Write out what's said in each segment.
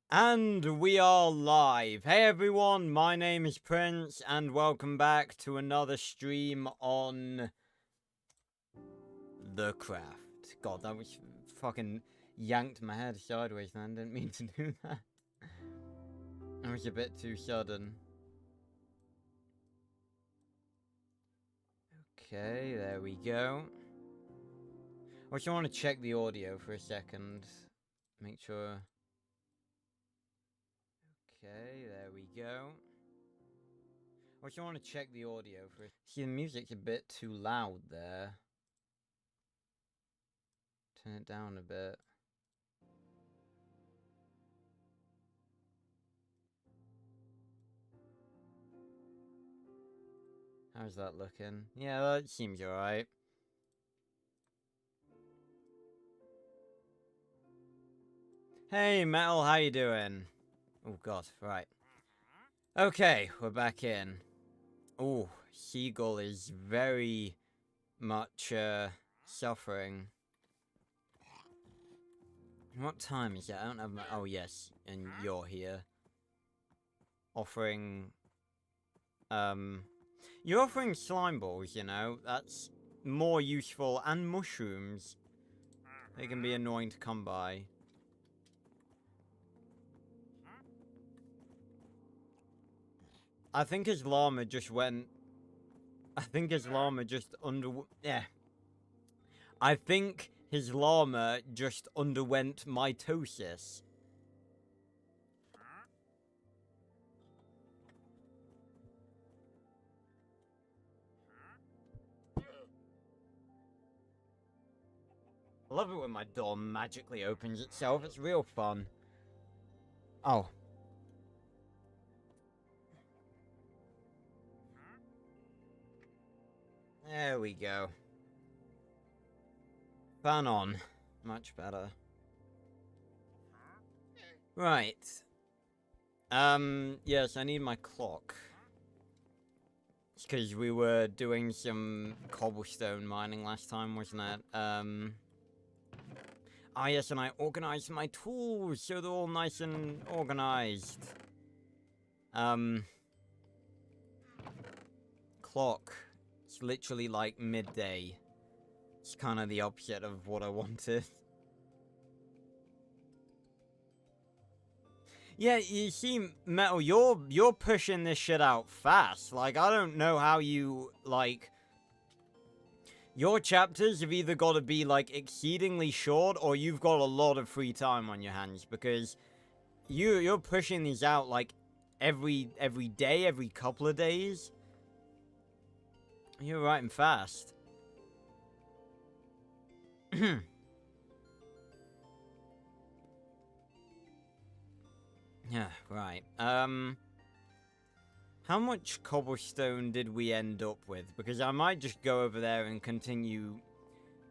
And we are live. Hey everyone, my name is Prince, and welcome back to another stream on The Craft. God, that was fucking yanked my head sideways, man. Didn't mean to do that. That was a bit too sudden. Okay, there we go. I also want to check the audio for a second. Make sure. Okay, there we go. I also want to check the audio for a... See, the music's a bit too loud there. Turn it down a bit. How's that looking? Yeah, that seems alright. Hey, Metal, how you doing? Oh, God, right. Okay, we're back in. Oh, Seagull is very much, suffering. What time is it? I don't have my... Oh, yes, and you're here. Offering... You're offering slime balls, you know? That's more useful, and mushrooms. They can be annoying to come by. I think his llama just went... I think his llama just Yeah. I think his llama just underwent mitosis. I love it when my door magically opens itself. It's real fun. Oh. There we go. Fan on. Much better. Right. Yes, I need my clock. It's because we were doing some cobblestone mining last time, wasn't it? Ah, yes, and I organized my tools so they're all nice and organized. Clock. It's literally like midday. It's kind of the opposite of what I wanted. Yeah, you see, Metal, you're pushing this shit out fast. Like, I don't know how you, like... Your chapters have either got to be, like, exceedingly short, or you've got a lot of free time on your hands, because you're pushing these out, like, every day, every couple of days. You're writing fast. Yeah, right. How much cobblestone did we end up with? Because I might just go over there and continue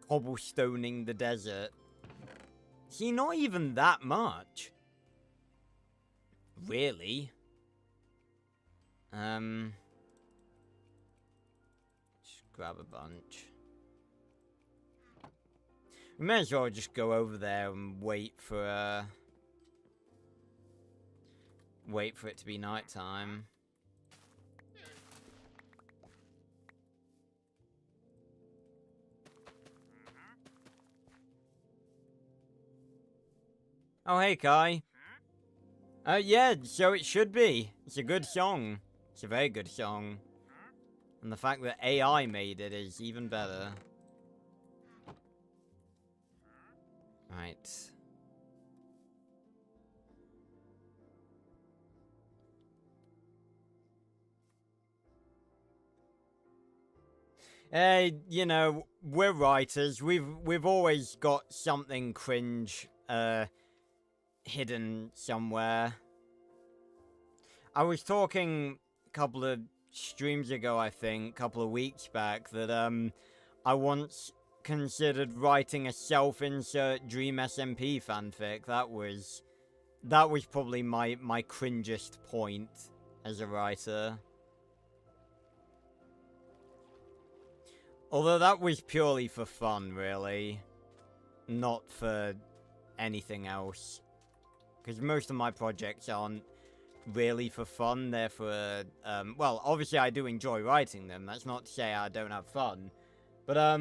cobblestoning the desert. See, not even that much. Really? Just grab a bunch. We may as well just go over there and wait for it to be nighttime. Oh, hey, Kai. Yeah, so it should be. It's a good song. It's a very good song. And the fact that AI made it is even better. Right. You know, we're writers. We've always got something cringe, hidden somewhere. I was talking a couple of streams ago, I think, a couple of weeks back, that, I once considered writing a self-insert Dream SMP fanfic. That was probably my cringest point as a writer. Although that was purely for fun, really. Not for anything else. because most of my projects aren't really for fun. They're for, well, obviously I do enjoy writing them. That's not to say I don't have fun. But,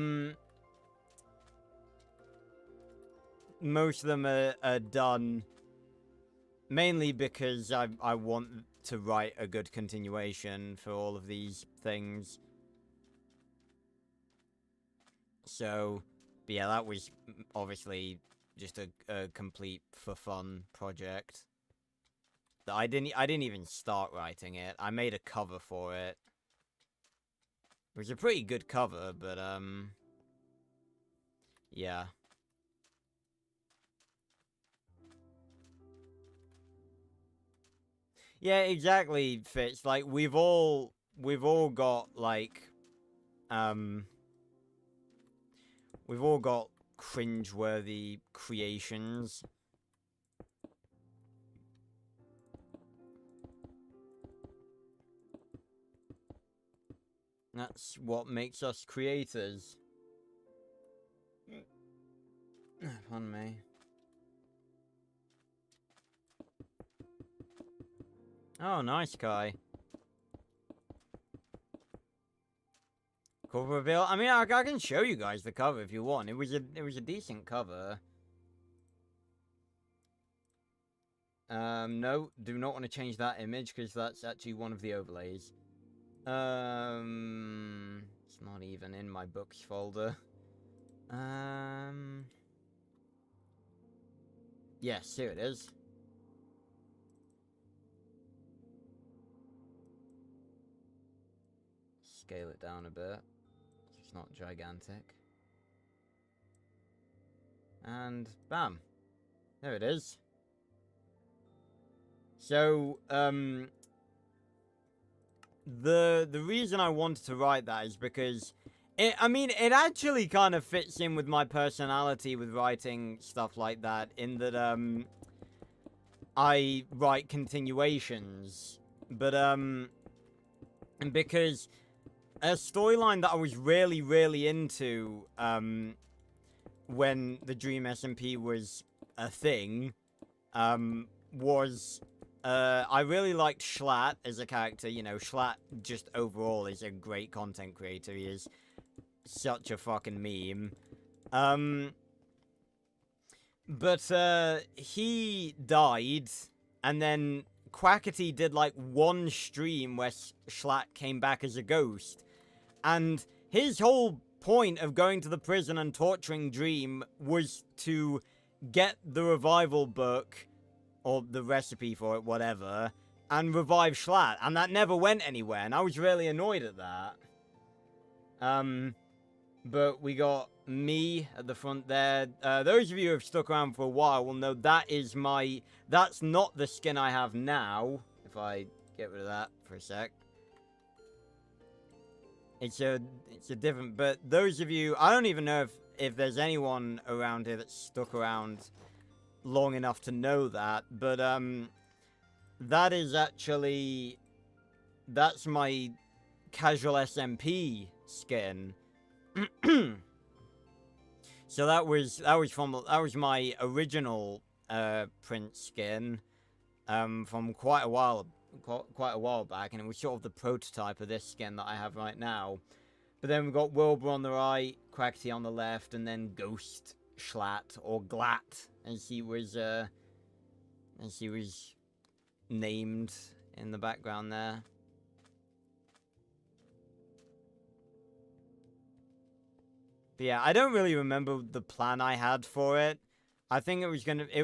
most of them are done mainly because I want to write a good continuation for all of these things. So, but yeah, that was obviously just a complete for fun project. I didn't even start writing it. I made a cover for it. It was a pretty good cover, but yeah. Yeah, exactly, Fitz. Like we've all got like we've all got cringeworthy creations. That's what makes us creators. Pardon me. Oh, nice, Kai. Cover reveal. I mean, I can show you guys the cover if you want. It was a decent cover. No, do not want to change that image because that's actually one of the overlays. It's not even in my books folder. Yes, here it is. Scale it down a bit. It's not gigantic. And bam. There it is. So, the reason I wanted to write that is because it actually kind of fits in with my personality with writing stuff like that, in that I write continuations, but because a storyline that I was really, really into when the Dream SMP was a thing was I really liked Schlatt as a character. You know, Schlatt just overall is a great content creator. He is such a fucking meme. But he died, and then Quackity did like one stream where Schlatt came back as a ghost. And his whole point of going to the prison and torturing Dream was to get the revival book, or the recipe for it, whatever, and revive Schlatt. And that never went anywhere, and I was really annoyed at that. But we got me at the front there. Those of you who have stuck around for a while will know that is my... That's not the skin I have now. If I get rid of that for a sec. It's a different... But those of you... I don't even know if there's anyone around here that's stuck around long enough to know that. But, that is actually... That's my casual SMP skin. So that was my original print skin from quite a while back, and it was sort of the prototype of this skin that I have right now. But then we've got Wilbur on the right, Quackity on the left, and then Ghost Schlatt, or Glatt, as he was named in the background there. But yeah, I don't really remember the plan I had for it. I think it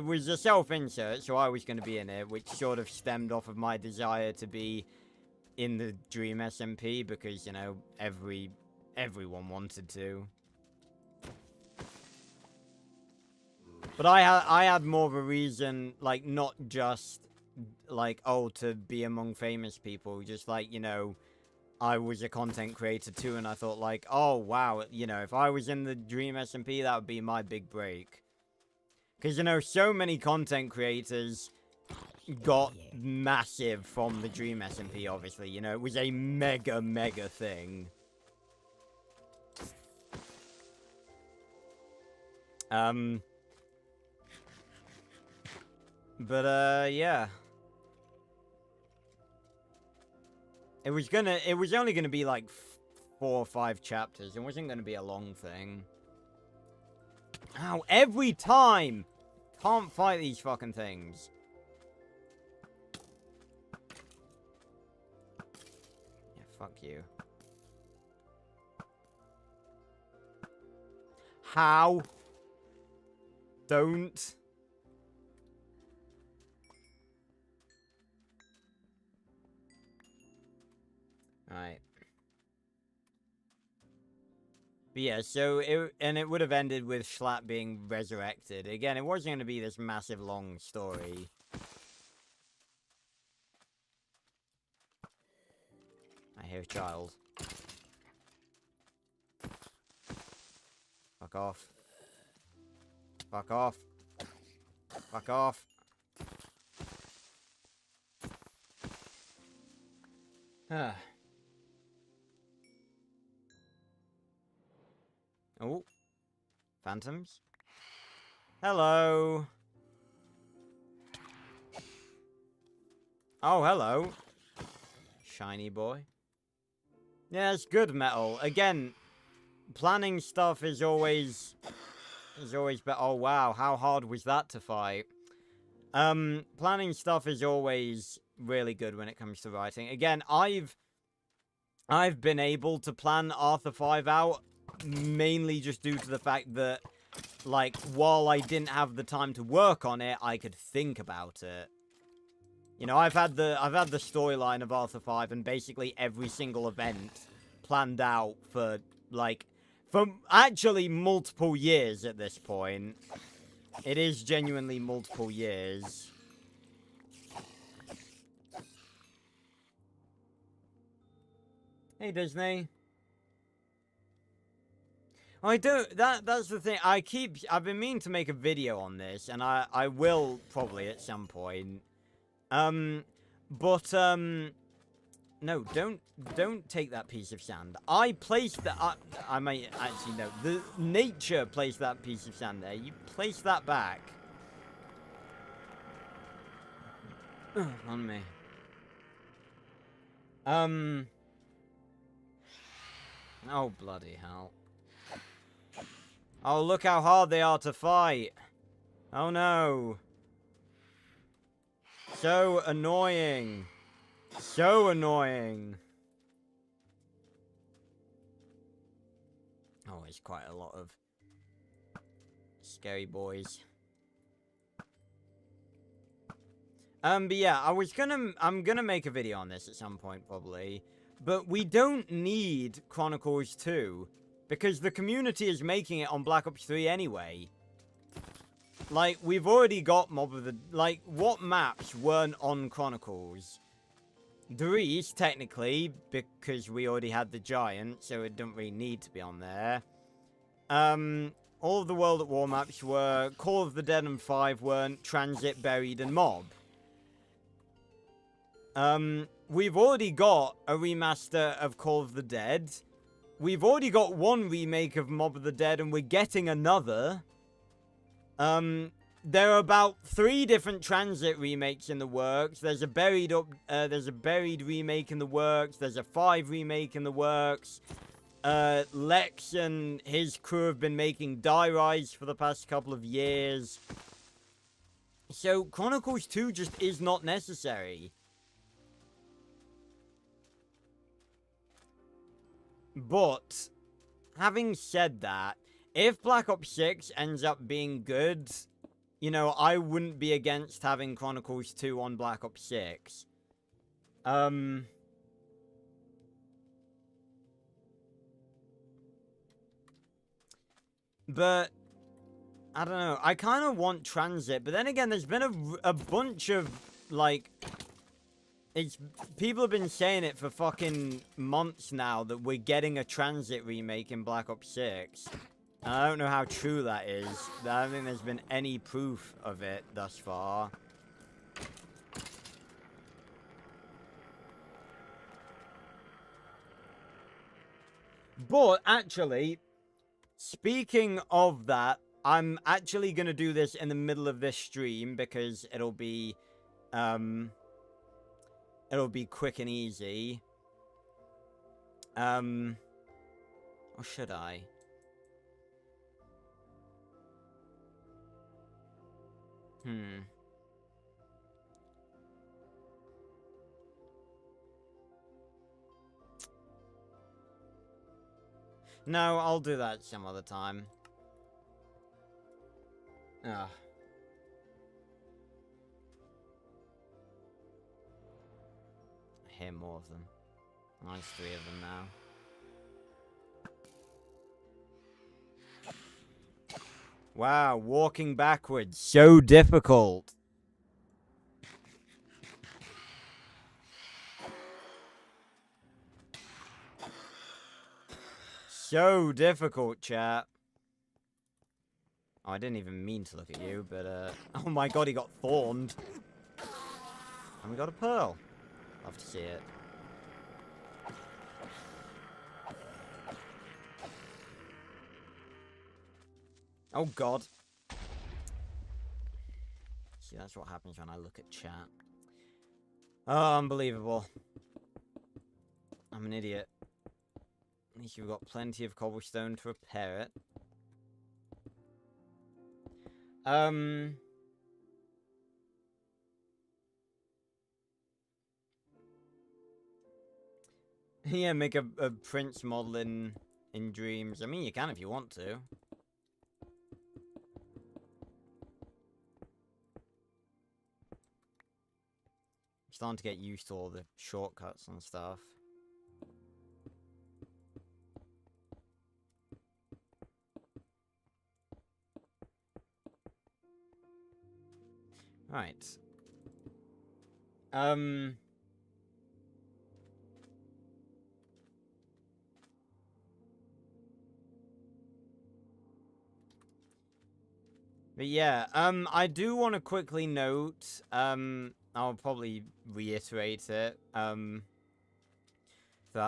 was a self-insert, so I was gonna be in it, which sort of stemmed off of my desire to be in the Dream SMP, because, you know, everyone wanted to. But I had more of a reason, like, not just, like, oh, to be among famous people, just like, you know, I was a content creator too, and I thought, like, oh, wow, you know, if I was in the Dream SMP, that would be my big break. Because, you know, so many content creators got massive from the Dream SMP, obviously. You know, it was a mega, mega thing. But, yeah. It was only gonna be like 4 or 5 chapters. It wasn't gonna be a long thing. Ow, every time! Can't fight these fucking things. Yeah, fuck you. How? Don't. Alright. But yeah, so it would have ended with Schlatt being resurrected. Again, it wasn't going to be this massive long story. I hear a child. Fuck off. Fuck off. Fuck off. Oh. Phantoms? Hello. Oh, hello. Shiny boy. Yeah, it's good metal. Again, planning stuff is always better. Oh, wow. How hard was that to fight? Planning stuff is always really good when it comes to writing. Again, I've been able to plan Arthur 5 out mainly just due to the fact that, like, while I didn't have the time to work on it, I could think about it. You know, I've had the storyline of Arthur 5 and basically every single event planned out for, like, for actually multiple years at this point. It is genuinely multiple years. Hey, Disney. I don't, that's the thing, I've been meaning to make a video on this, and I will probably at some point. No, don't take that piece of sand. I placed that, I might actually, no, the nature placed that piece of sand there. You place that back. On me. Oh, bloody hell. Oh, look how hard they are to fight. Oh, no. So annoying. So annoying. Oh, it's quite a lot of scary boys. But yeah, I'm gonna make a video on this at some point, probably. But we don't need Chronicles 2. Because the community is making it on Black Ops 3 anyway. Like, we've already got Mob of the... Like, what maps weren't on Chronicles? Dries, technically, because we already had the Giant, so it didn't really need to be on there. All of the World at War maps were. Call of the Dead and 5 weren't. Transit, Buried, and Mob. We've already got a remaster of Call of the Dead. We've already got one remake of Mob of the Dead, and we're getting another. There are about 3 different Transit remakes in the works. There's a Buried remake in the works. There's a 5 remake in the works. Lex and his crew have been making Die Rise for the past couple of years. So, Chronicles 2 just is not necessary. But, having said that, if Black Ops 6 ends up being good, you know, I wouldn't be against having Chronicles 2 on Black Ops 6. But, I don't know, I kind of want Transit, but then again, there's been a bunch of, like... People have been saying it for fucking months now that we're getting a Transit remake in Black Ops 6. And I don't know how true that is. I don't think there's been any proof of it thus far. But, actually, speaking of that, I'm actually gonna do this in the middle of this stream because it'll be quick and easy. Or should I? No, I'll do that some other time. Ugh. I hear more of them. Nice 3 of them now. Wow, walking backwards. So difficult. So difficult, chat. Oh, I didn't even mean to look at you, but, oh my god, he got thorned. And we got a pearl. Love to see it. Oh god. See, that's what happens when I look at chat. Oh, unbelievable. I'm an idiot. At least you've got plenty of cobblestone to repair it. Yeah, make a prince model in Dreams. I mean, you can if you want to. I'm starting to get used to all the shortcuts and stuff. Right. But yeah, I do want to quickly note, I'll probably reiterate it, throughout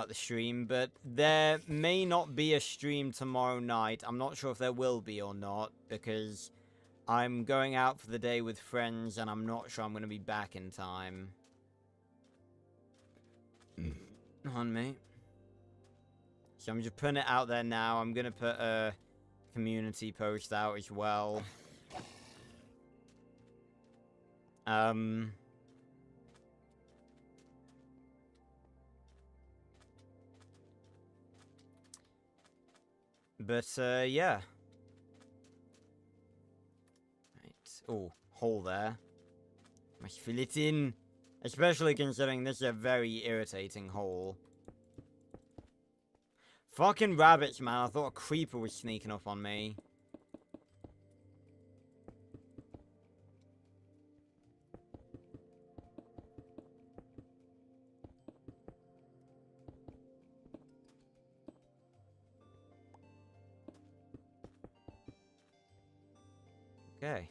the stream, but there may not be a stream tomorrow night. I'm not sure if there will be or not, because I'm going out for the day with friends, and I'm not sure I'm going to be back in time. On me. So I'm just putting it out there now. I'm going to put a community post out as well. But, yeah. Right. Oh, hole there. Must fill it in. Especially considering this is a very irritating hole. Fucking rabbits, man. I thought a creeper was sneaking up on me. Okay.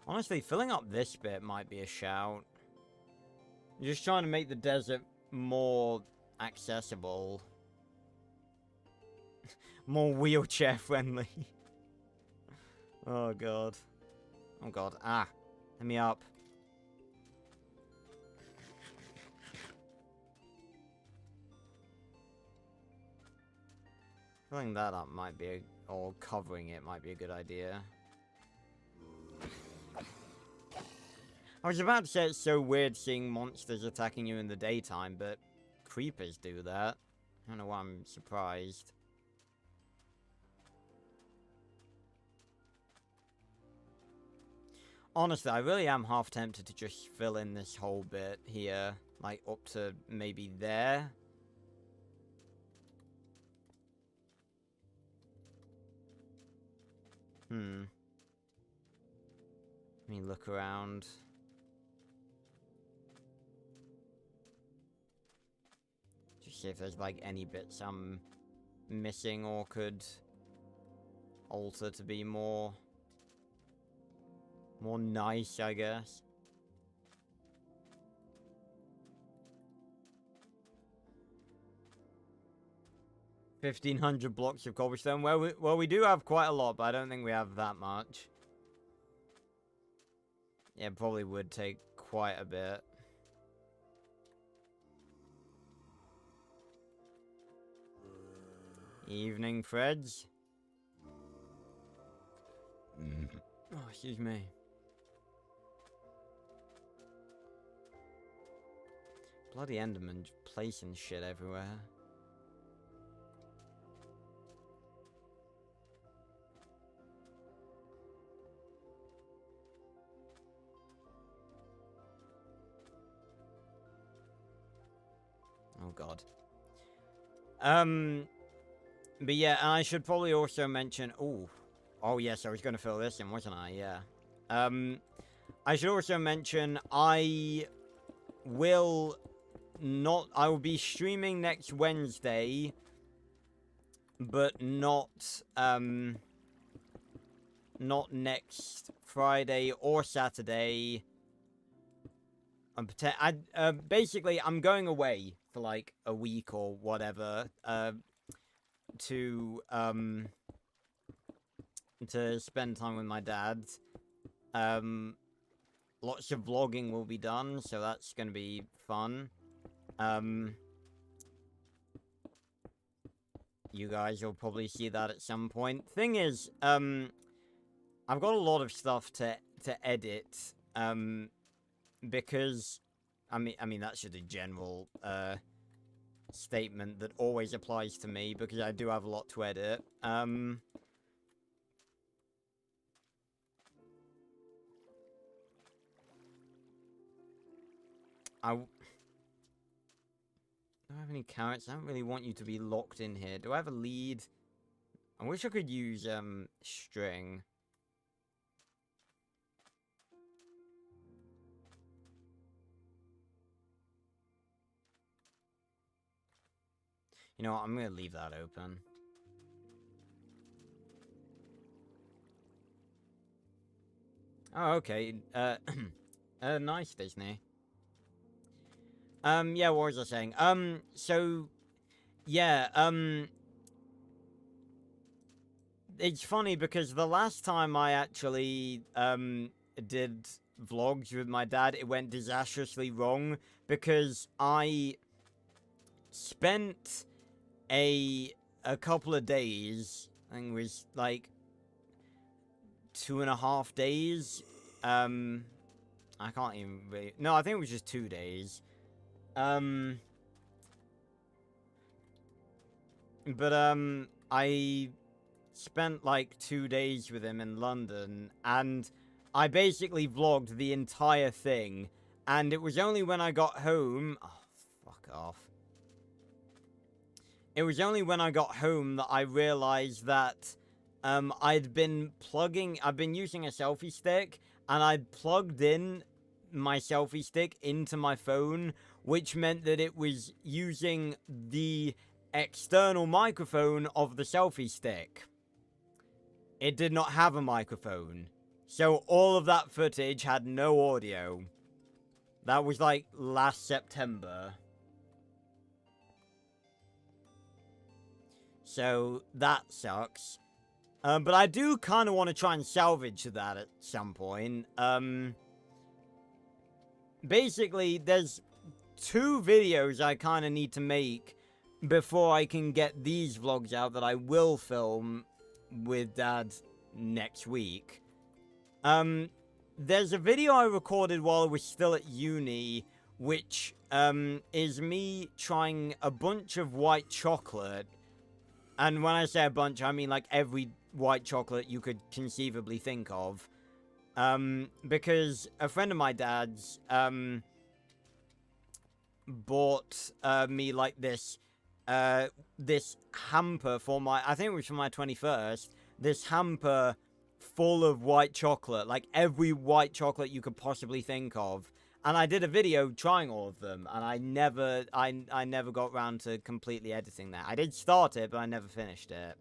Honestly, filling up this bit might be a shout. You're just trying to make the desert more accessible. More wheelchair friendly. Oh god. Oh god. Ah. Let me up. Filling that up might be or covering it might be a good idea. I was about to say it's so weird seeing monsters attacking you in the daytime, but creepers do that. I don't know why I'm surprised. Honestly, I really am half tempted to just fill in this whole bit here. Like, up to maybe there. Let me look around. Just see if there's, like, any bits I'm missing or could alter to be more nice, I guess. 1,500 blocks of cobblestone. Well, we do have quite a lot, but I don't think we have that much. Yeah, it probably would take quite a bit. Evening, Freds. Oh, excuse me. Bloody Enderman placing shit everywhere. Oh god. But yeah, and I should probably also mention... Oh yes, I was going to fill this in, wasn't I? Yeah. I should also mention I will be streaming next Wednesday, but not next Friday or Saturday. Basically, I'm going away for like a week or whatever, to spend time with my dad. Lots of vlogging will be done, so that's gonna be fun. You guys will probably see that at some point. Thing is, I've got a lot of stuff to edit, because, I mean that's just a general, statement that always applies to me, because I do have a lot to edit. I don't have any carrots. I don't really want you to be locked in here. Do I have a lead? I wish I could use, string. You know what? I'm gonna leave that open. Oh, okay. Nice, Disney. Yeah, what was I saying? So, yeah, it's funny because the last time I actually, did vlogs with my dad, it went disastrously wrong because I spent a couple of days, I think it was like 2.5 days, I can't even really, no, I think it was just 2 days, I spent like 2 days with him in London, and I basically vlogged the entire thing, and it was only when I got home, oh, fuck off. It was only when I got home that I realized that, I've been using a selfie stick, and I'd plugged in my selfie stick into my phone, which meant that it was using the external microphone of the selfie stick. It did not have a microphone. So all of that footage had no audio. That was like last September. So that sucks. But I do kind of want to try and salvage that at some point. Basically, there's 2 videos I kind of need to make before I can get these vlogs out that I will film with Dad next week. There's a video I recorded while I was still at uni, which is me trying a bunch of white chocolate. And when I say a bunch, I mean like every white chocolate you could conceivably think of. Because a friend of my dad's, bought, me like this hamper for I think it was for my 21st, this hamper full of white chocolate, like every white chocolate you could possibly think of. And I did a video trying all of them, and I never got around to completely editing that. I did start it, but I never finished it.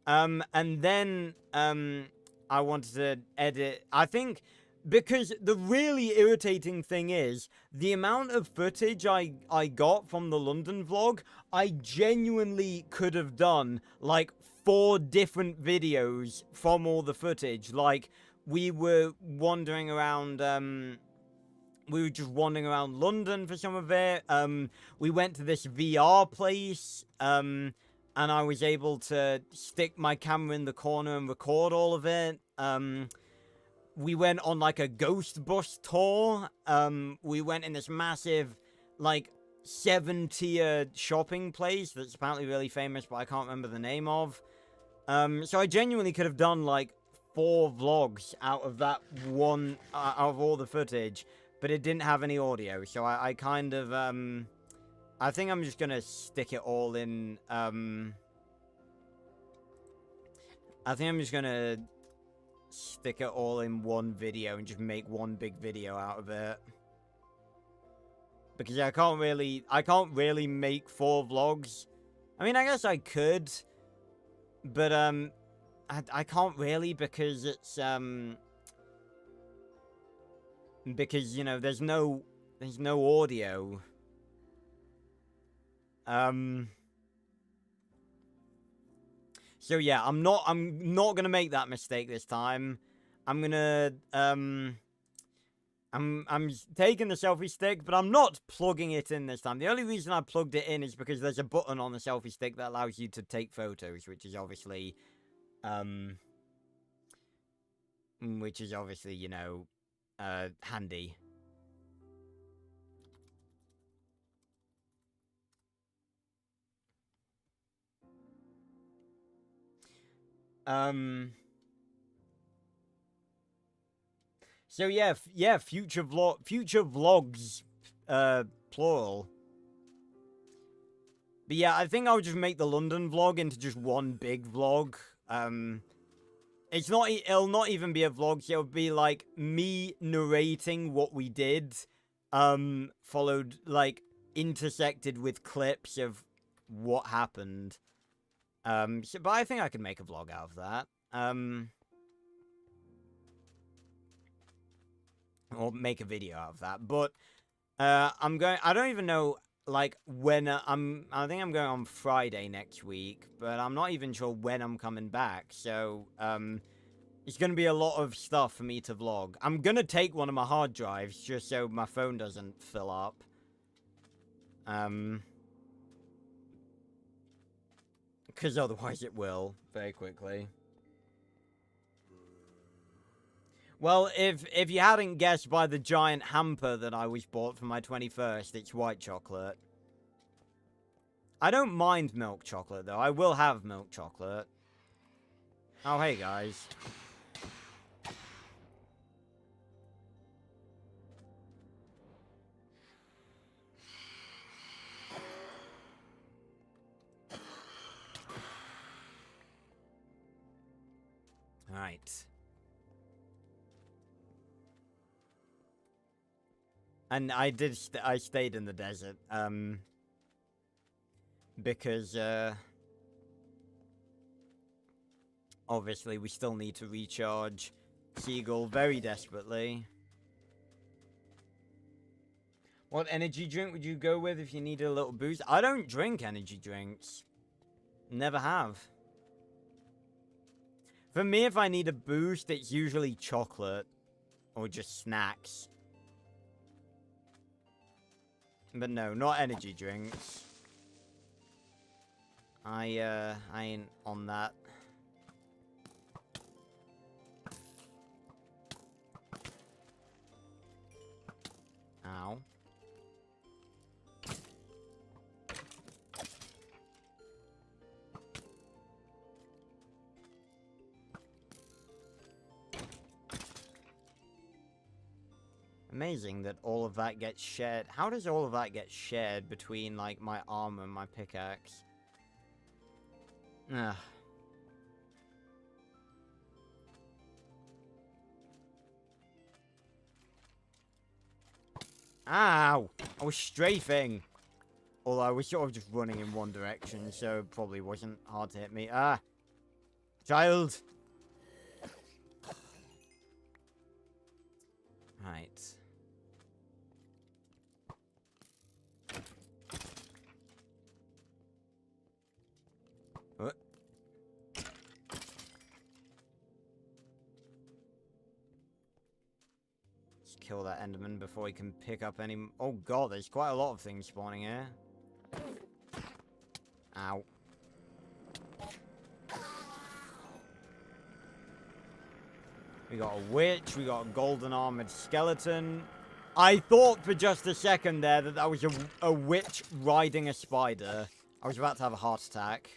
And then, I wanted to edit, I think Because the really irritating thing is, the amount of footage I got from the London vlog, I genuinely could have done, like, 4 different videos from all the footage. Like, we were wandering around, we were just wandering around London for some of it. We went to this VR place, and I was able to stick my camera in the corner and record all of it. We went on, like, a ghost bus tour. We went in this massive, like, 7-tier shopping place that's apparently really famous, but I can't remember the name of. So I genuinely could have done, like, 4 vlogs out of that one, out of all the footage, but it didn't have any audio, so I kind of, I think I'm just gonna stick it all in, I think I'm just gonna stick it all in one video and just make one big video out of it. Because I can't really make 4 vlogs. I mean, I guess I could, but, I can't really because it's, because, you know, there's no audio. So yeah, I'm not gonna make that mistake this time. I'm gonna, I'm taking the selfie stick, but I'm not plugging it in this time. The only reason I plugged it in is because there's a button on the selfie stick that allows you to take photos, which is obviously, you know, handy. So yeah, future vlogs, plural. But yeah, I think I'll just make the London vlog into just one big vlog. It'll not even be a vlog, it'll be like me narrating what we did, followed, like, intersected with clips of what happened. But I think I can make a vlog out of that. Or make a video out of that. But, I don't even know, like, when, I think I'm going on Friday next week, but I'm not even sure when I'm coming back, so, it's gonna be a lot of stuff for me to vlog. I'm gonna take one of my hard drives, just so my phone doesn't fill up. Because otherwise it will, very quickly. Well, if you hadn't guessed by the giant hamper that I was bought for my 21st, it's white chocolate. I don't mind milk chocolate, though. I will have milk chocolate. Oh, hey, guys. Alright. And I stayed in the desert, because, obviously we still need to recharge Seagull very desperately. What energy drink would you go with if you needed a little boost? I don't drink energy drinks. Never have. For me, if I need a boost, it's usually chocolate. Or just snacks. But no, not energy drinks. I ain't on that. Ow. Amazing that all of that gets shared. How does all of that get shared between, like, my armor and my pickaxe? Ugh. Ow! I was strafing! Although I was sort of just running in one direction, so it probably wasn't hard to hit me. Ah! Child! Right. What? Let's kill that Enderman before he can pick up any... Oh god, there's quite a lot of things spawning here. Ow. We got a witch, we got a golden armored skeleton. I thought for just a second there that that was a witch riding a spider. I was about to have a heart attack.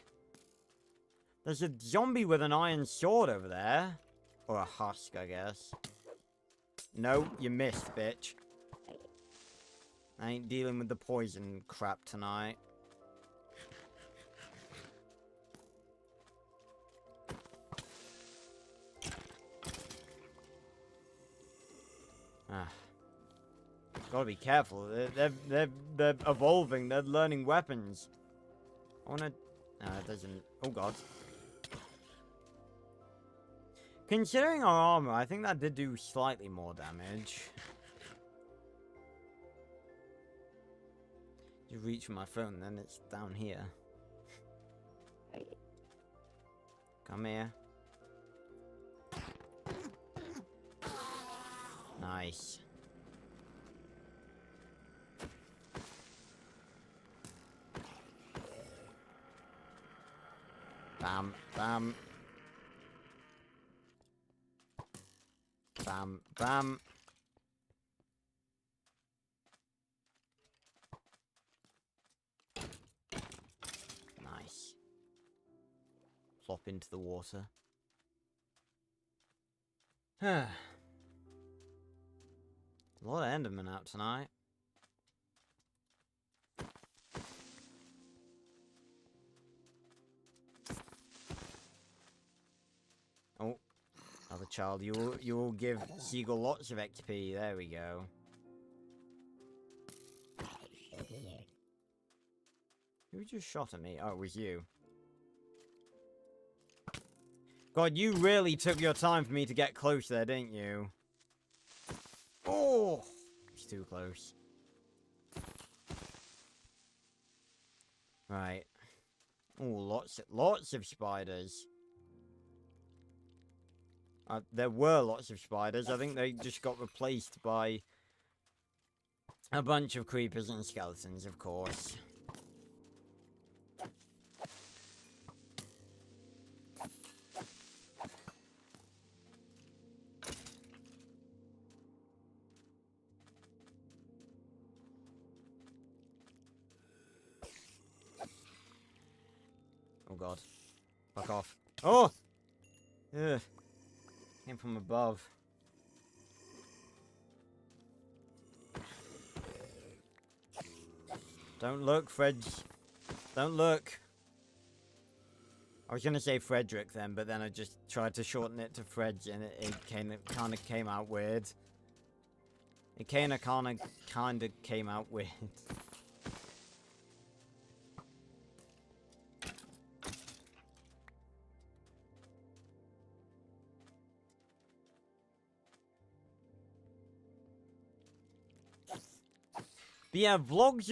There's a zombie with an iron sword over there. Or a husk, I guess. No, you missed, bitch. I ain't dealing with the poison crap tonight. Ah. Gotta be careful. They're evolving. They're learning weapons. I wanna... No, it doesn't... Oh, God. Considering our armor, I think that did do slightly more damage. You reach for my phone, then it's down here. Come here. Nice. Bam, bam. Bam, bam. Nice. Plop into the water. A lot of Endermen out tonight. Oh, other child, you will give Seagull lots of XP. There we go. Who just shot at me? Oh, it was you. God, you really took your time for me to get close there, didn't you? Oh, it's too close. Right. Oh, lots of spiders. There were lots of spiders. I think they just got replaced by a bunch of creepers and skeletons, of course. Oh god. Fuck off. Oh! Ugh. Came from above. Don't look, Fred. Don't look. I was gonna say Frederick then, but then I just tried to shorten it to Fred, and it kind of came out weird. It kind of came out weird. But yeah, vlogs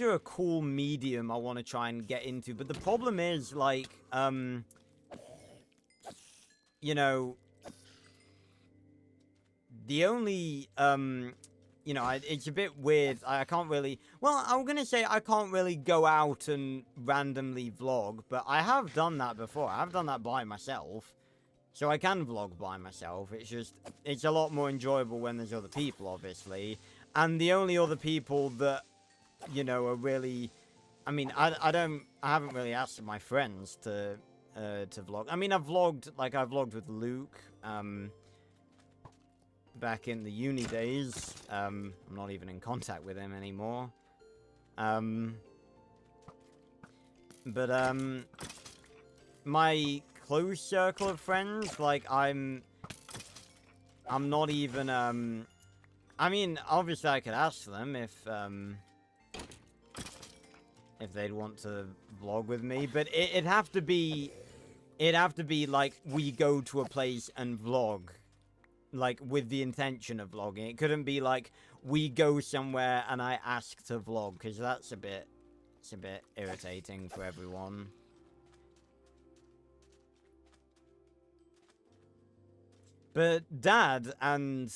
are a cool medium I want to try and get into, but the problem is, like, you know, the only, you know, it's a bit weird. I can't really, well, I'm gonna say I can't really go out and randomly vlog, but I have done that before. I've done that by myself, so I can vlog by myself. It's just, it's a lot more enjoyable when there's other people, obviously. And the only other people that, you know, are really... I mean, I haven't really asked my friends to vlog. I mean, I vlogged with Luke, back in the uni days. I'm not even in contact with him anymore. But, my close circle of friends, like, I'm not even, I mean, obviously I could ask them if they'd want to vlog with me, but it'd have to be like we go to a place and vlog. like, with the intention of vlogging. It couldn't be like, we go somewhere and I ask to vlog, because that's it's a bit irritating for everyone. But Dad and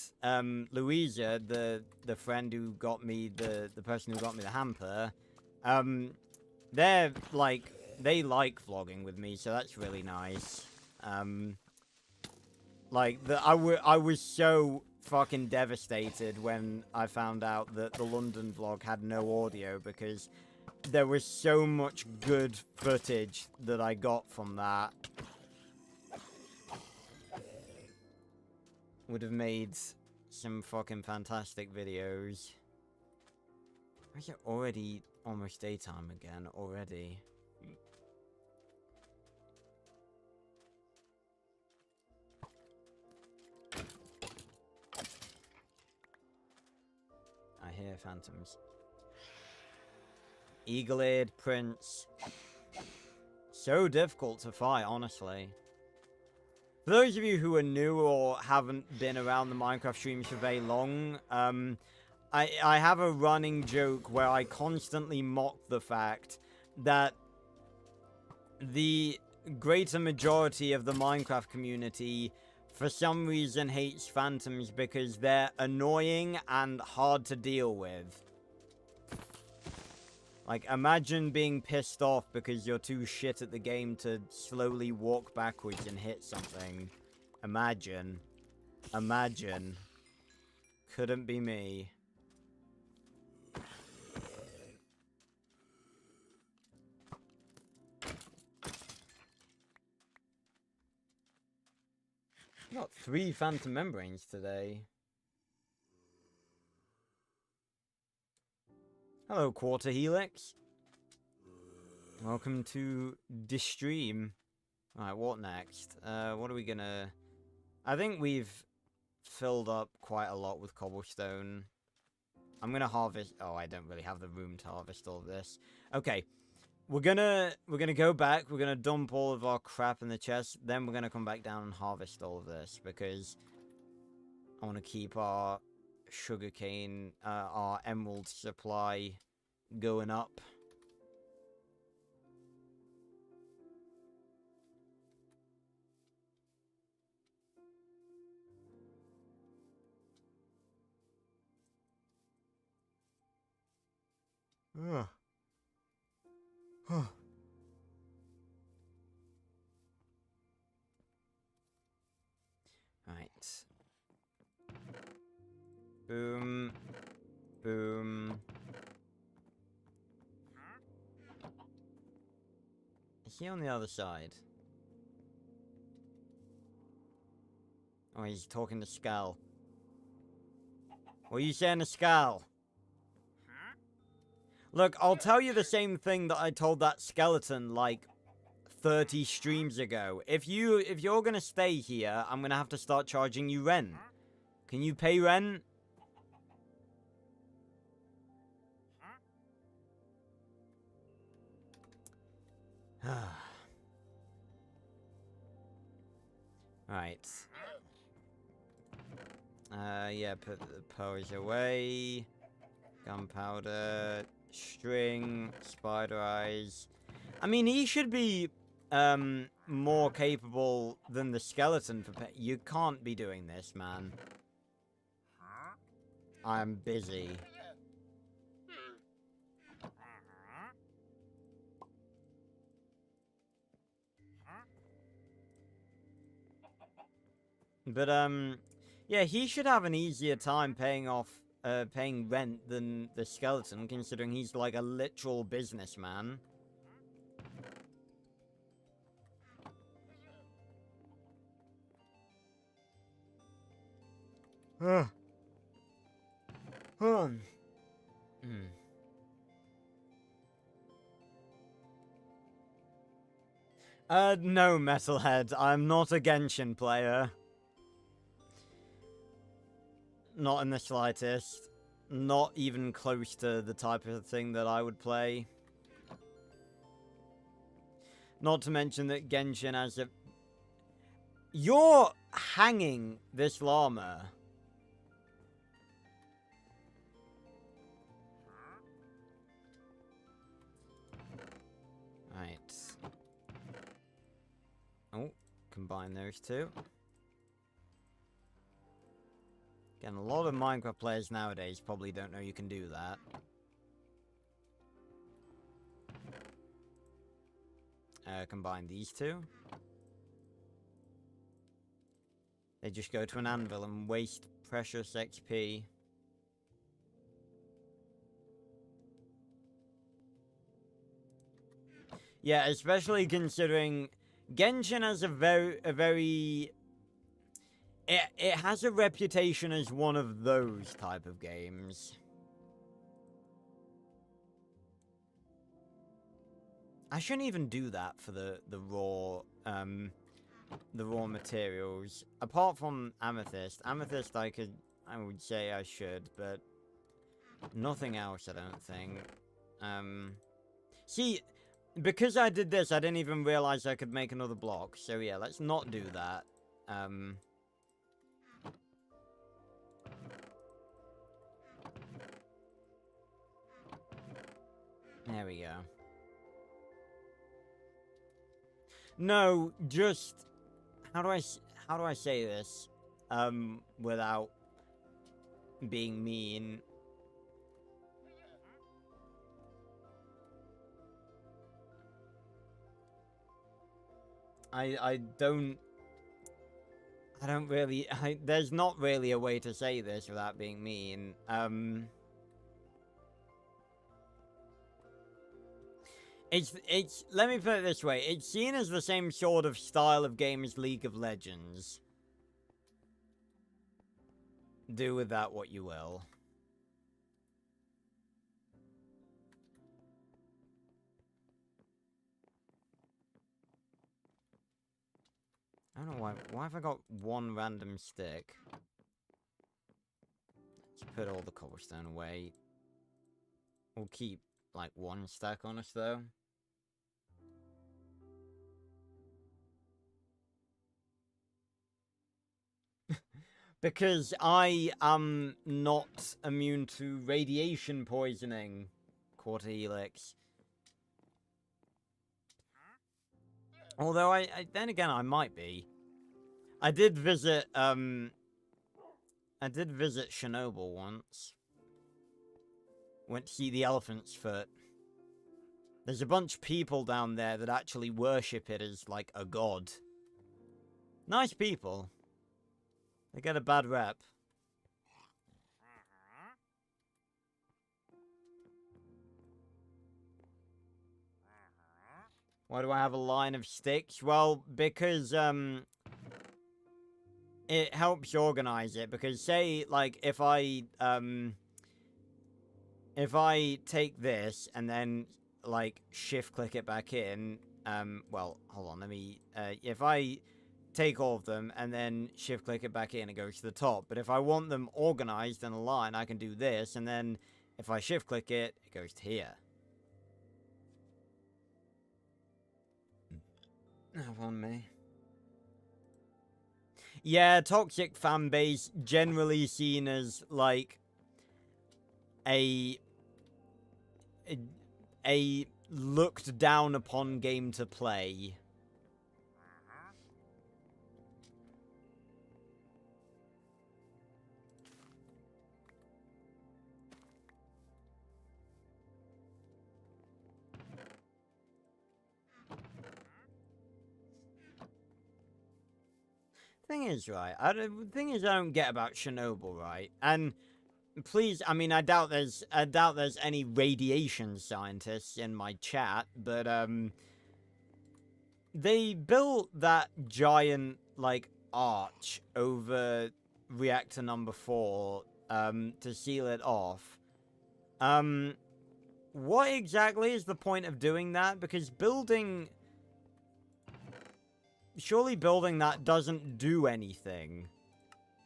Louisa, the friend who got me the person who got me the hamper, they're like, they like vlogging with me, so that's really nice. Like, I was so fucking devastated when I found out that the London vlog had no audio, because there was so much good footage that I got from that. Would have made some fucking fantastic videos. Why is it already almost daytime again already? I hear phantoms. Eagle-eared prince. So difficult to fight, honestly. For those of you who are new or haven't been around the Minecraft streams for very long, I have a running joke where I constantly mock the fact that the greater majority of the Minecraft community for some reason hates phantoms because they're annoying and hard to deal with. Like, imagine being pissed off because you're too shit at the game to slowly walk backwards and hit something. Imagine. Imagine. Couldn't be me. Got 3 phantom membranes today. Hello, Quarter Helix. Welcome to the stream. Alright, what next? What are we gonna... I think we've filled up quite a lot with cobblestone. I'm gonna harvest... Oh, I don't really have the room to harvest all of this. Okay. We're gonna go back. We're gonna dump all of our crap in the chest. Then we're gonna come back down and harvest all of this. Because I want to keep our sugarcane, our emerald supply going up. Ugh. Huh. Right. Boom. Boom. Is he on the other side? Oh, he's talking to Skull. What are you saying to Skull? Look, I'll tell you the same thing that I told that skeleton, like, 30 streams ago. If you're gonna stay here, I'm gonna have to start charging you rent. Can you pay rent? Right. Yeah, put the pearls away. Gunpowder, string, spider eyes. I mean, he should be, more capable than the skeleton for you can't be doing this, man. I'm busy. But, yeah, he should have an easier time paying rent than the skeleton, considering he's like a literal businessman. No, Metalhead, I'm not a Genshin player. Not in the slightest. Not even close to the type of thing that I would play. Not to mention that Genshin has a... You're hanging this llama. Right. Oh, combine those two. Again, a lot of Minecraft players nowadays probably don't know you can do that. Combine these two. They just go to an anvil and waste precious XP. Yeah, especially considering Genshin has a very it has a reputation as one of those type of games. I shouldn't even do that for the raw materials. Apart from Amethyst. Amethyst I would say I should, but nothing else I don't think. See, because I did this, I didn't even realize I could make another block. So yeah, let's not do that. There we go. No, just how do I say this without being mean? I don't really there's not really a way to say this without being mean. It's let me put it this way, it's seen as the same sort of style of game as League of Legends. Do with that what you will. I don't know why have I got one random stick? Let's put all the cobblestone away. We'll keep like one stack on us though. Because I am not immune to radiation poisoning. Quarter helix. Although I then again I might be. I did visit Chernobyl once. Went to see the elephant's foot. There's a bunch of people down there that actually worship it as like a god. Nice people. They get a bad rep. Why do I have a line of sticks? Well, because, it helps organize it. Because, say, like, if I take this and then, like, shift-click it back in, well, hold on, let me, if I take all of them and then shift-click it back in, it goes to the top. But if I want them organized in a line, I can do this, and then if I shift-click it, it goes to here. Have on me. Yeah, toxic fanbase generally seen as like a looked down upon game to play. Thing is, right, the thing is I don't get about Chernobyl, right? And please, I mean, I doubt there's any radiation scientists in my chat, but they built that giant like arch over reactor number 4 to seal it off. What exactly is the point of doing that? Because surely building that doesn't do anything.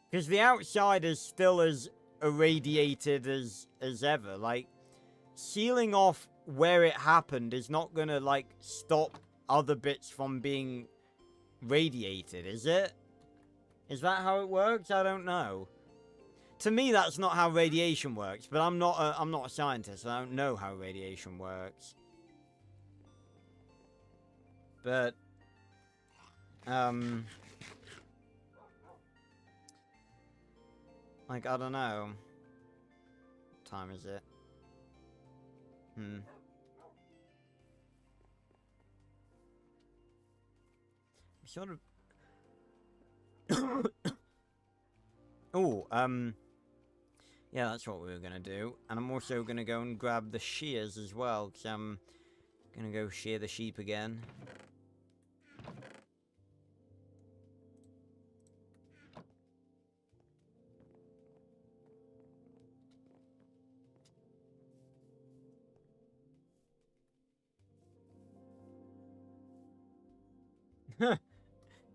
Because the outside is still as irradiated as ever. Like, sealing off where it happened is not gonna, like, stop other bits from being radiated, is it? Is that how it works? I don't know. To me, that's not how radiation works, but I'm not a scientist, so I don't know how radiation works. But, like, I don't know. What time is it? Sort of... Oh, yeah, that's what we were gonna do. And I'm also gonna go and grab the shears as well, because I'm gonna go shear the sheep again.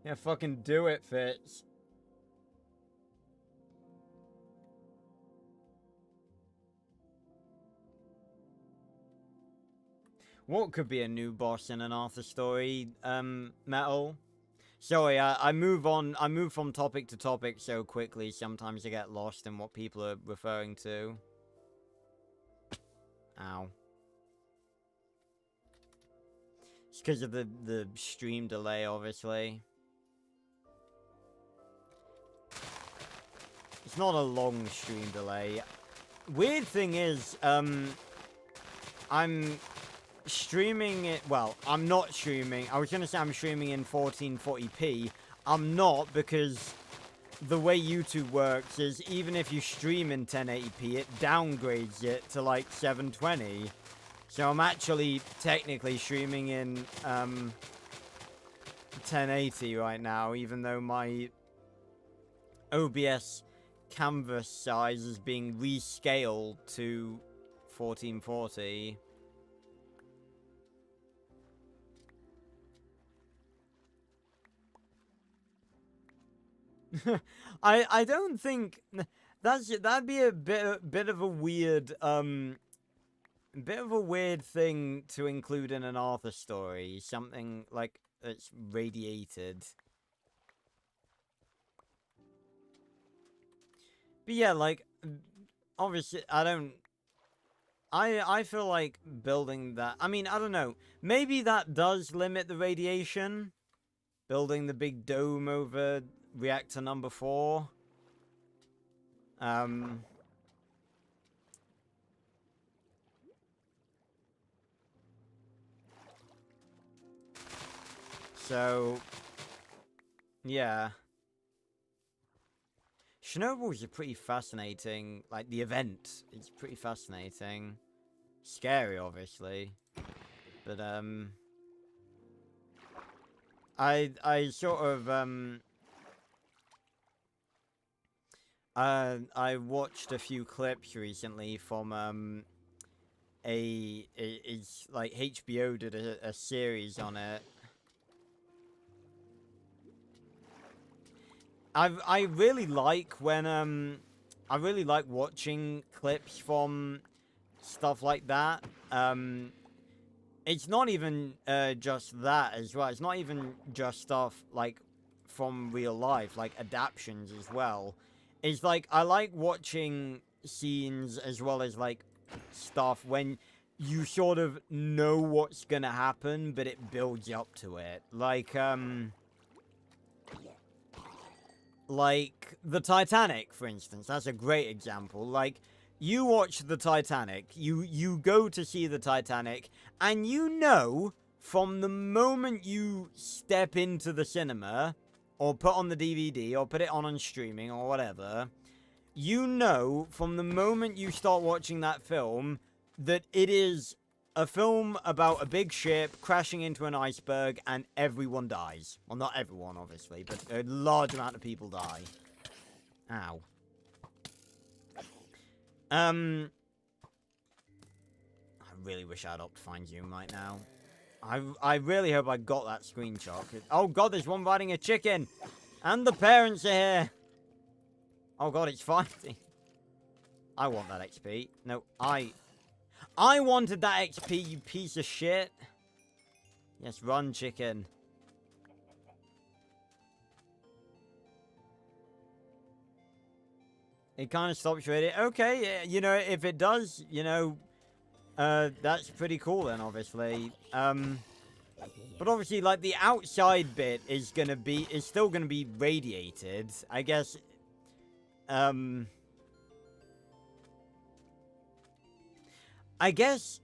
Yeah, fucking do it, Fitz. What could be a new boss in an Arthur story, Metal? Sorry, I move from topic to topic so quickly, sometimes I get lost in what people are referring to. Ow. It's because of the stream delay, obviously. It's not a long stream delay. Weird thing is, I'm streaming it, well, I'm not streaming. I was gonna say I'm streaming in 1440p. I'm not, because the way YouTube works is even if you stream in 1080p, it downgrades it to like 720. So I'm actually technically streaming in 1080 right now, even though my OBS canvas size is being rescaled to 1440. I don't think that'd be a bit of a weird thing to include in an Arthur story, something like that's radiated. But yeah, like, obviously, I feel like building that, I mean, I don't know, maybe that does limit the radiation, building the big dome over reactor number 4. So, yeah. Chernobyl is pretty fascinating, like, the event is pretty fascinating. Scary, obviously. But, I sort of, I watched a few clips recently from, it's like HBO did a series on it. I really like when, I really like watching clips from stuff like that. It's not even, just that as well. It's not even just stuff, like, from real life, like, adaptions as well. It's like, I like watching scenes as well as, like, stuff when you sort of know what's gonna happen, but it builds up to it. Like the Titanic, for instance. That's a great example. Like, you watch the Titanic, you go to see the Titanic, and you know from the moment you step into the cinema, or put on the DVD, or put it on streaming, or whatever, you know from the moment you start watching that film that it is a film about a big ship crashing into an iceberg and everyone dies. Well, not everyone, obviously, but a large amount of people die. Ow. I really wish I had Optifine Zoom right now. I really hope I got that screenshot. Oh god, there's one riding a chicken! And the parents are here! Oh god, it's fighting. I want that XP. No, I wanted that XP, you piece of shit. Yes, run, chicken. It kind of stops radiating. Okay, you know, if it does, you know, that's pretty cool then, obviously. But obviously, like, the outside bit is still gonna be radiated. I guess, I guess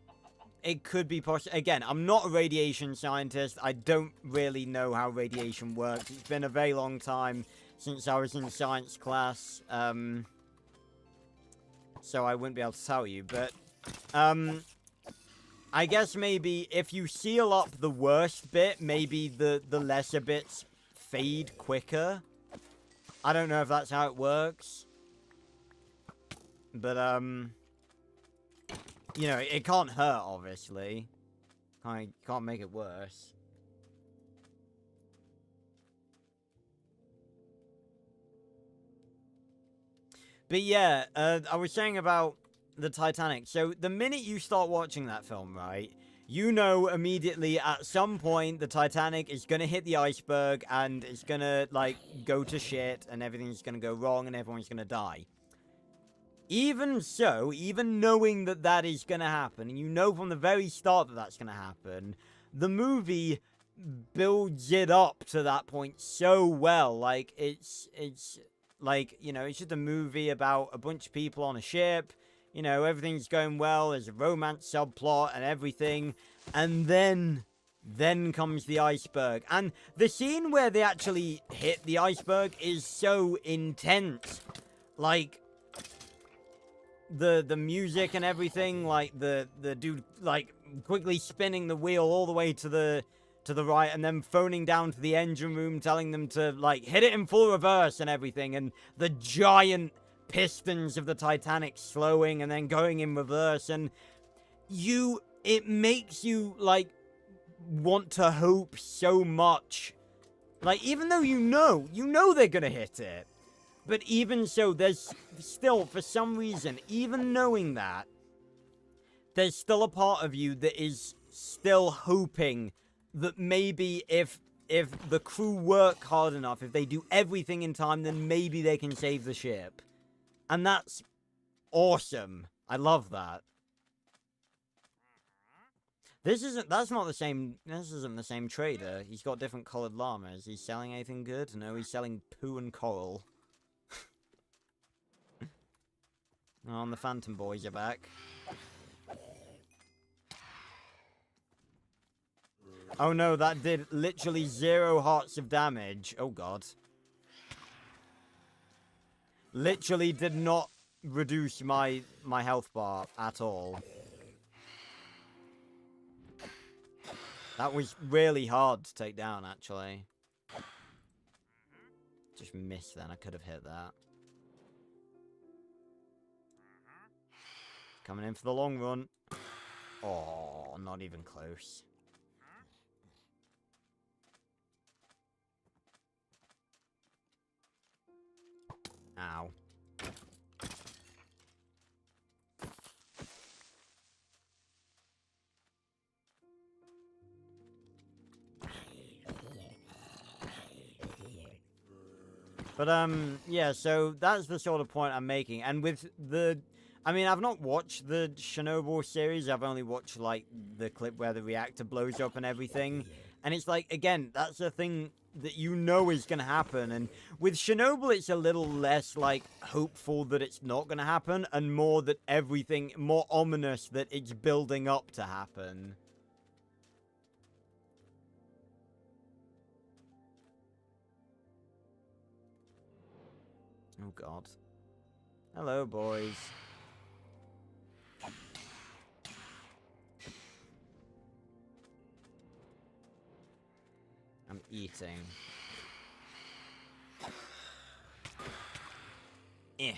it could be possible. Again, I'm not a radiation scientist. I don't really know how radiation works. It's been a very long time since I was in science class, so I wouldn't be able to tell you. But, I guess maybe if you seal up the worst bit, maybe the lesser bits fade quicker. I don't know if that's how it works. But, you know, it can't hurt, obviously. I can't make it worse. But yeah, I was saying about the Titanic. So the minute you start watching that film, right, you know immediately at some point the Titanic is gonna hit the iceberg and it's gonna, like, go to shit and everything's gonna go wrong and everyone's gonna die. Even so, even knowing that that is gonna happen, and you know from the very start that that's gonna happen, the movie builds it up to that point so well. Like, it's like, you know, it's just a movie about a bunch of people on a ship. You know, everything's going well. There's a romance subplot and everything. And then comes the iceberg. And the scene where they actually hit the iceberg is so intense. Like, the music and everything, like the dude, like, quickly spinning the wheel all the way to the right, and then phoning down to the engine room, telling them to, like, hit it in full reverse and everything, and the giant pistons of the Titanic slowing and then going in reverse, and it makes you, like, want to hope so much. Like, even though you know they're gonna hit it, but even so, there's still, for some reason, even knowing that, there's still a part of you that is still hoping that maybe if the crew work hard enough, if they do everything in time, then maybe they can save the ship. And that's awesome. I love that. This isn't the same trader. He's got different colored llamas. He's selling anything good? No, he's selling poo and coral. Oh, and the Phantom Boys are back. Oh no, that did literally 0 hearts of damage. Oh god. Literally did not reduce my health bar at all. That was really hard to take down, actually. Just missed then, I could have hit that. Coming in for the long run. Oh, not even close. Ow. But, yeah, so that's the sort of point I'm making. And with I mean, I've not watched the Chernobyl series. I've only watched, like, the clip where the reactor blows up and everything. And it's like, again, that's a thing that you know is going to happen. And with Chernobyl, it's a little less, like, hopeful that it's not going to happen. And more that more ominous that it's building up to happen. Oh, God. Hello, boys. I'm eating. Eh.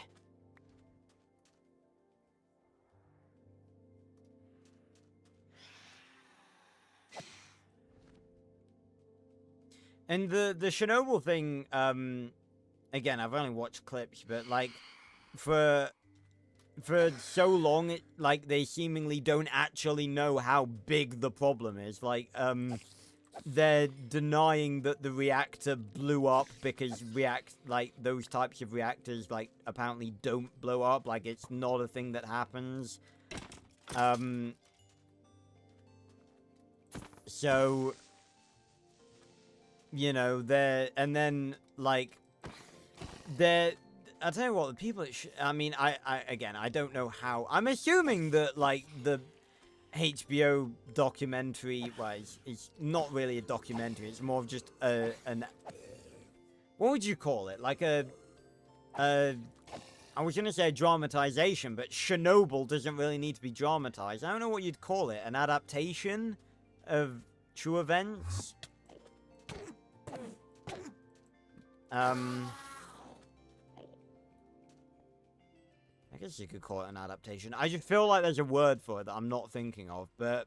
And the Chernobyl thing, again, I've only watched clips, but, like, for so long, like, they seemingly don't actually know how big the problem is. Like, they're denying that the reactor blew up because those types of reactors like apparently don't blow up, like it's not a thing that happens. So, you know, and then like I'll tell you what, the people I mean, again, I don't know how. I'm assuming that like the HBO documentary, well, it's not really a documentary, it's more of just an, what would you call it? Like I was gonna say a dramatization, but Chernobyl doesn't really need to be dramatized. I don't know what you'd call it, an adaptation of true events? I guess you could call it an adaptation. I just feel like there's a word for it that I'm not thinking of, but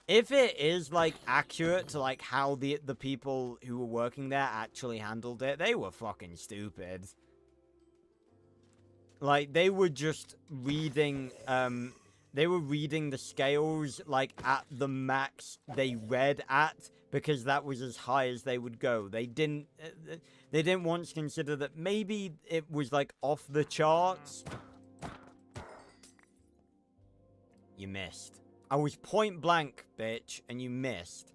if it is like accurate to like how the people who were working there actually handled it, they were fucking stupid. Like they were just reading they were reading the scales like at the max they read at, because that was as high as they would go. They didn't once consider that maybe it was like off the charts. You missed. I was point blank, bitch, and you missed.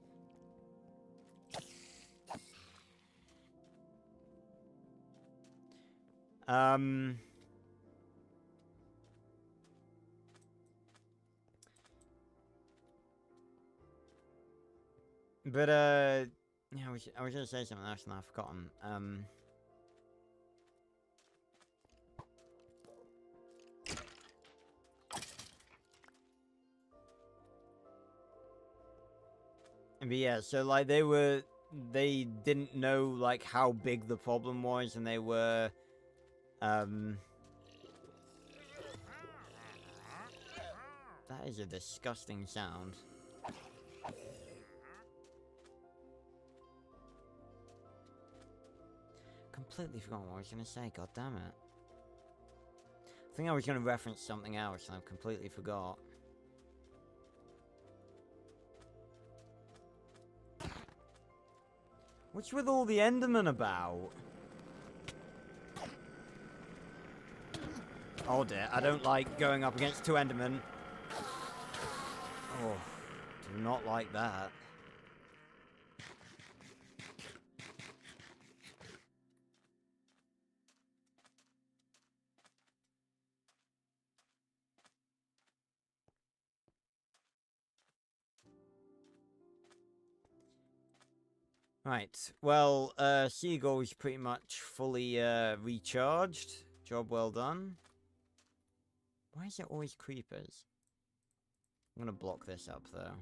But, yeah, I was gonna say something else and I've forgotten. But yeah, so, like, they didn't know, like, how big the problem was, and they were, that is a disgusting sound. Completely forgot what I was gonna say, god damn it. I think I was gonna reference something else and I've completely forgot. What's with all the Endermen about? Oh dear, I don't like going up against two Endermen. Oh, do not like that. Right, well, Seagull's pretty much fully, recharged. Job well done. Why is it always creepers? I'm gonna block this up, though.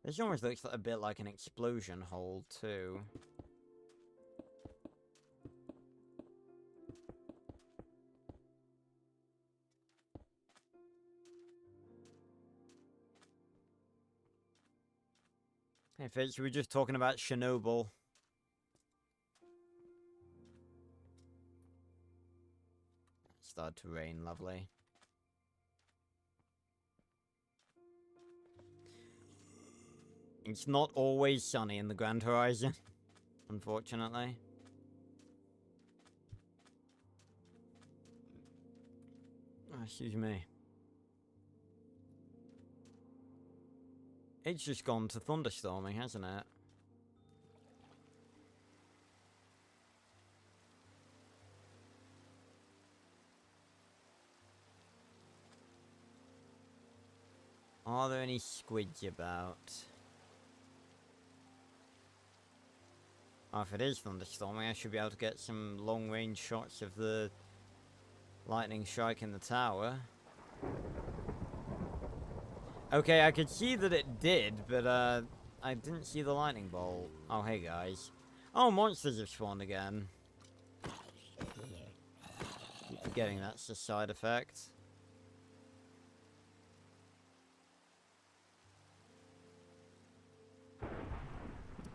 This almost looks a bit like an explosion hole, too. Hey Fitz, we were just talking about Chernobyl. It started to rain, lovely. It's not always sunny in the Grand Horizon, unfortunately. Oh, excuse me. It's just gone to thunderstorming, hasn't it? Are there any squids about? Oh, if it is thunderstorming, I should be able to get some long-range shots of the lightning strike in the tower. Okay, I could see that it did, but, I didn't see the lightning bolt. Oh, hey, guys. Oh, monsters have spawned again. Keep forgetting that's a side effect.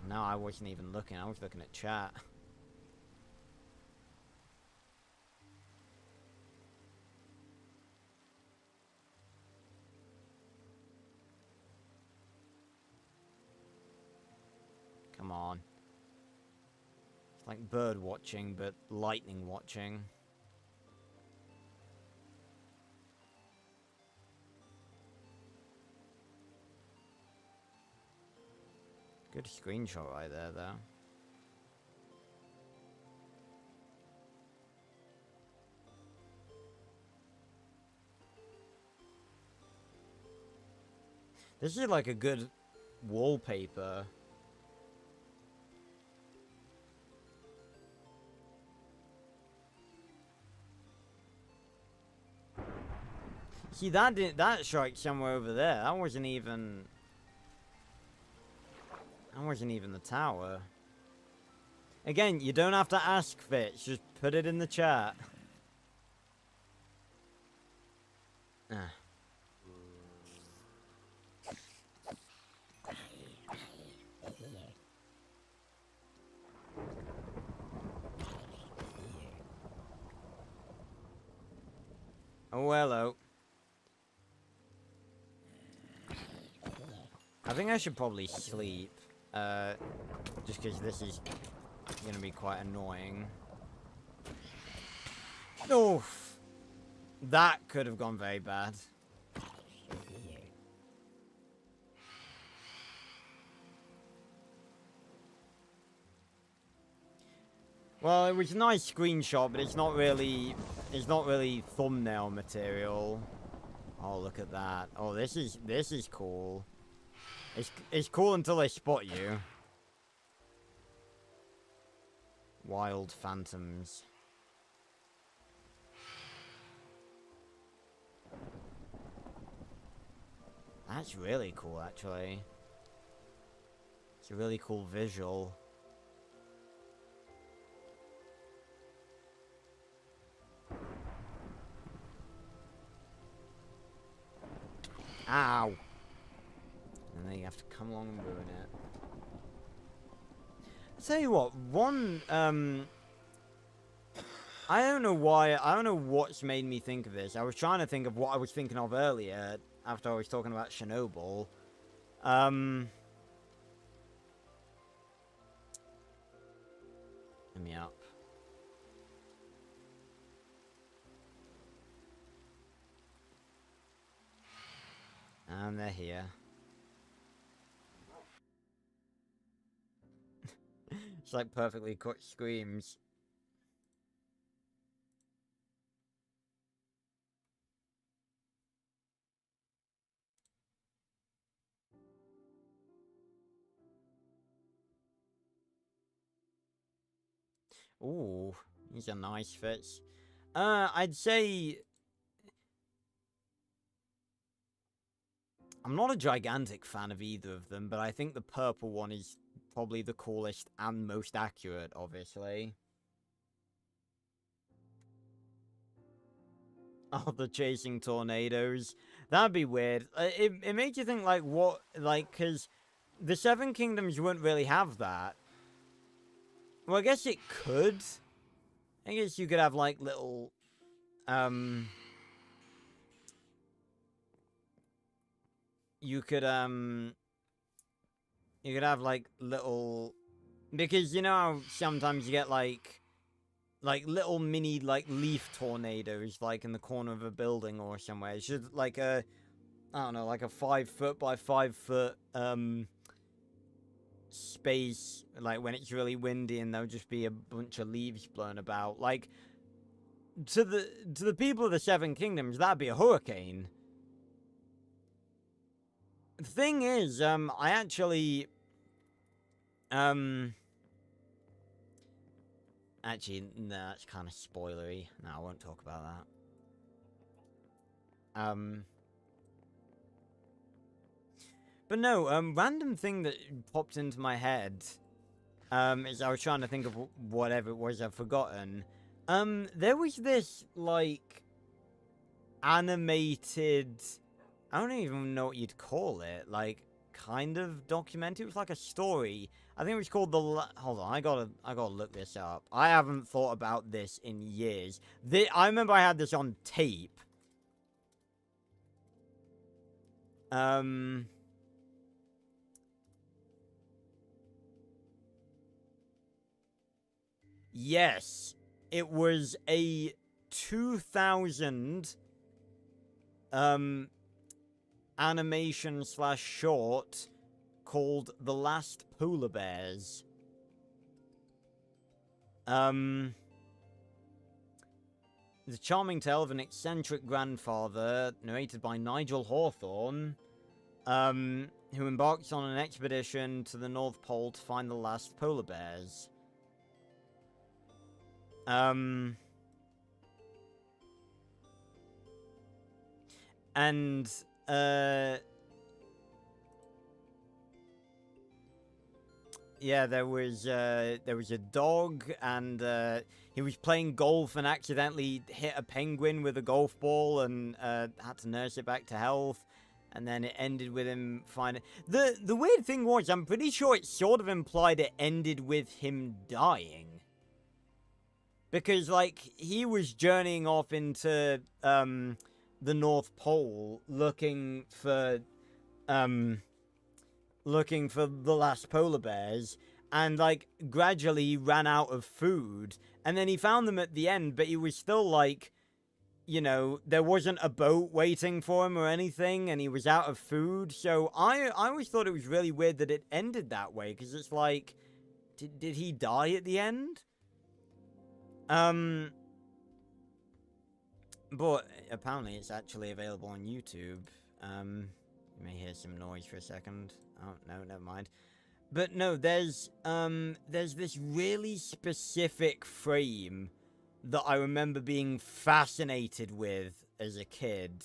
No, I wasn't even looking. I was looking at chat. Come on. It's like bird watching, but lightning watching. Good screenshot right there, though. This is like a good wallpaper. See, that shot somewhere over there. That wasn't even the tower. Again, you don't have to ask, Fitch. Just put it in the chat. Ah. Oh, hello. I think I should probably sleep. Just because this is going to be quite annoying. Oof. That could have gone very bad. Well, it was a nice screenshot, but it's not really thumbnail material. Oh, look at that. Oh, this is cool. It's cool until they spot you. Wild phantoms. That's really cool, actually. It's a really cool visual. Ow! And then you have to come along and ruin it. I'll tell you what, I don't know why, I don't know what's made me think of this. I was trying to think of what I was thinking of earlier, after I was talking about Chernobyl. Let me up. And they're here. It's like perfectly cut screams. Ooh, these are nice fits. I'd say I'm not a gigantic fan of either of them, but I think the purple one is probably the coolest and most accurate, obviously. Oh, the chasing tornadoes. That'd be weird. It makes you think, like, what, like, because the Seven Kingdoms wouldn't really have that. Well, I guess it could. I guess you could have, like, little, you could have, like, little, because, you know how sometimes you get, like, little mini, like, leaf tornadoes, like, in the corner of a building or somewhere. It's just, like, I don't know, like a 5 foot by 5 foot, space, like, when it's really windy and there'll just be a bunch of leaves blown about. Like, to the people of the Seven Kingdoms, that'd be a hurricane. The thing is, I actually, actually, no, that's kind of spoilery. No, I won't talk about that. But no, random thing that popped into my head, is I was trying to think of whatever it was I've forgotten. There was this, like, animated, I don't even know what you'd call it, like, kind of documentary. It was like a story. I think it was called hold on, I gotta look this up. I haven't thought about this in years. I remember I had this on tape. Yes, it was a 2000 animation / short called The Last Polar Bears. The charming tale of an eccentric grandfather, narrated by Nigel Hawthorne, who embarks on an expedition to the North Pole to find the last polar bears. Yeah, there was a dog, and he was playing golf and accidentally hit a penguin with a golf ball and had to nurse it back to health. And then it ended with him finding... The weird thing was, I'm pretty sure it sort of implied it ended with him dying. Because, like, he was journeying off into the North Pole looking for the last polar bears, and, like, gradually ran out of food. And then he found them at the end, but he was still, like, you know, there wasn't a boat waiting for him or anything, and he was out of food. So I always thought it was really weird that it ended that way, because it's like, did he die at the end? But apparently it's actually available on YouTube. You may hear some noise for a second. Oh, no, never mind. But no, there's this really specific frame that I remember being fascinated with as a kid.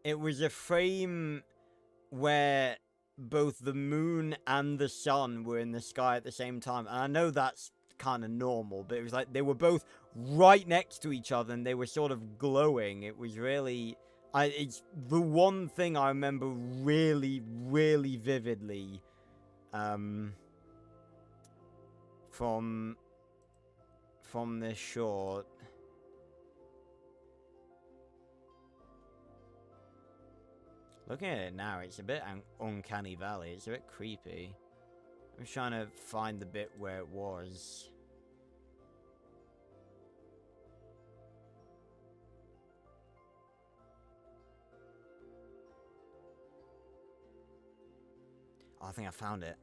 It was a frame where both the moon and the sun were in the sky at the same time. And I know that's kind of normal, but it was like they were both right next to each other and they were sort of glowing. It was really... it's the one thing I remember really, really vividly from this short. Looking at it now, it's a bit uncanny valley. It's a bit creepy. I'm trying to find the bit where it was. Oh, I think I found it.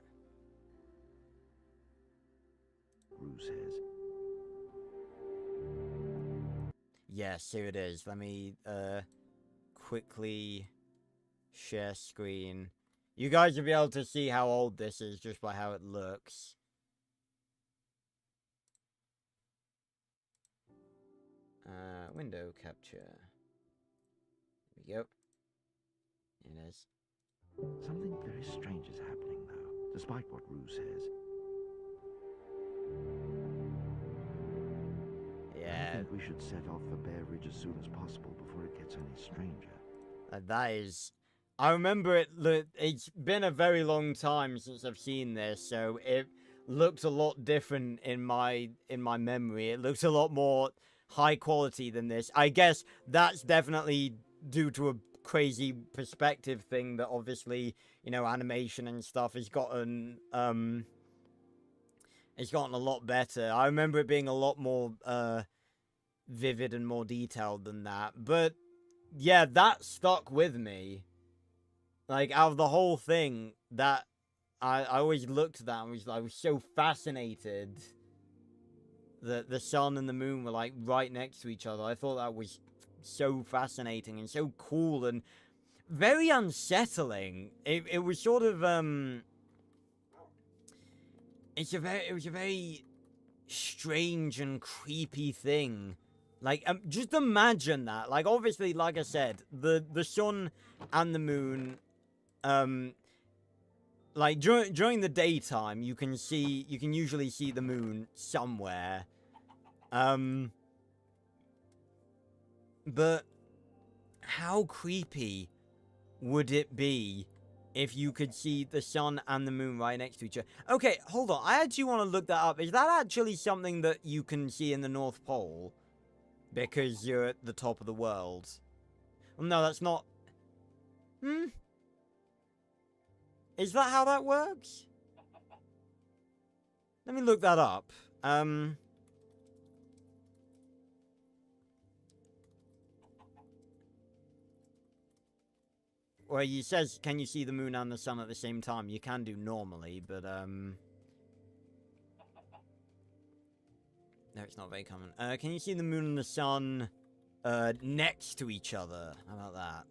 Rue says. Yes, here it is. Let me quickly share screen. You guys will be able to see how old this is just by how it looks. Window capture. Here we go. It is. Something very strange is happening, though, despite what Rue says. Yeah. I think we should set off for Bear Ridge as soon as possible before it gets any stranger. That is... I remember it's been a very long time since I've seen this, so it looked a lot different in my memory. It looks a lot more high quality than this. I guess that's definitely due to a crazy perspective thing that obviously, you know, animation and stuff has gotten it's gotten a lot better. I remember it being a lot more vivid and more detailed than that. But yeah, that stuck with me. Like, out of the whole thing, that I always looked at that and I was so fascinated that the sun and the moon were, like, right next to each other. I thought that was so fascinating and so cool and very unsettling. It was sort of, it was a very strange and creepy thing. Like, just imagine that. Like, obviously, like I said, the sun and the moon... like during the daytime, you can usually see the moon somewhere. But how creepy would it be if you could see the sun and the moon right next to each other? Okay, hold on. I actually want to look that up. Is that actually something that you can see in the North Pole? Because you're at the top of the world. No, that's not... Is that how that works? Let me look that up. Well, he says, can you see the moon and the sun at the same time? You can do normally, but, no, it's not very common. Can you see the moon and the sun, next to each other? How about that?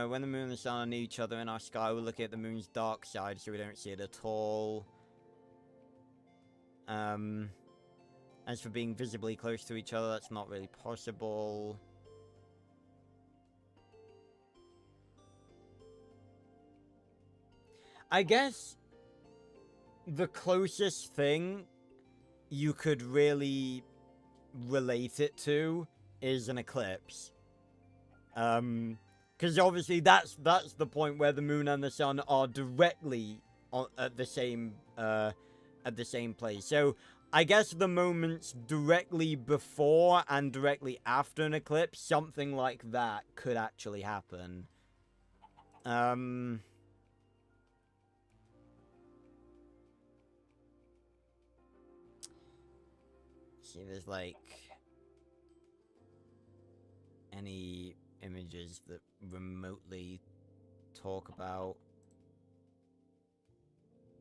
When the moon and the sun are near each other in our sky, we'll look at the moon's dark side, so we don't see it at all. As for being visibly close to each other, that's not really possible. I guess the closest thing you could really relate it to is an eclipse. Because obviously that's the point where the moon and the sun are directly at the same place. So I guess the moments directly before and directly after an eclipse, something like that could actually happen. See if there's like any images that remotely talk about.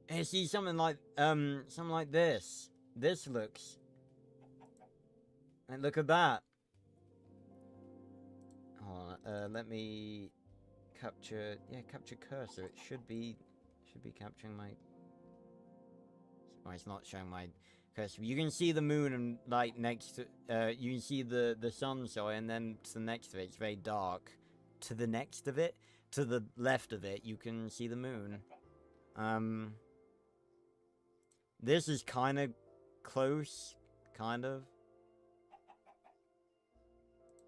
Hey, see something like this. This looks like, look at that. Hold on, let me capture cursor. It should be capturing my. Oh, it's not showing my cursor. You can see the moon and like next to you can see the sun, sorry, and then to the next of it, it's very dark. To the next of it, to the left of it, you can see the moon. This is kind of close, kind of.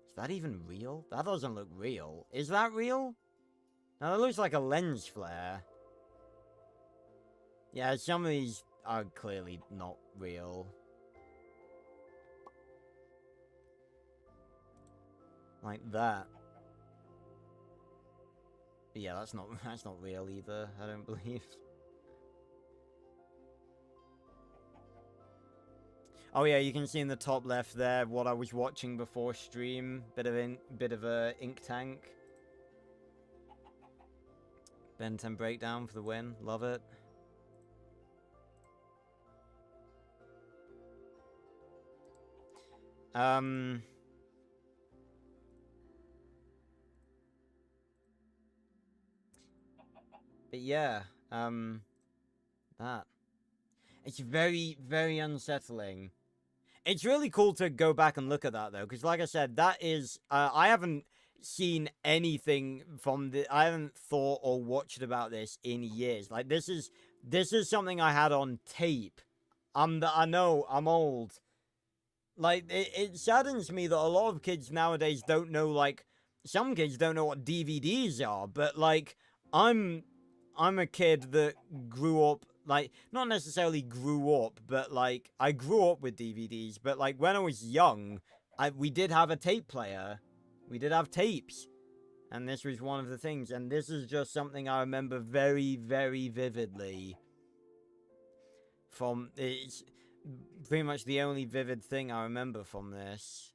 Is that even real? That doesn't look real. Is that real? No, that looks like a lens flare. Yeah, some of these are clearly not real. Like that. But yeah, that's not real either, I don't believe. Oh yeah, you can see in the top left there what I was watching before stream. Bit of a ink tank. Ben 10 breakdown for the win. Love it. But yeah, that. It's very, very unsettling. It's really cool to go back and look at that, though, because like I said, that is, I haven't seen anything from the, I haven't thought or watched about this in years. Like, this is something I had on tape. I know, I'm old. Like, it saddens me that a lot of kids nowadays don't know, like, some kids don't know what DVDs are, but, like, I'm a kid that grew up, like, not necessarily grew up, but, like, I grew up with DVDs, but, like, when I was young, we did have a tape player. We did have tapes. And this was one of the things, and this is just something I remember very, very vividly. It's pretty much the only vivid thing I remember from this.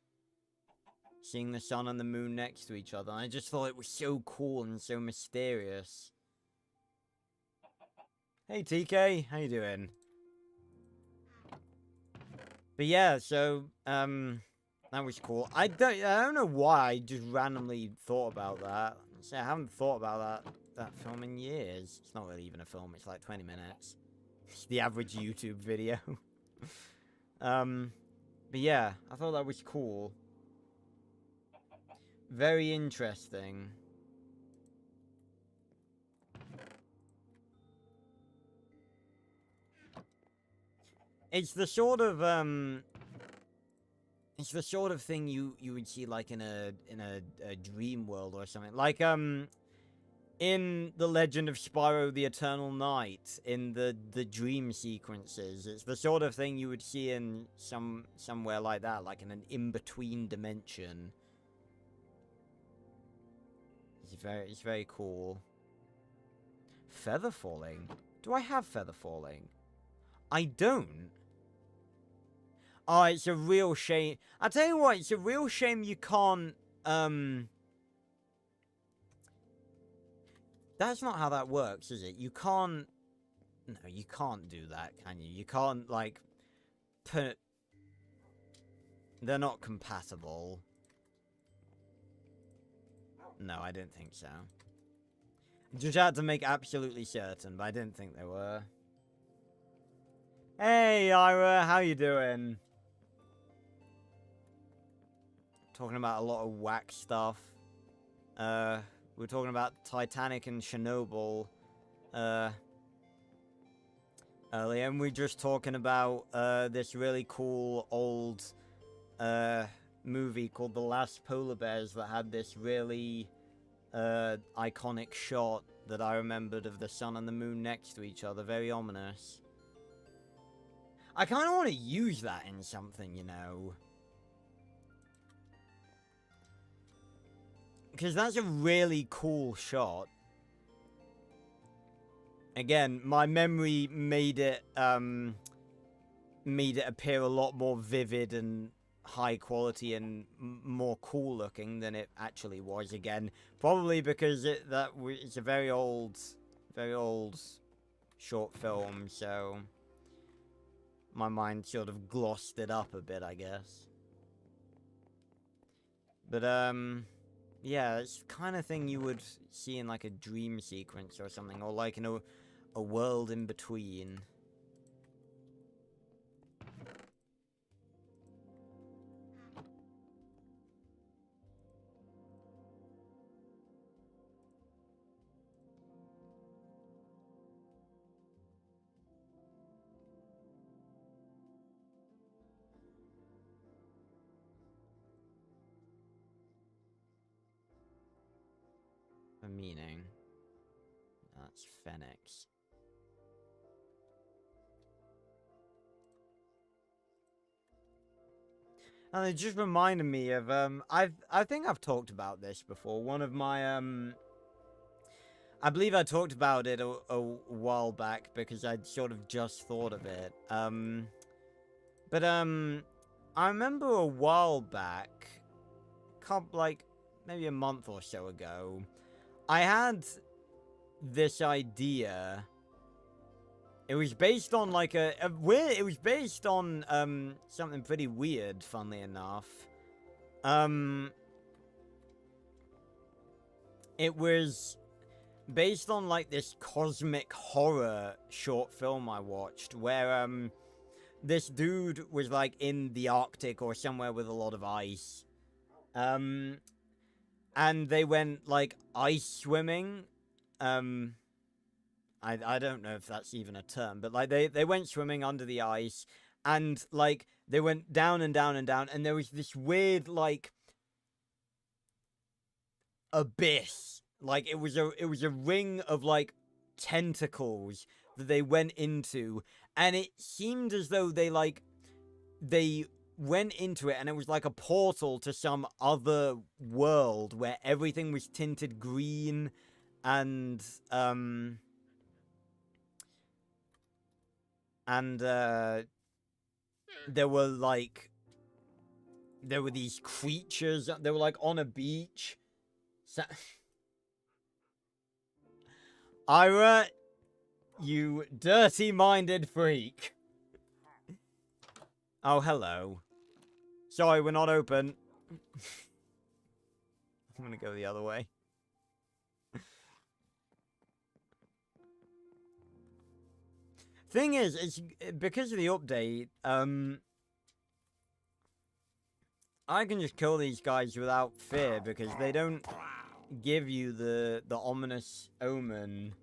Seeing the sun and the moon next to each other. I just thought it was so cool and so mysterious. Hey TK, how you doing? But yeah, so that was cool. I don't know why I just randomly thought about that. So I haven't thought about that film in years. It's not really even a film, it's like 20 minutes. It's the average YouTube video. But yeah, I thought that was cool. Very interesting. It's the sort of, It's the sort of thing you would see like in a dream world or something. Like in The Legend of Spyro the Eternal Knight, in the dream sequences. It's the sort of thing you would see in somewhere like that, like in an in-between dimension. It's very cool. Feather falling? Do I have feather falling? I don't. Oh, it's a real shame. I'll tell you what, it's a real shame you can't, That's not how that works, is it? You can't... No, you can't do that, can you? You can't, like, put... They're not compatible. No, I didn't think so. Just had to make absolutely certain, but I didn't think they were. Hey, Ira, how you doing? Talking about a lot of whack stuff. We were talking about Titanic and Chernobyl earlier, and we were just talking about this really cool old movie called The Last Polar Bears that had this really iconic shot that I remembered of the sun and the moon next to each other. Very ominous. I kind of want to use that in something, you know. Because that's a really cool shot. Again, my memory made it appear a lot more vivid and high quality and more cool looking than it actually was. Again, probably because it's a very old short film, so my mind sort of glossed it up a bit, I guess. But yeah, it's the kind of thing you would see in like a dream sequence or something, or like in a world in between. A meaning. That's Phoenix. And it just reminded me of I think I've talked about this before. One of my I believe I talked about it a while back because I'd sort of just thought of it. But I remember a while back, like maybe a month or so ago, I had this idea. It was based on like it was based on something pretty weird, funnily enough. It was based on like this cosmic horror short film I watched where this dude was like in the Arctic or somewhere with a lot of ice. And they went like ice swimming. I don't know if that's even a term, but like they went swimming under the ice, and like they went down and down and down, and there was this weird like abyss. Like it was a ring of like tentacles that they went into, and it seemed as though they went into it and it was like a portal to some other world where everything was tinted green, and there were these creatures. They were like on a beach. So Ira, you dirty-minded freak. Oh, hello. Sorry, we're not open. I'm gonna go the other way. Thing is, it's because of the update, I can just kill these guys without fear because they don't give you the ominous omen.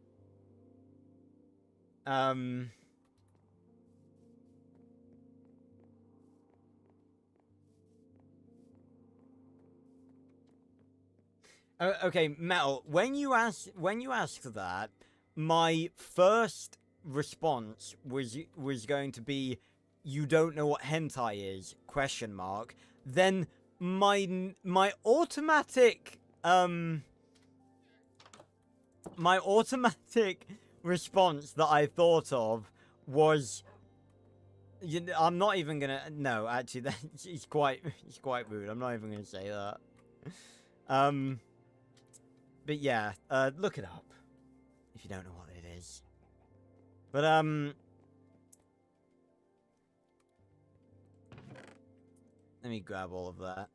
Okay, Metal. When you ask that, my first response was going to be, "You don't know what hentai is?" Question mark. Then my automatic response that I thought of was, I'm not even gonna. No, actually, he's quite rude. I'm not even gonna say that. But yeah, look it up if you don't know what it is. But let me grab all of that.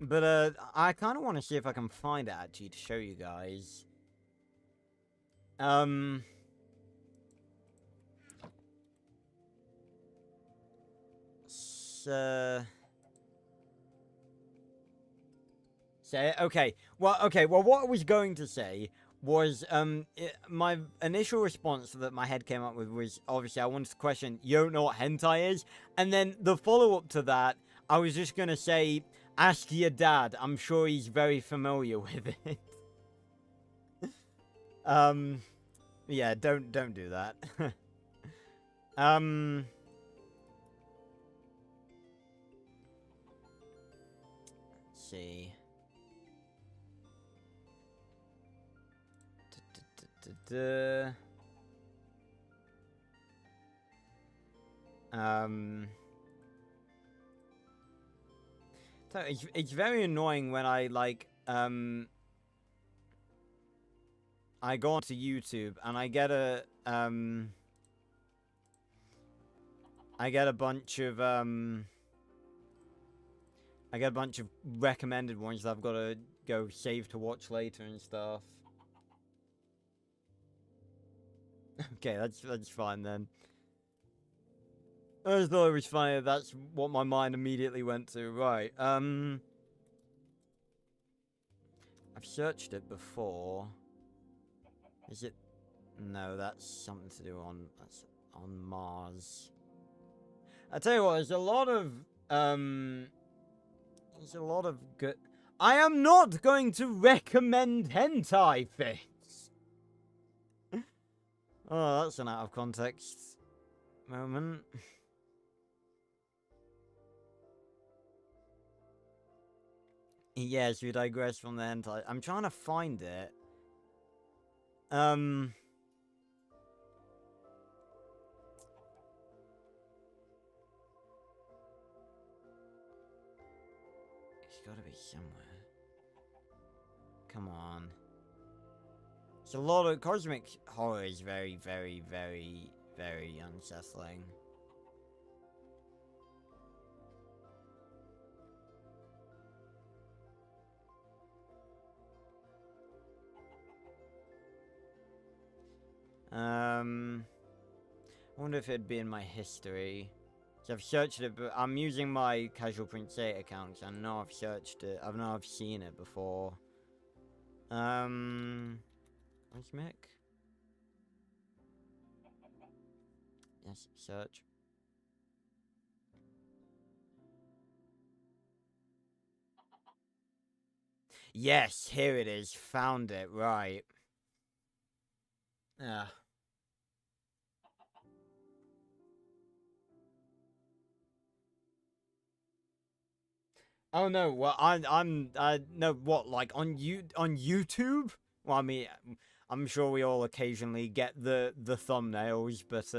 But I kind of want to see if I can find it actually to show you guys. So okay. Well, what I was going to say was, my initial response that my head came up with was, obviously, I wanted to question, you don't know what hentai is? And then the follow-up to that, I was just gonna say, ask your dad. I'm sure he's very familiar with it. Yeah, don't do that. Let's see. So it's very annoying when I I go onto YouTube and I get a bunch of recommended ones that I've got to go save to watch later and stuff. Okay, that's fine then. I just thought it was funny. That's what my mind immediately went to. Right. I've searched it before. Is it? No, that's something to do on Mars. I tell you what, there's a lot of good. I am not going to recommend hentai things. Oh, that's an out of context moment. Yes, we digress from the hentai. I'm trying to find it. It's gotta be somewhere. Come on. It's a lot of cosmic horror is very, very, very, very unsettling. I wonder if it'd be in my history. So I've searched it, but I'm using my Casual Prince 8 account, so I know I've searched it. I know I've seen it before. Where's Mick? Yes, search. Yes, here it is. Found it, right. Yeah. Oh no, well I'm no, what, like on YouTube? Well, I mean, I'm sure we all occasionally get the thumbnails, but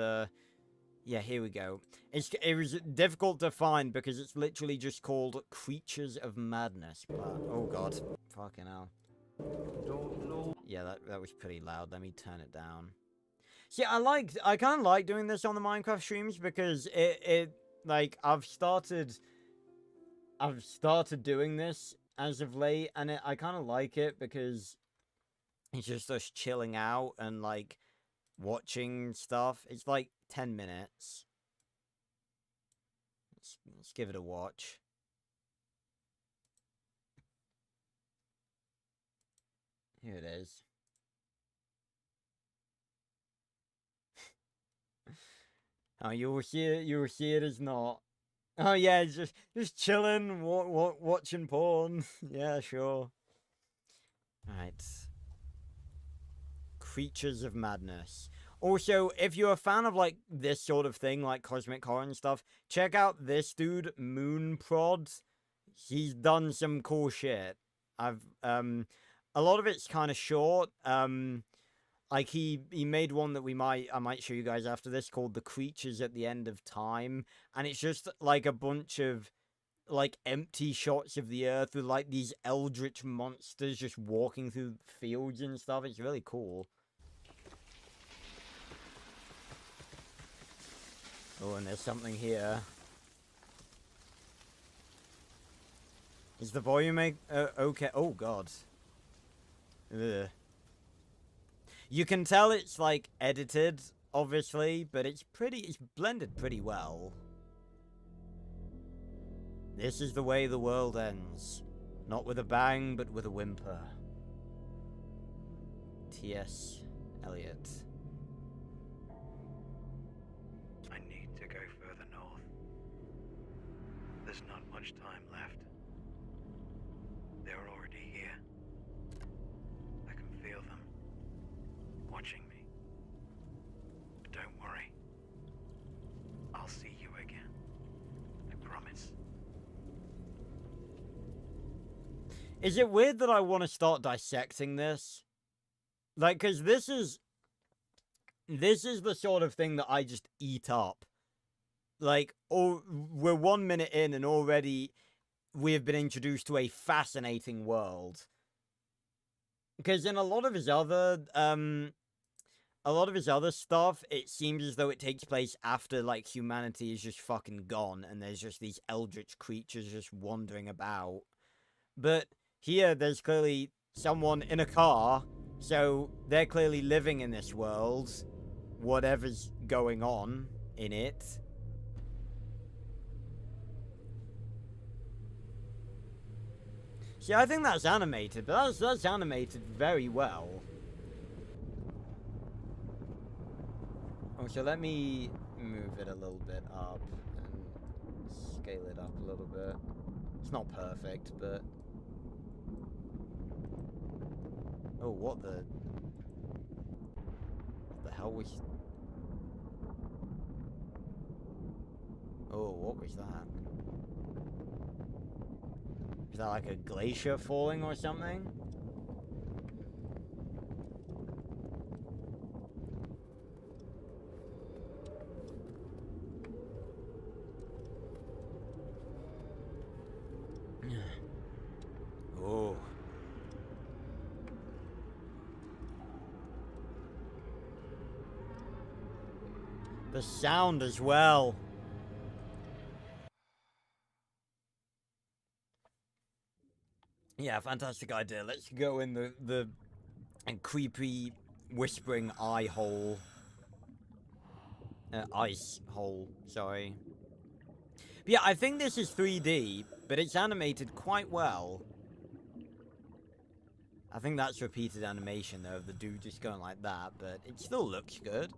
yeah, here we go. It was difficult to find because it's literally just called Creatures of Madness. But, oh god, fucking hell. Don't know. Yeah, that was pretty loud. Let me turn it down. See, I kind of like doing this on the Minecraft streams because it like I've started doing this as of late, and I kind of like it because it's just us chilling out and like watching stuff. It's like 10 minutes. Let's give it a watch. Here it is. Oh, you'll see it as not. Oh yeah, it's just chilling, watching porn. Yeah, sure. Alright. Creatures of Madness. Also, if you're a fan of like this sort of thing, like cosmic horror and stuff, check out this dude, Moonprod. He's done some cool shit. A lot of it's kind of short. Like he made one that I might show you guys after this, called The Creatures at the End of Time, and it's just like a bunch of like empty shots of the earth with like these eldritch monsters just walking through fields and stuff. It's really cool. Oh, and there's something here. Is the volume okay? Oh god. Ugh. You can tell it's like edited, obviously, but it's blended pretty well. This is the way the world ends. Not with a bang, but with a whimper. T.S. Eliot. I need to go further north. There's not much time left. They're already here. I can feel them, watching me. But don't worry. I'll see you again. I promise. Is it weird that I want to start dissecting this? Like, because this is the sort of thing that I just eat up. Like, oh, we're 1 minute in and already we have been introduced to a fascinating world. Because in a lot of his other stuff, it seems as though it takes place after, like, humanity is just fucking gone and there's just these eldritch creatures just wandering about. But here, there's clearly someone in a car, so they're clearly living in this world, whatever's going on in it. See, I think that's animated, but that's animated very well. Oh, so let me move it a little bit up and scale it up a little bit. It's not perfect, but... Oh, what the hell was... Oh, what was that? Is that like a glacier falling or something? Oh. The sound as well. Yeah, fantastic idea. Let's go in the creepy whispering eye hole. Ice hole, sorry. But yeah, I think this is 3D, but it's animated quite well. I think that's repeated animation, though, of the dude just going like that, but it still looks good.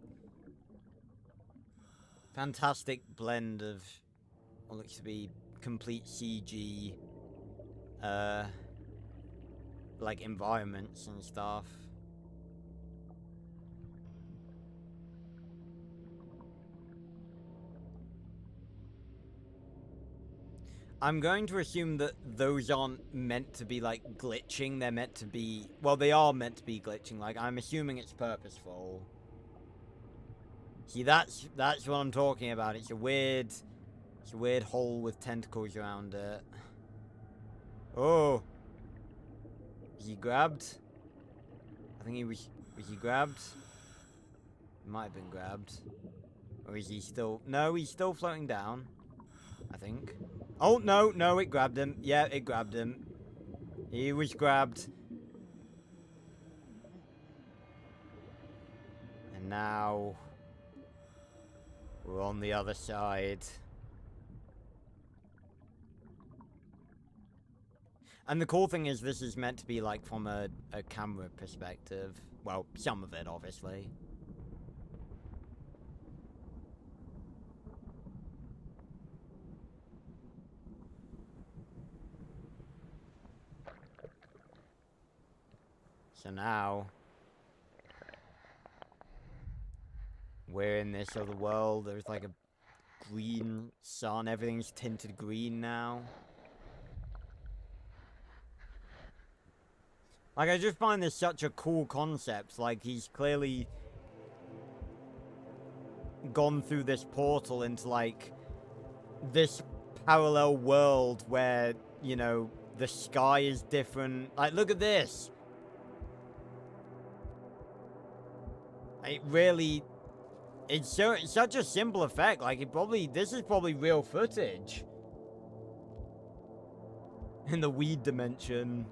Fantastic blend of what looks to be complete CG, like environments and stuff. I'm going to assume that those aren't meant to be, like, glitching. They're meant to be... Well, they are meant to be glitching. Like, I'm assuming it's purposeful. See, that's what I'm talking about. It's a weird hole with tentacles around it. Oh. Was he grabbed? I think he was he grabbed? He might have been grabbed. Or is he still... No, he's still floating down. I think. Oh, no, it grabbed him. Yeah, it grabbed him. He was grabbed. And now... we're on the other side. And the cool thing is this is meant to be, like, from a camera perspective. Well, some of it, obviously. So now we're in this other world. There's like a green sun. Everything's tinted green now. Like, I just find this such a cool concept. Like, he's clearly gone through this portal into, like, this parallel world where, you know, the sky is different. Like, look at this. It really... It's such a simple effect. Like, this is probably real footage. In the weed dimension.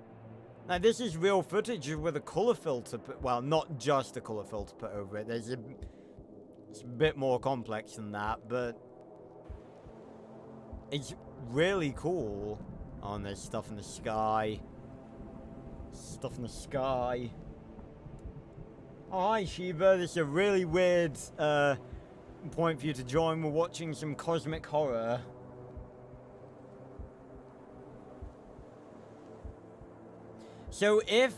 Now, this is real footage with a color filter, well, not just a color filter put over it. It's a bit more complex than that, but it's really cool. Oh, and there's stuff in the sky. Stuff in the sky. Oh, hi, Sheba. This is a really weird point for you to join. We're watching some cosmic horror. So if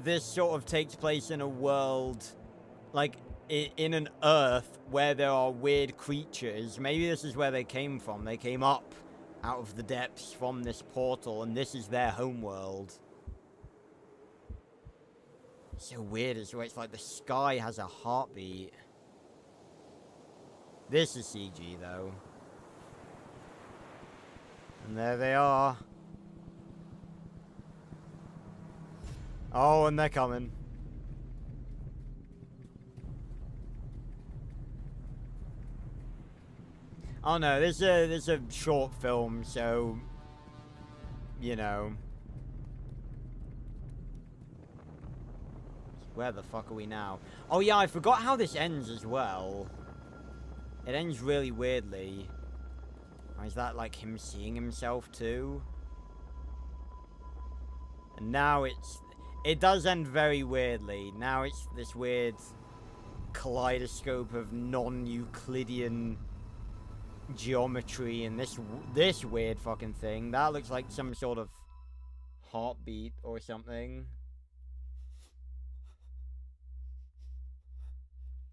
this sort of takes place in a world, like, in an Earth where there are weird creatures, maybe this is where they came from. They came up out of the depths from this portal, and this is their homeworld. So weird as well. It's like the sky has a heartbeat. This is CG, though. And there they are. Oh, and they're coming. Oh no, this is a short film, so you know. Where the fuck are we now? Oh yeah, I forgot how this ends as well. It ends really weirdly. Or is that like him seeing himself too? And now it does end very weirdly. Now it's this weird kaleidoscope of non-Euclidean geometry and this weird fucking thing. That looks like some sort of heartbeat or something.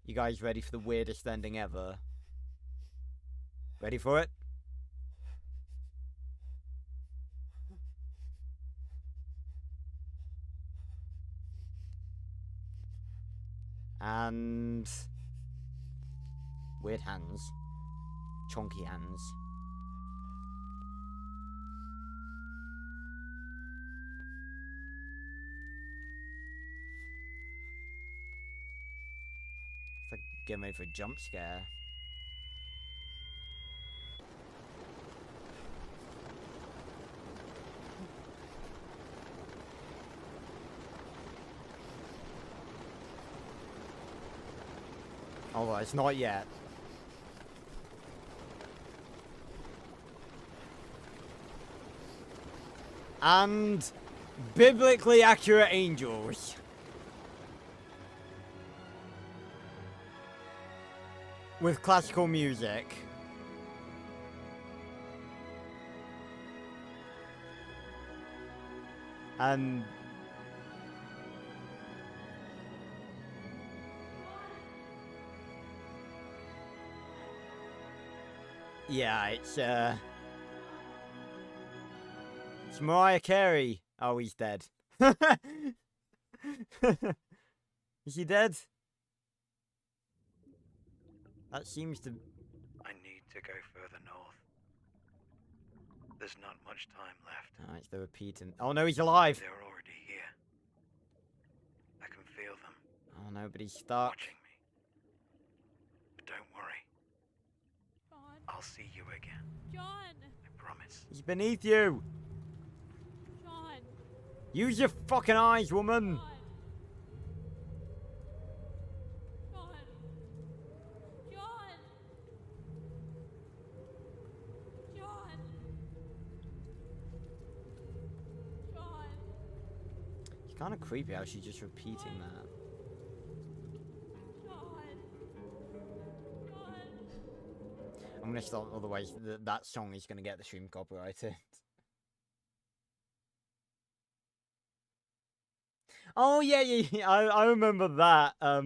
You guys ready for the weirdest ending ever? Ready for it? And weird hands. Chonky hands. It's like getting ready for a jump scare. Oh, well, it's not yet. And biblically accurate angels. With classical music. And yeah, it's Mariah Carey. Oh, he's dead. Is he dead? That seems to... I need to go further north. There's not much time left. Oh, it's the repeating. Oh no, he's alive. They're already here. I can feel them. Oh no, but he's stuck. Watching me. But don't worry. John. I'll see you again. John. I promise. He's beneath you. John. Use your fucking eyes, woman. John. John. John. John. John. It's kind of creepy how she's just repeating that. John. John. I'm gonna stop, otherwise that song is gonna get the stream copyrighted. Oh yeah, yeah. I remember that. I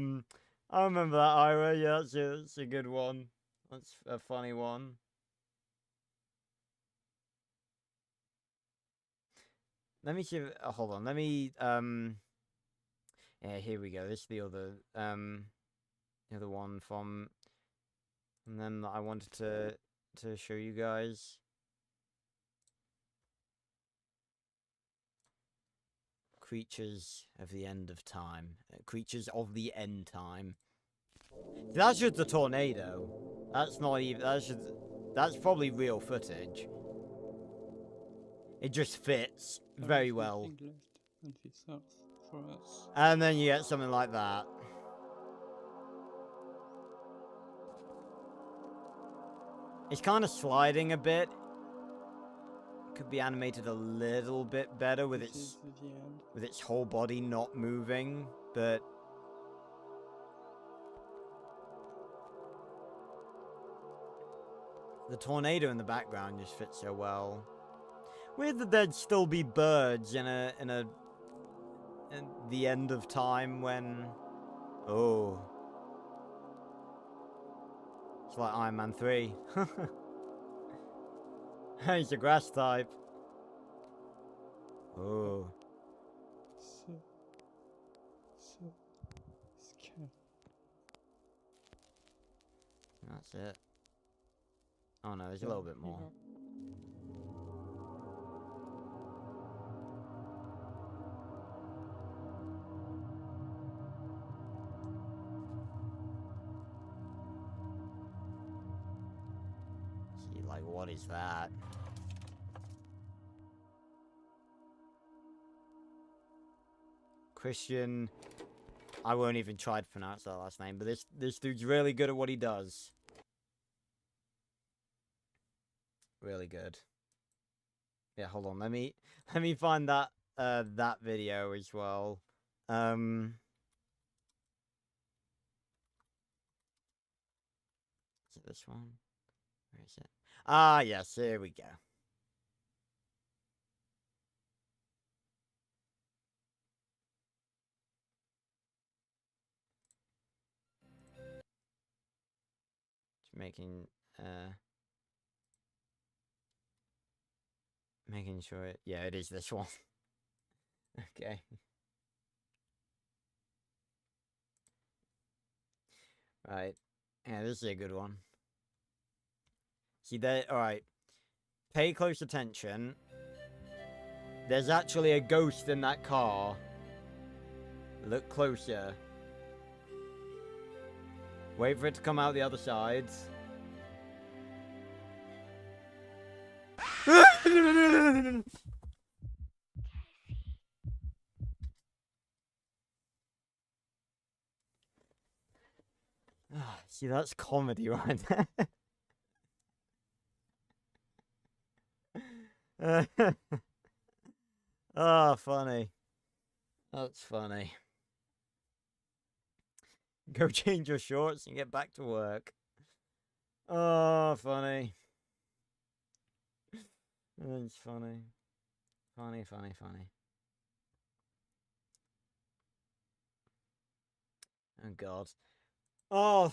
remember that, Ira. Yeah, that's a good one. That's a funny one. Let me see. Hold on. Let me. Yeah, here we go. This is the other one from. And then I wanted to show you guys. Creatures of the end of time. Creatures of the end time. That's just a tornado. That's not even. That's probably real footage. It just fits very There is well. nothing left on this earth for us. And then you get something like that. It's kind of sliding a bit. Could be animated a little bit better with This its is the end. with its whole body not moving, but the tornado in the background just fits so well. Weird that there'd still be birds in the end of time when it's like Iron Man 3. He's a grass type. Oh. So scary. That's it. Oh no, there's a little bit more. See, like, what is that? Christian. I won't even try to pronounce that last name, but this dude's really good at what he does. Really good. Yeah, hold on. Let me find that that video as well. Is it this one? Where is it? Ah, yes, here we go. Just making sure it, yeah, it is this one. Okay. Right. Yeah, this is a good one. See there, alright. Pay close attention. There's actually a ghost in that car. Look closer. Wait for it to come out the other side. See, that's comedy right there. Oh, funny. That's funny. Go change your shorts and get back to work. Oh, funny. That's funny. Funny. Oh, God. Oh.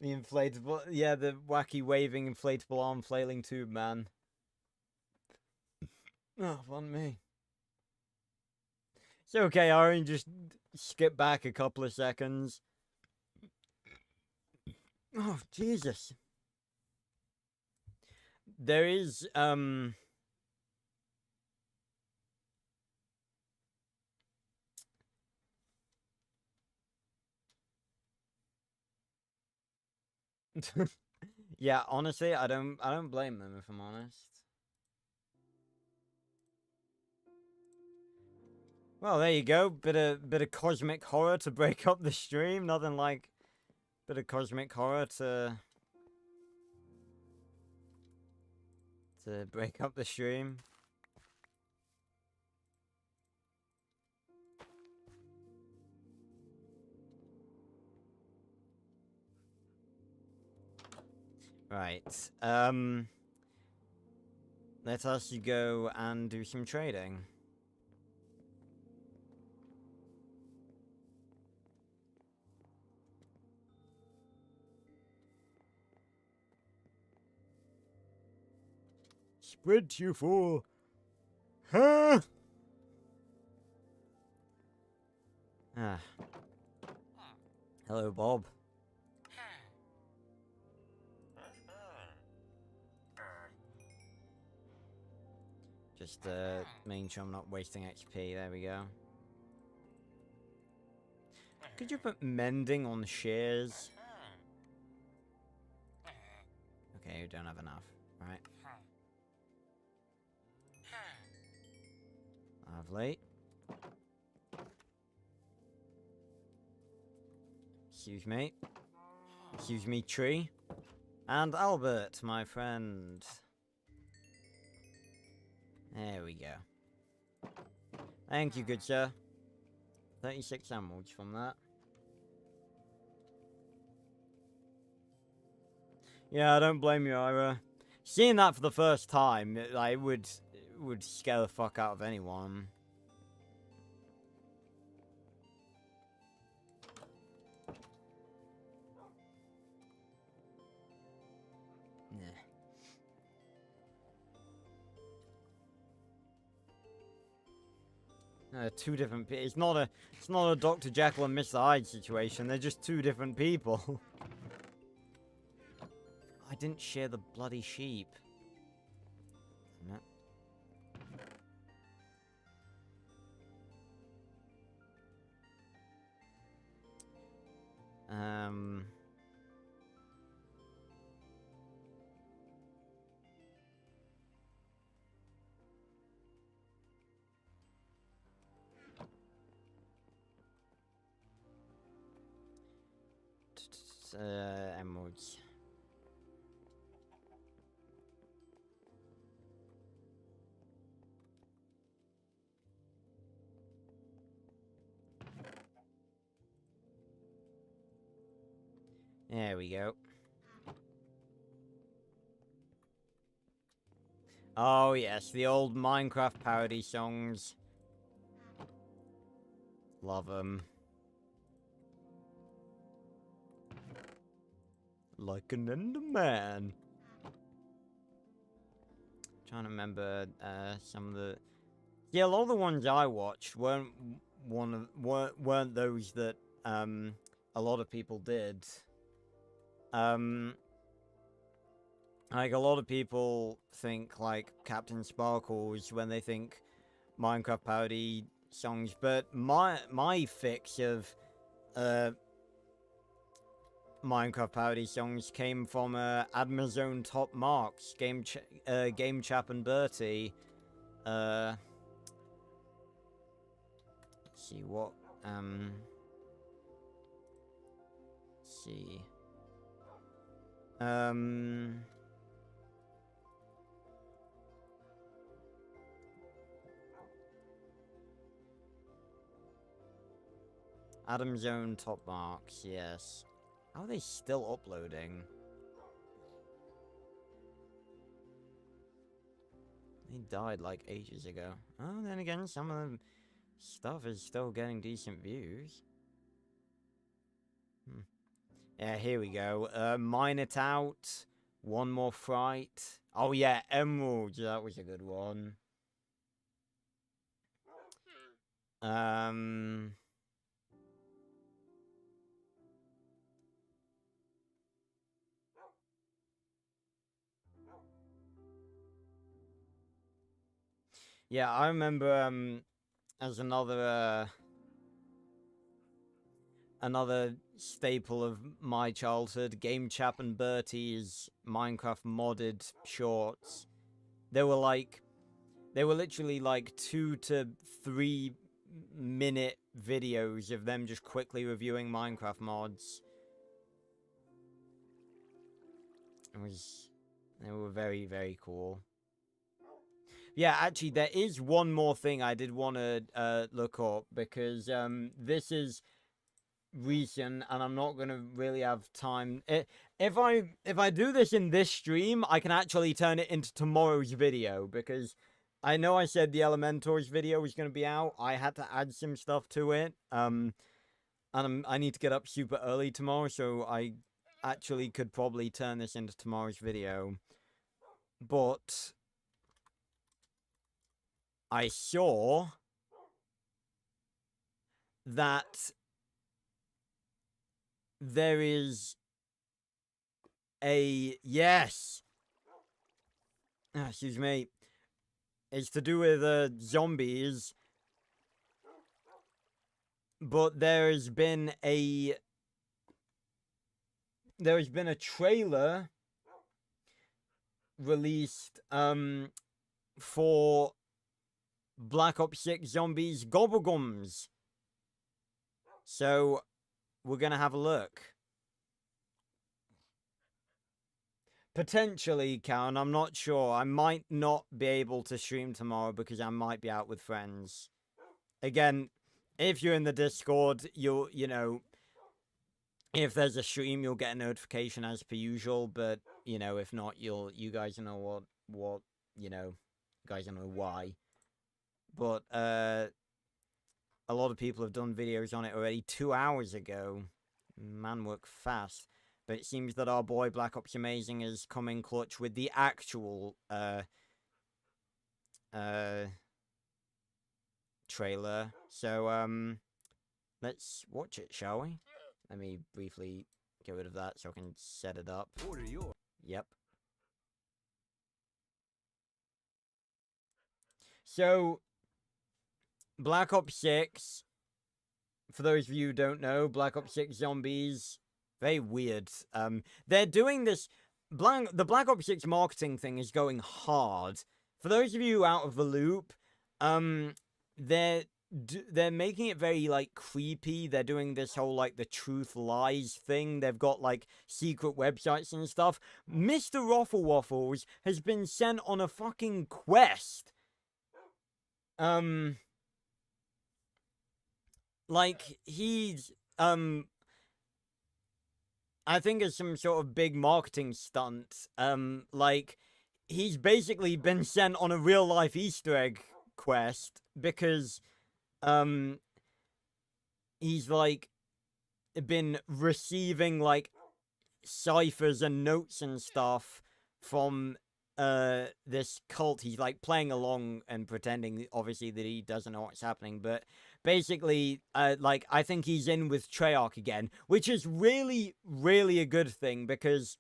The inflatable, yeah, the wacky waving inflatable arm flailing tube man. Oh, fun me. It's okay, Aaron, just skip back a couple of seconds. Oh, Jesus. There is, yeah, honestly, I don't blame them, if I'm honest. Well, there you go. Bit of cosmic horror to break up the stream. Nothing like bit of cosmic horror to break up the stream. Right. let us go and do some trading. Sprint, you fool! Huh? Ah. Hello, Bob. Just making sure I'm not wasting XP. There we go. Could you put mending on shears? Okay, you don't have enough. Right. Lovely. Excuse me. Excuse me, tree. And Albert, my friend. There we go. Thank you, good sir. 36 emeralds from that. Yeah, I don't blame you, Ira. Seeing that for the first time, it would scare the fuck out of anyone. Two different people. It's not a Dr. Jekyll and Mr. Hyde situation. They're just two different people. I didn't shear the bloody sheep. Damn it. Emeralds. There we go. Oh yes, the old Minecraft parody songs. Love them. Like an Enderman. Trying to remember some of the. Yeah, a lot of the ones I watched weren't those that a lot of people did. Like a lot of people think like Captain Sparkles when they think Minecraft parody songs, but my fix of Minecraft parody songs came from Admazone Top Marks, Game Chap and Bertie. Let's see what let's see. Adamzone Top Marks, yes. How are they still uploading? They died like ages ago. Oh, then again, some of the stuff is still getting decent views. Yeah, here we go. Mine it out. One more fright. Oh yeah, emeralds. That was a good one. Yeah, I remember as another staple of my childhood, Game Chap and Bertie's Minecraft modded shorts. They were literally like 2 to 3 minute videos of them just quickly reviewing Minecraft mods. They were very, very cool. Yeah, actually, there is one more thing I did want to look up, because this is recent, and I'm not gonna really have time. If I do this in this stream, I can actually turn it into tomorrow's video, because I know I said the Elementals video was gonna be out. I had to add some stuff to it. And I need to get up super early tomorrow, so I actually could probably turn this into tomorrow's video. But I saw that there is a... Yes! Excuse me. It's to do with zombies. But there has been a trailer released for Black Ops 6 Zombies Gobblegums. So we're gonna have a look. Potentially, Karen, I'm not sure. I might not be able to stream tomorrow because I might be out with friends. Again, if you're in the Discord, you know, if there's a stream, you'll get a notification as per usual. But you know, if not, you guys know what you know, you guys know why. But a lot of people have done videos on it already 2 hours ago. Man, work fast. But it seems that our boy Black Ops Amazing is coming clutch with the actual trailer. So let's watch it, shall we? Let me briefly get rid of that so I can set it up. Yep. So Black Ops 6, for those of you who don't know, Black Ops 6 Zombies, very weird. They're doing this, the Black Ops 6 marketing thing is going hard. For those of you out of the loop, they're making it very, like, creepy. They're doing this whole, like, the truth lies thing. They've got, like, secret websites and stuff. Mr. Ruffle Waffles has been sent on a fucking quest. Like, he's, I think it's some sort of big marketing stunt. Like, he's basically been sent on a real-life Easter egg quest because, he's, like, been receiving, like, ciphers and notes and stuff from, this cult. He's, like, playing along and pretending, obviously, that he doesn't know what's happening, but basically, like, I think he's in with Treyarch again, which is really, really a good thing, because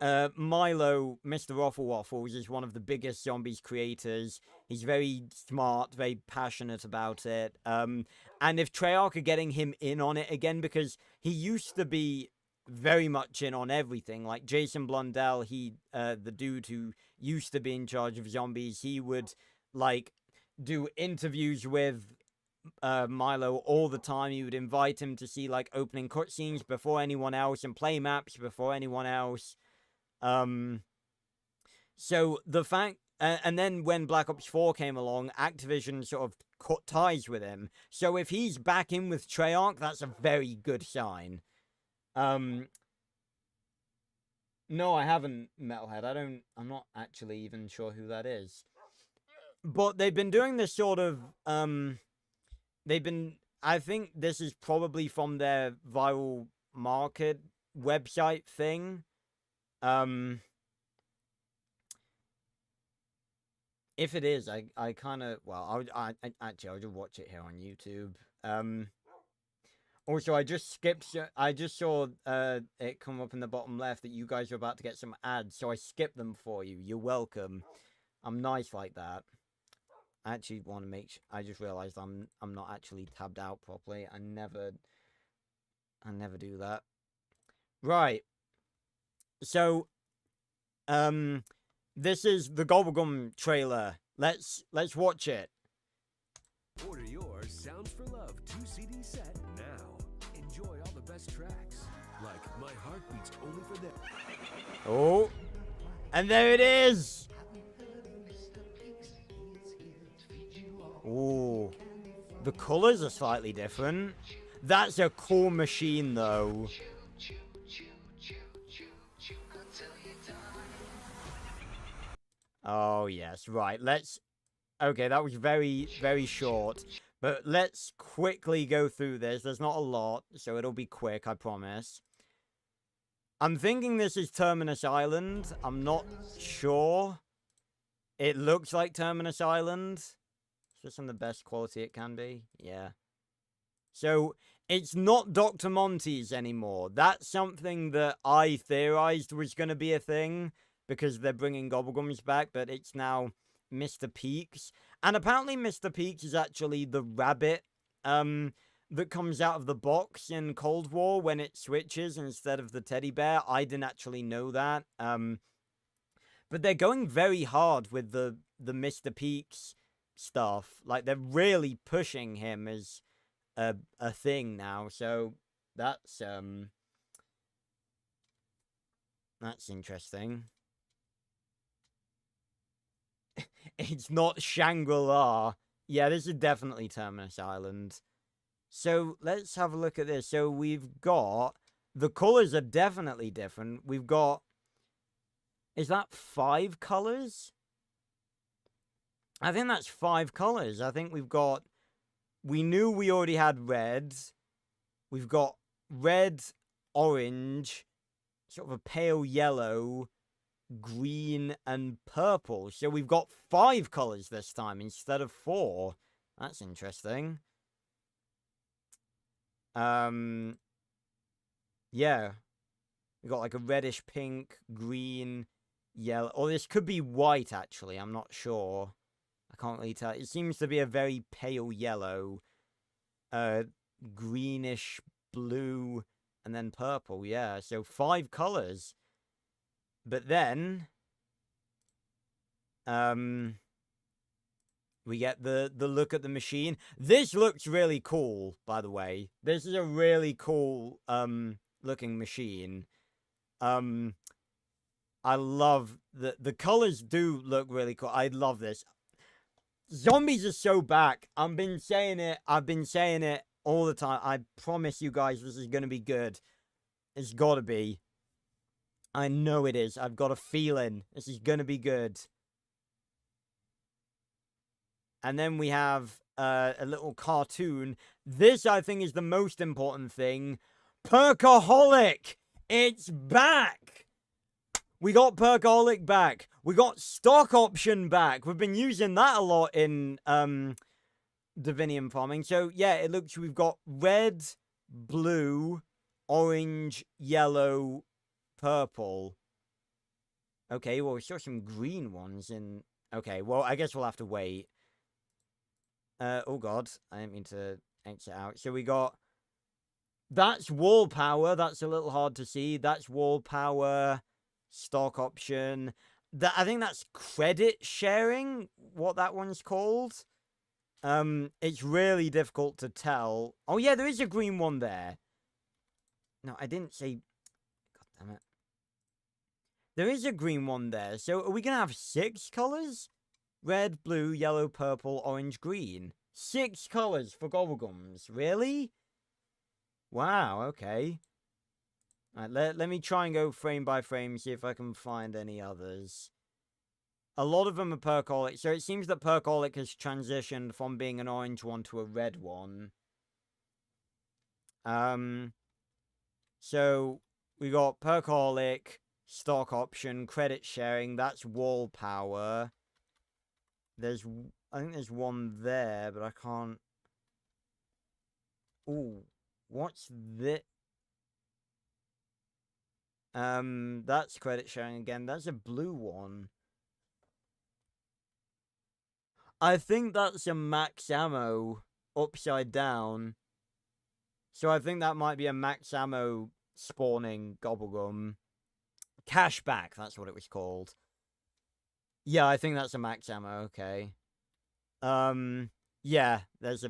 Milo, Mr. Ruffle Waffles, is one of the biggest Zombies creators. He's very smart, very passionate about it. And if Treyarch are getting him in on it again, because he used to be very much in on everything, like Jason Blundell, the dude who used to be in charge of Zombies, he would, like, do interviews with Milo all the time. He would invite him to see, like, opening cutscenes before anyone else and play maps before anyone else. So the fact, and then when Black Ops 4 came along, Activision sort of cut ties with him. So if he's back in with Treyarch, that's a very good sign. No, I haven't, Metalhead. I'm not actually even sure who that is. But they've been doing this sort of, I think this is probably from their viral market website thing. If it is, I kind of, well, I'll just watch it here on YouTube. Also, I just saw it come up in the bottom left that you guys are about to get some ads, so I skipped them for you. You're welcome. I'm nice like that. I actually want to make I just realized I'm not actually tabbed out properly. I never do that. Right. So, this is the Gobblegum trailer. Let's watch it. Order your Sounds for Love 2 CD set now. Enjoy all the best tracks, like My Heart Beats Only for Them. Oh, and there it is. Ooh, the colors are slightly different. That's a cool machine, though. Oh, yes, right. Let's... Okay, that was very, very short. But let's quickly go through this. There's not a lot, so it'll be quick, I promise. I'm thinking this is Terminus Island. I'm not sure. It looks like Terminus Island. Is this in the best quality it can be? Yeah. So, it's not Dr. Monty's anymore. That's something that I theorized was going to be a thing, because they're bringing Gobblegums back, but it's now Mr. Peaks. And apparently Mr. Peaks is actually the rabbit that comes out of the box in Cold War when it switches instead of the teddy bear. I didn't actually know that. But they're going very hard with the Mr. Peaks stuff. Like, they're really pushing him as a thing now. So that's interesting. It's not Shangri-La. Yeah, this is definitely Terminus Island. So, let's have a look at this. So, we've got... The colors are definitely different. We've got... Is that 5 colors? I think that's 5 colors. I think we've got... We knew we already had red. We've got red, orange, sort of a pale yellow, green, and purple. So we've got 5 colors this time instead of 4. That's interesting. Yeah. We've got like a reddish pink, green, yellow. Or this could be white, actually. I'm not sure. I can't really tell. It seems to be a very pale yellow, greenish blue, and then purple. Yeah, so 5 colors. But then, we get the look at the machine. This looks really cool, by the way. This is a really cool, looking machine. I love the colors do look really cool. I love this. Zombies are so back. I've been saying it all the time. I promise you guys this is gonna be good. It's gotta be. I know it is. I've got a feeling this is gonna be good. And then we have a little cartoon. This, I think, is the most important thing. Perkaholic! It's back! We got Perkaholic back. We got Stock Option back. We've been using that a lot in Divinium Farming. So, yeah, it looks... We've got red, blue, orange, yellow, purple. Okay, well, we saw some green ones in... Okay, well, I guess we'll have to wait. Oh, God. I didn't mean to exit out. So, we got... That's wall power. That's a little hard to see. That's wall power... Stock option. I think that's credit sharing, what that one's called. It's really difficult to tell. Oh, yeah, there is a green one there. No, I didn't say... God damn it. There is a green one there. So, are we going to have 6 colors? Red, blue, yellow, purple, orange, green. 6 colors for Gobblegums. Really? Wow, okay. Alright, let me try and go frame by frame, see if I can find any others. A lot of them are Perkaholic, so it seems that Perkaholic has transitioned from being an orange one to a red one. So, we got Perkaholic, stock option, credit sharing, that's wall power. I think there's one there, but I can't... Ooh, what's this? That's credit sharing again. That's a blue one. I think that's a max ammo upside down. So I think that might be a max ammo spawning Gobblegum. Cashback, that's what it was called. Yeah, I think that's a max ammo, okay. Yeah, there's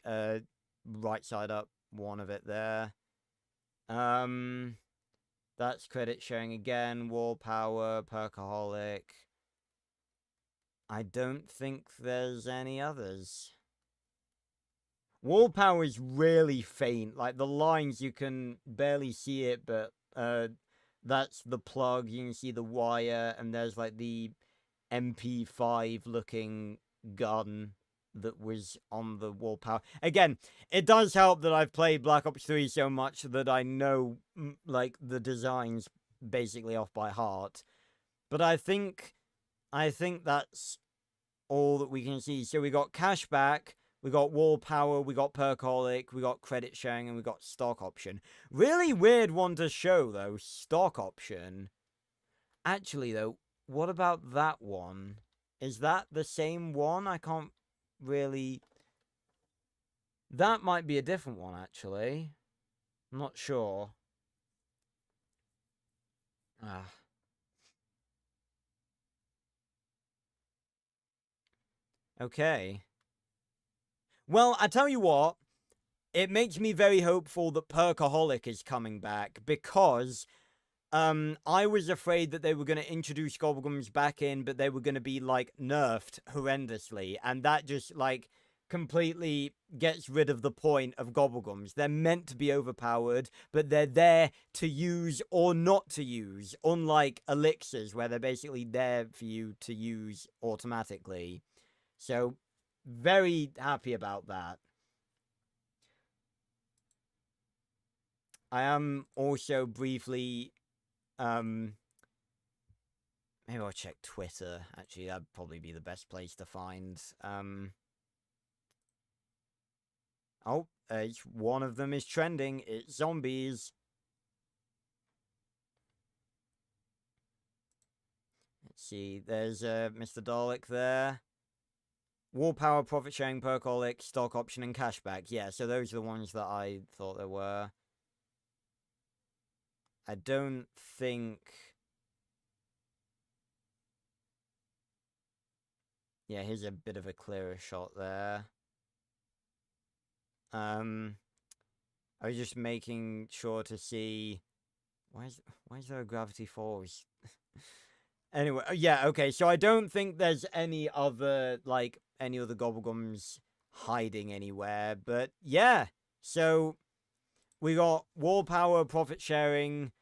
a right side up one of it there. That's credit sharing again, wall power, Perkaholic. I don't think there's any others. Wall power is really faint. Like, the lines, you can barely see it, but that's the plug. You can see the wire, and there's, like, the MP5-looking gun that was on the wall power. Again, it does help that I've played Black Ops 3 so much that I know, like, the designs basically off by heart. But I think that's all that we can see. So we got cashback, we got wall power, we got perkaholic, we got credit sharing, and we got stock option. Really weird one to show, though, stock option. Actually, though, what about that one? Is that the same one? I can't really... That might be a different one, actually. I'm not sure. Okay. Well, I tell you what, it makes me very hopeful that Perkaholic is coming back, because I was afraid that they were going to introduce Gobblegums back in, but they were going to be, like, nerfed horrendously, and that just, like, completely gets rid of the point of Gobblegums. They're meant to be overpowered, but they're there to use or not to use, unlike elixirs, where they're basically there for you to use automatically. So, very happy about that. I am also briefly, maybe I'll check Twitter. Actually, that'd probably be the best place to find, oh, one of them is trending. It's zombies. Let's see, there's, Mr. Dalek there. Wall power, profit sharing, perkaholic, stock option, and cashback. Yeah, so those are the ones that I thought there were. I don't think... Yeah, here's a bit of a clearer shot there. I was just making sure to see... Why is there a Gravity Falls? Anyway, yeah, okay, so I don't think there's any other, like, any other Gobblegums hiding anywhere, but yeah, so we got wall power, profit sharing,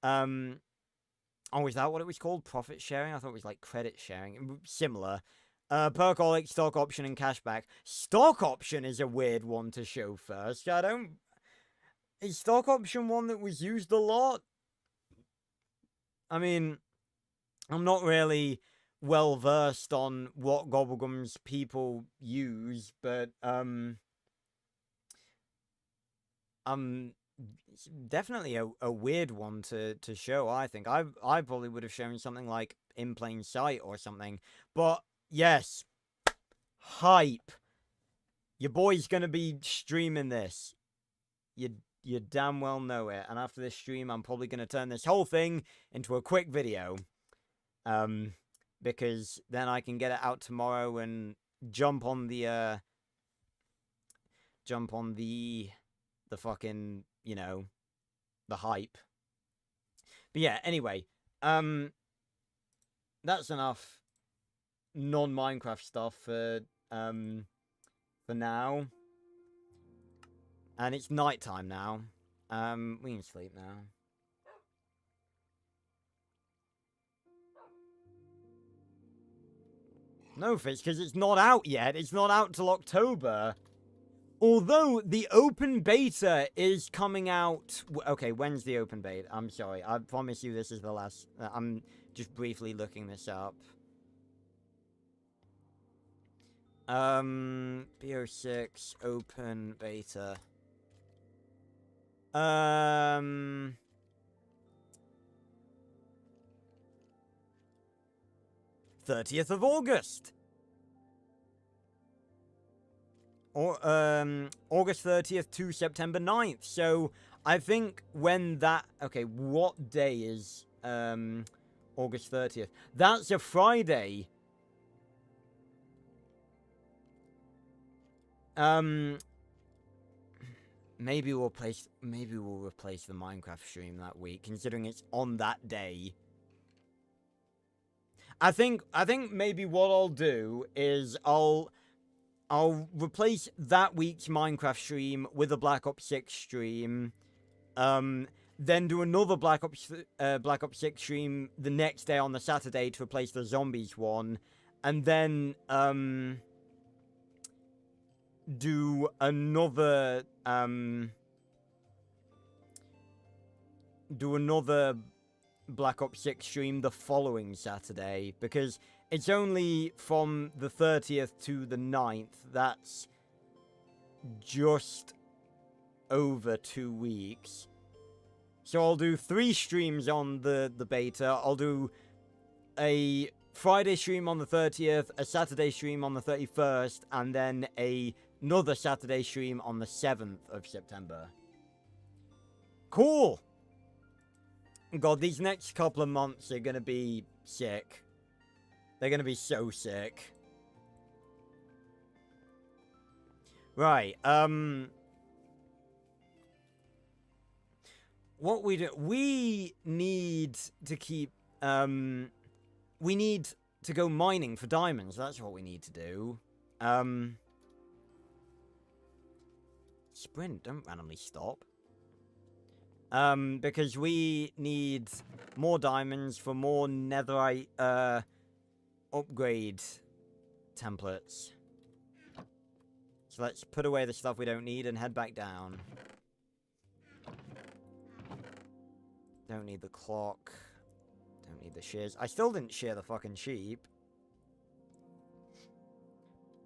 oh, is that what it was called? Profit sharing? I thought it was, like, credit sharing. Similar. Perkaholic, stock option, and cashback. Stock option is a weird one to show first. Is stock option one that was used a lot? I mean... I'm not really well versed on what Gobblegums people use, but it's definitely a weird one to show, I think. I probably would have shown something like In Plain Sight or something. But yes, hype. Your boy's gonna be streaming this. You damn well know it. And after this stream, I'm probably gonna turn this whole thing into a quick video. Because then I can get it out tomorrow and jump on the fucking, you know, the hype. But yeah, anyway, that's enough non-Minecraft stuff for now. And it's nighttime now. We can sleep now. No, Fitz, because it's not out yet. It's not out till October. Although, the open beta is coming out... Okay, when's the open beta? I'm sorry. I promise you this is the last... I'm just briefly looking this up. BO6 open beta. 30th of August. Or, August 30th to September 9th. So, I think when that... Okay, what day is, August 30th? That's a Friday. Maybe we'll replace the Minecraft stream that week, considering it's on that day. I think maybe what I'll do is I'll I'll replace that week's Minecraft stream with a Black Ops 6 stream. Then do another Black Ops 6 stream the next day on the Saturday to replace the Zombies one. And then, do another, Black Ops 6 stream the following Saturday, because it's only from the 30th to the 9th. That's just over 2 weeks. So I'll do 3 streams on the beta. I'll do a Friday stream on the 30th, a Saturday stream on the 31st, and then another Saturday stream on the 7th of September. Cool! God, these next couple of months are gonna be sick. They're gonna be so sick. Right, what we do... We need to keep, we need to go mining for diamonds. That's what we need to do. Sprint, don't randomly stop. Because we need more diamonds for more netherite, upgrade templates. So let's put away the stuff we don't need and head back down. Don't need the clock. Don't need the shears. I still didn't shear the fucking sheep.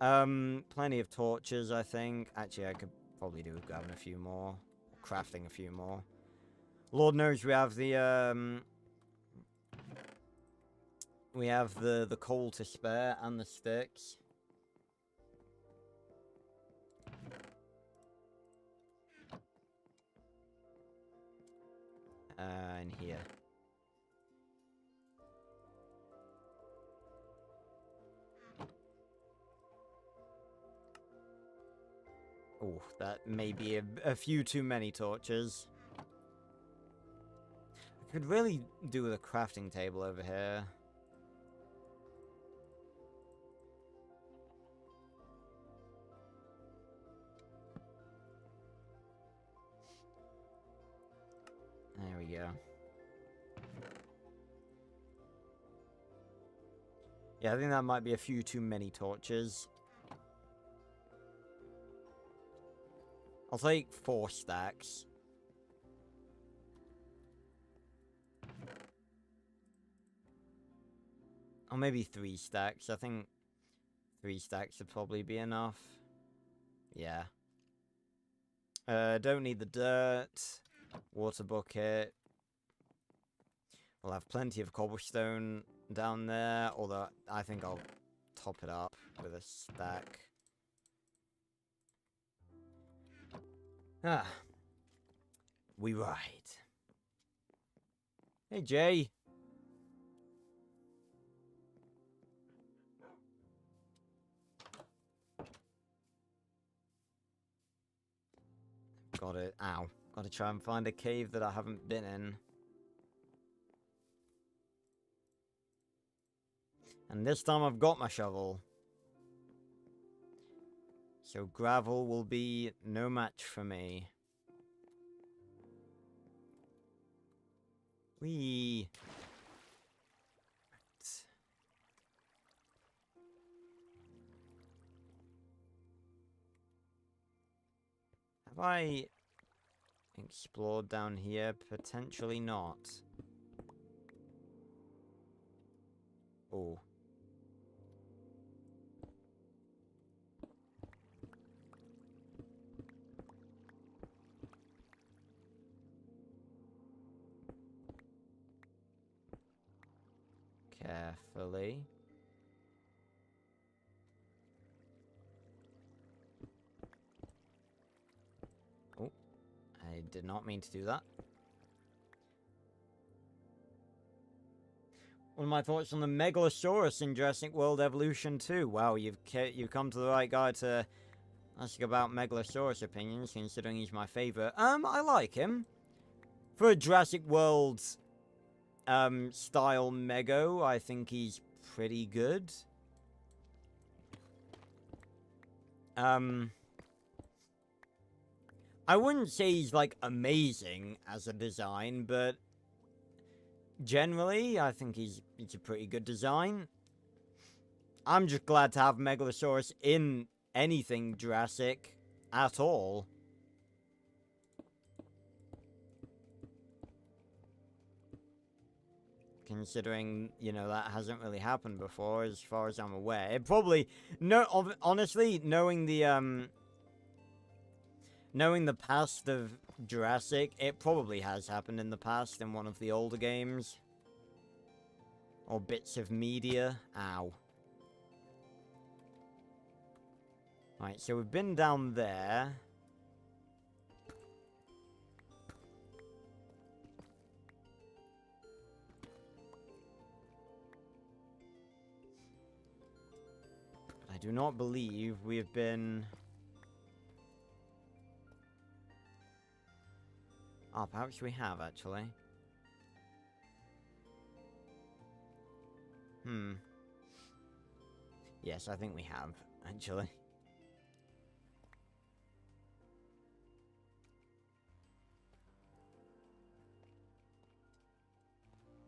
Plenty of torches, I think. Actually, I could probably do with grabbing a few more. Crafting a few more. Lord knows we have the, we have the coal to spare and the sticks. In here. Oh, that may be a few too many torches. I could really do with a crafting table over here. There we go. Yeah, I think that might be a few too many torches. I'll take 4 stacks. Or maybe 3 stacks. I think 3 stacks would probably be enough. Yeah. Don't need the dirt. Water bucket. We'll have plenty of cobblestone down there, although I think I'll top it up with a stack. Ah. We ride. Hey, Jay. Got it. Ow. Gotta try and find a cave that I haven't been in. And this time I've got my shovel. So gravel will be no match for me. Whee! Have I explored down here? Potentially not. Oh. Carefully. Oh, I did not mean to do that. One of my thoughts on the Megalosaurus in Jurassic World Evolution 2. Wow, you've come to the right guy to ask about Megalosaurus opinions, considering he's my favorite. I like him. For a Jurassic World style Mego, I think he's pretty good. I wouldn't say he's, like, amazing as a design, but generally, I think he's a pretty good design. I'm just glad to have Megalosaurus in anything Jurassic at all. Considering, you know, that hasn't really happened before, as far as I'm aware. It probably... No, honestly, knowing the past of Jurassic, it probably has happened in the past in one of the older games. Or bits of media. Ow. Right, so we've been down there. I do not believe we have been... Oh, perhaps we have, actually. Yes, I think we have, actually.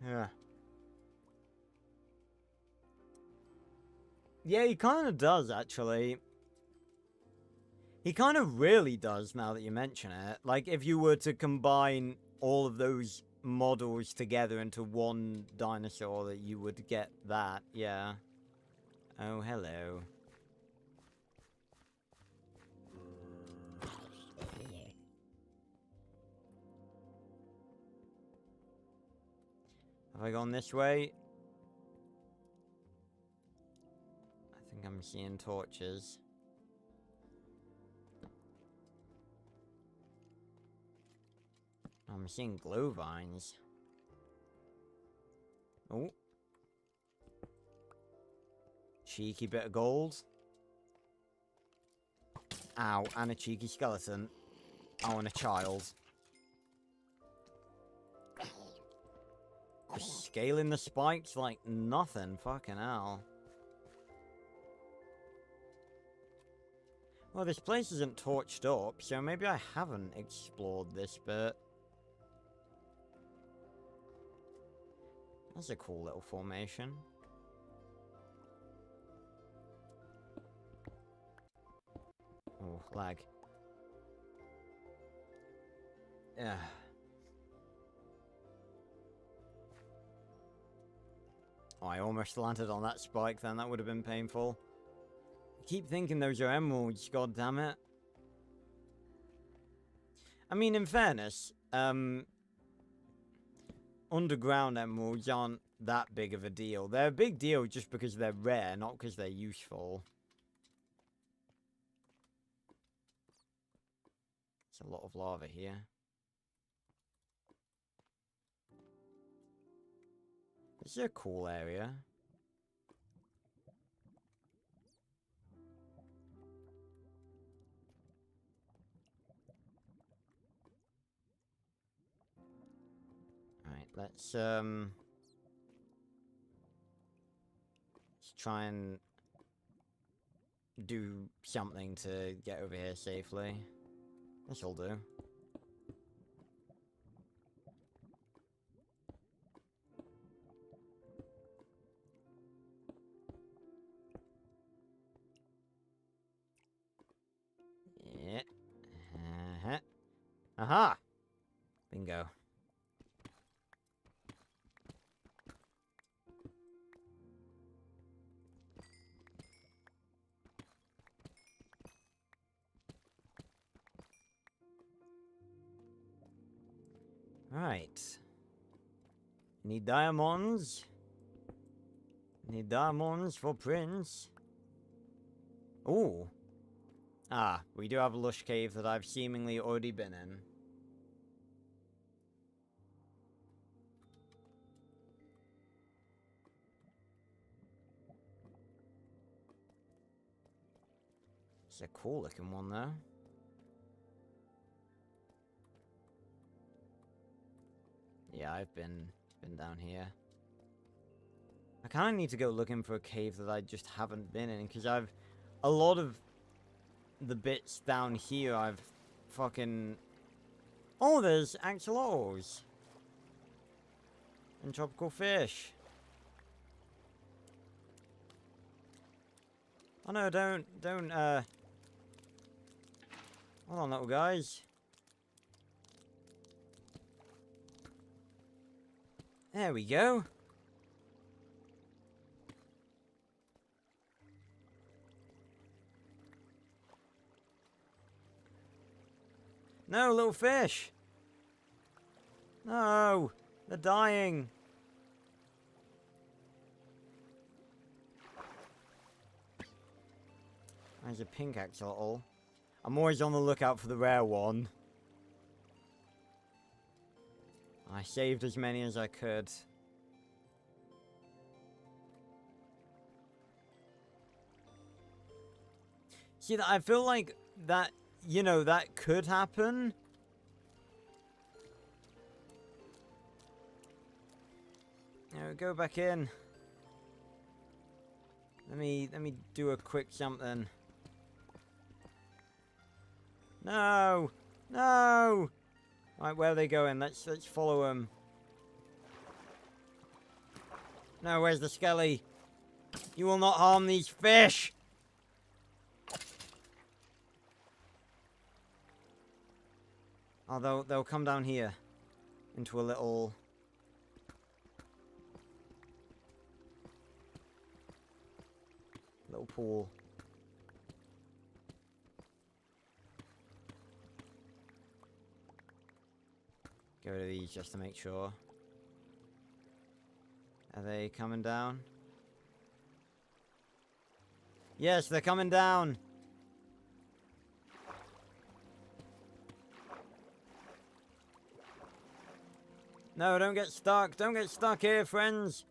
Yeah. Yeah, he kind of does, actually. He kind of really does, now that you mention it. Like, if you were to combine all of those models together into one dinosaur, that you would get that, yeah. Oh, hello. Have I gone this way? I think I'm seeing torches. I'm seeing glow vines. Oh. Cheeky bit of gold. Ow, and a cheeky skeleton. Oh, and a child. Just scaling the spikes like nothing. Fucking hell. Well, this place isn't torched up, so maybe I haven't explored this bit. That's a cool little formation. Oh, lag. Yeah. Oh, I almost landed on that spike then. That would have been painful. I keep thinking those are emeralds, god damn it. I mean, in fairness, underground emeralds aren't that big of a deal. They're a big deal just because they're rare, not because they're useful. There's a lot of lava here. This is a cool area. Alright, let's try and do something to get over here safely. This'll do. Yeah. Aha! Bingo. Right. Need diamonds. Need diamonds for Prince. Ooh. Ah, we do have a lush cave that I've seemingly already been in. It's a cool looking one though. Yeah, I've been down here. I kind of need to go looking for a cave that I just haven't been in, because I've a lot of the bits down here I've fucking... Oh, there's axolotls. And tropical fish. Oh no, don't, hold on, little guys. There we go. No, little fish. No, they're dying. There's a pink axolotl. I'm always on the lookout for the rare one. I saved as many as I could. See, I feel like that, you know, that could happen. Now go back in. Let me do a quick something. No! No! Right, where are they going? Let's follow them. No, where's the skelly? You will not harm these fish! Oh, they'll come down here. Into a little... little pool. Go to these just to make sure. Are they coming down? Yes, they're coming down! No, don't get stuck! Don't get stuck here, friends!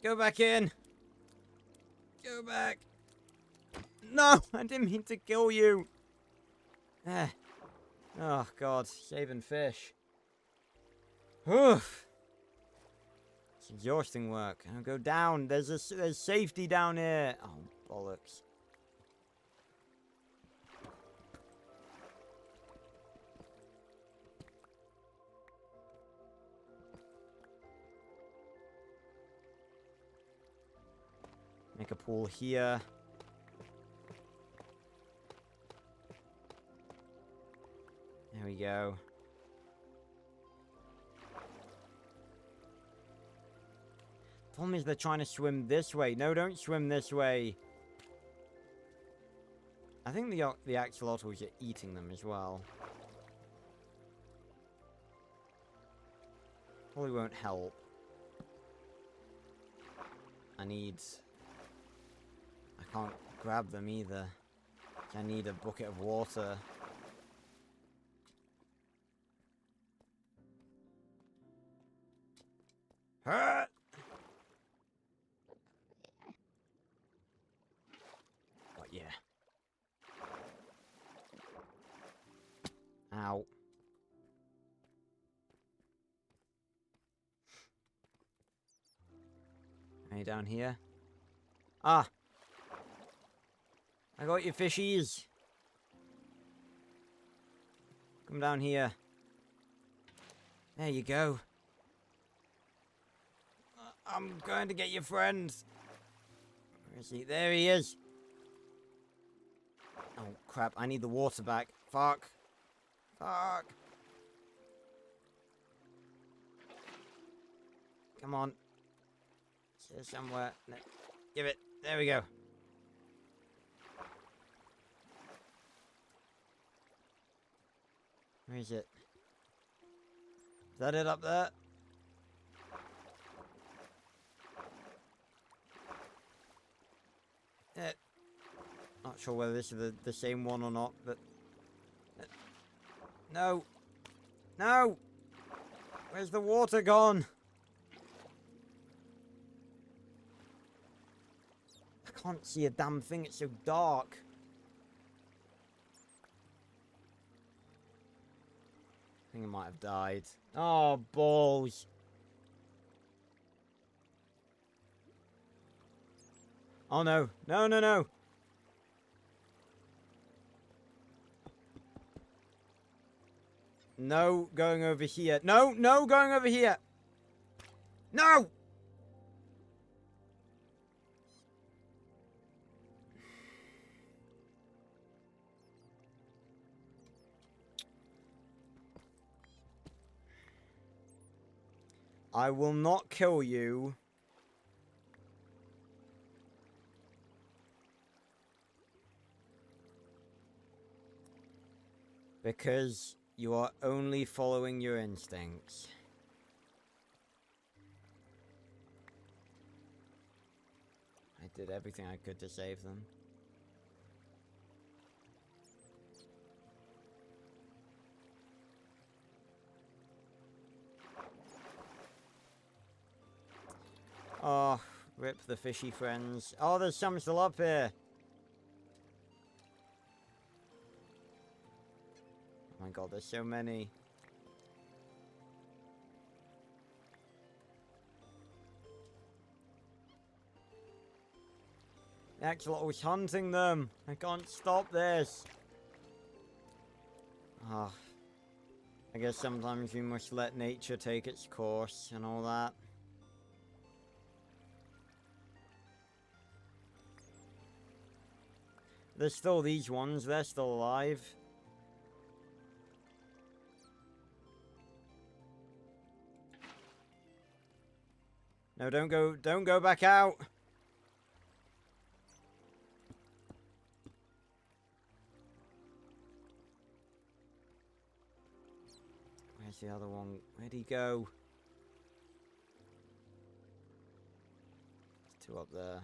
Go back in! Go back! No! I didn't mean to kill you! Oh, God. Saving fish. Oof! It's exhausting work. I'll go down. There's safety down here. Oh, bollocks. Make a pool here. There we go. Problem is they're trying to swim this way. No, don't swim this way. I think the axolotls are eating them as well. Probably won't help. I can't grab them either. I need a bucket of water. What? Yeah. Ow. Are you down here? Ah! I got your fishies! Come down here. There you go. I'm going to get your friend. Where is he? There he is. Oh, crap. I need the water back. Fuck. Fuck. Come on. It's here somewhere. No. Give it. There we go. Where is it? Is that it up there? Not sure whether this is the same one or not, but... No! No! Where's the water gone? I can't see a damn thing, it's so dark. I think I might have died. Oh, balls. Oh no. No, no, no. No, going over here. No, no, going over here. No! I will not kill you. Because you are only following your instincts. I did everything I could to save them. Oh, rip the fishy friends. Oh, there's some still up here. Oh my god, there's so many. The axolotl was hunting them. I can't stop this. Ah. I guess sometimes you must let nature take its course and all that. There's still these ones, they're still alive. No, don't go back out. Where's the other one? Where'd he go? There's two up there.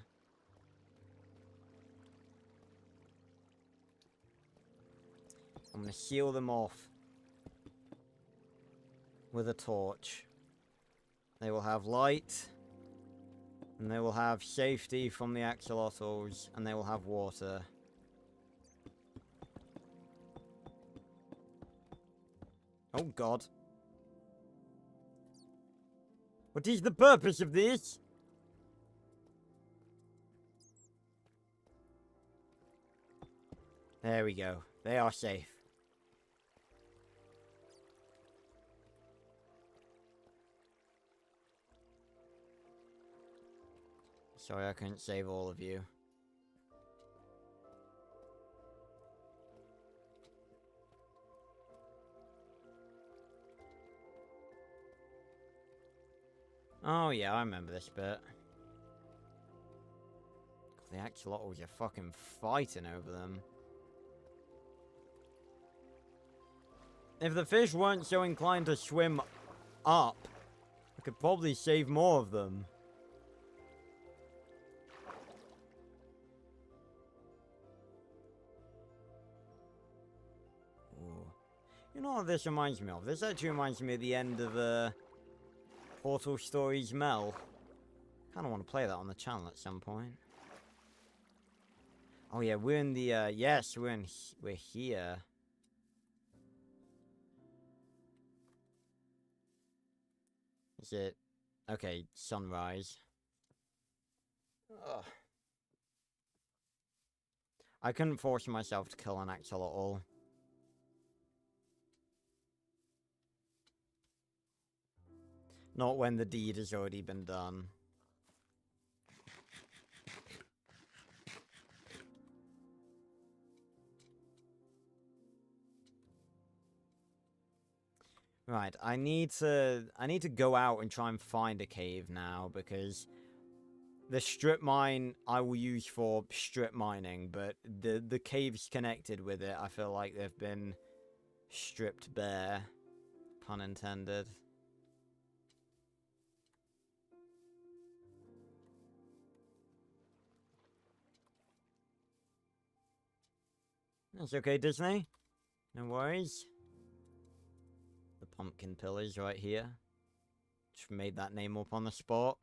I'm gonna seal them off with a torch. They will have light, and they will have safety from the axolotls, and they will have water. Oh god. What is the purpose of this? There we go. They are safe. Sorry I couldn't save all of you. Oh yeah, I remember this bit. The axolotls are fucking fighting over them. If the fish weren't so inclined to swim up, I could probably save more of them. Ooh. You know what this reminds me of? This actually reminds me of the end of Portal Stories Mel. Kinda want to play that on the channel at some point. Oh yeah, we're in the, yes, we're here. Is it? Okay, sunrise. Ugh. I couldn't force myself to kill an axolotl. Not when the deed has already been done. Right, I need to go out and try and find a cave now, because the strip mine I will use for strip mining, but the caves connected with it, I feel like they've been stripped bare. Pun intended. That's okay, Disney. No worries. The pumpkin pillars right here. Just made that name up on the spot.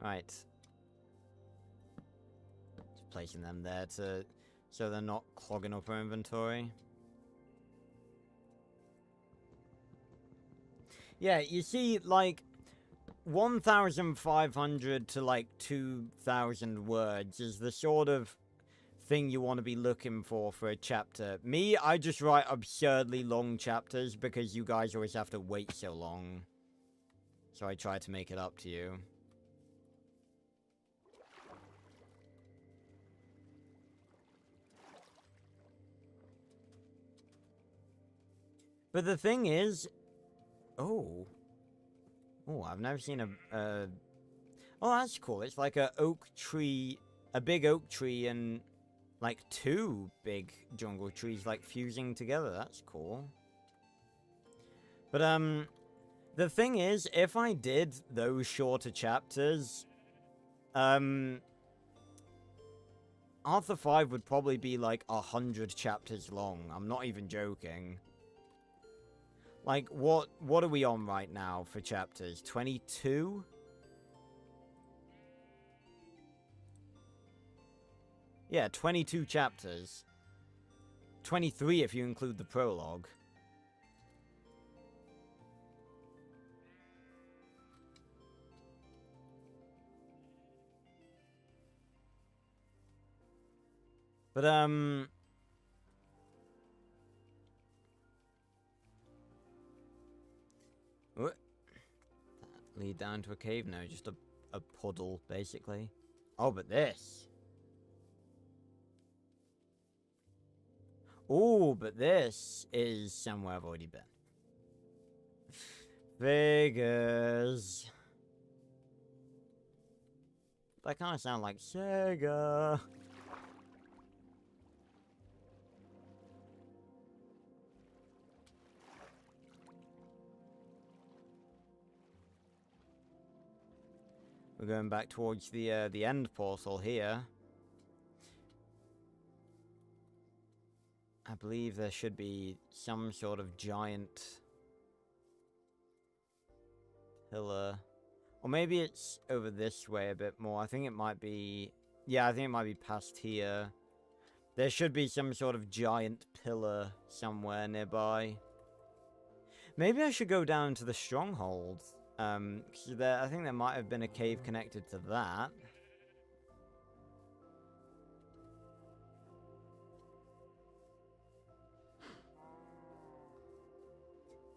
Right. Just placing them there to so they're not clogging up our inventory. Yeah, you see, like 1,500 to like 2,000 words is the sort of thing you want to be looking for a chapter. Me, I just write absurdly long chapters because you guys always have to wait so long. So I try to make it up to you. But the thing is... Oh, I've never seen a... Oh, that's cool. It's like a oak tree... A big oak tree and... Like, two big jungle trees, like, fusing together. That's cool. But, the thing is, if I did those shorter chapters... Arthur 5 would probably be, like, 100 chapters long. I'm not even joking. Like, what are we on right now for chapters? 22? Yeah, 22 chapters. 23 if you include the prologue. But, what? That lead down to a cave? No, just a puddle, basically. Oh, but this... Oh, but this is somewhere I've already been. Vegas. That kind of sound like Sega. We're going back towards the end portal here. I believe there should be some sort of giant pillar. Or maybe it's over this way a bit more. I think it might be... Yeah, I think it might be past here. There should be some sort of giant pillar somewhere nearby. Maybe I should go down to the stronghold. 'Cause I think there might have been a cave connected to that.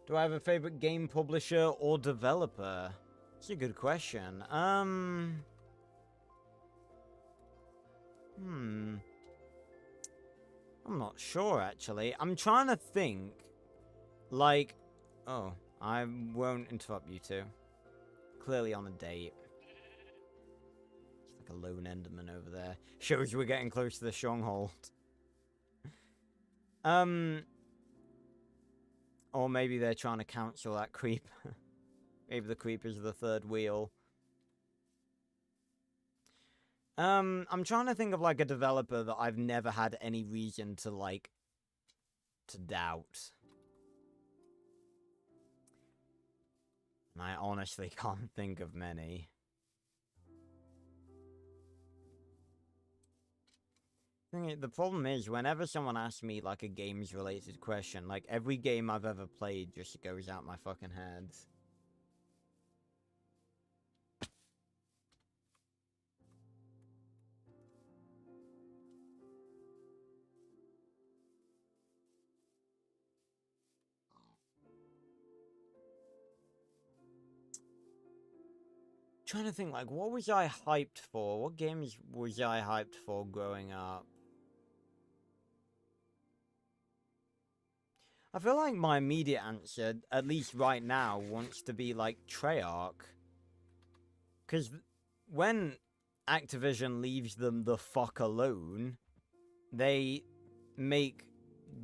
Do I have a favorite game publisher or developer? That's a good question. I'm not sure, actually. I'm trying to think. Like... Oh, I won't interrupt you two. Clearly on a date. It's like a lone enderman over there. Shows we're getting close to the stronghold. Or maybe they're trying to cancel that creep. Maybe the creep is the third wheel. I'm trying to think of, like, a developer that I've never had any reason to, like, to doubt. And I honestly can't think of many. The problem is, whenever someone asks me, like, a games-related question, like, every game I've ever played just goes out my fucking head. Trying to think, like, what was I hyped for? What games was I hyped for growing up? I feel like my immediate answer, at least right now, wants to be, like, Treyarch. Because when Activision leaves them the fuck alone, they make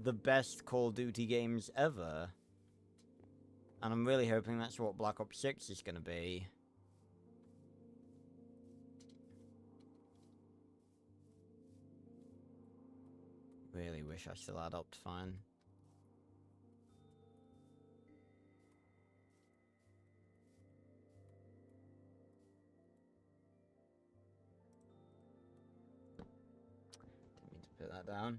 the best Call of Duty games ever. And I'm really hoping that's what Black Ops 6 is going to be. Really wish I still had Optifine. down.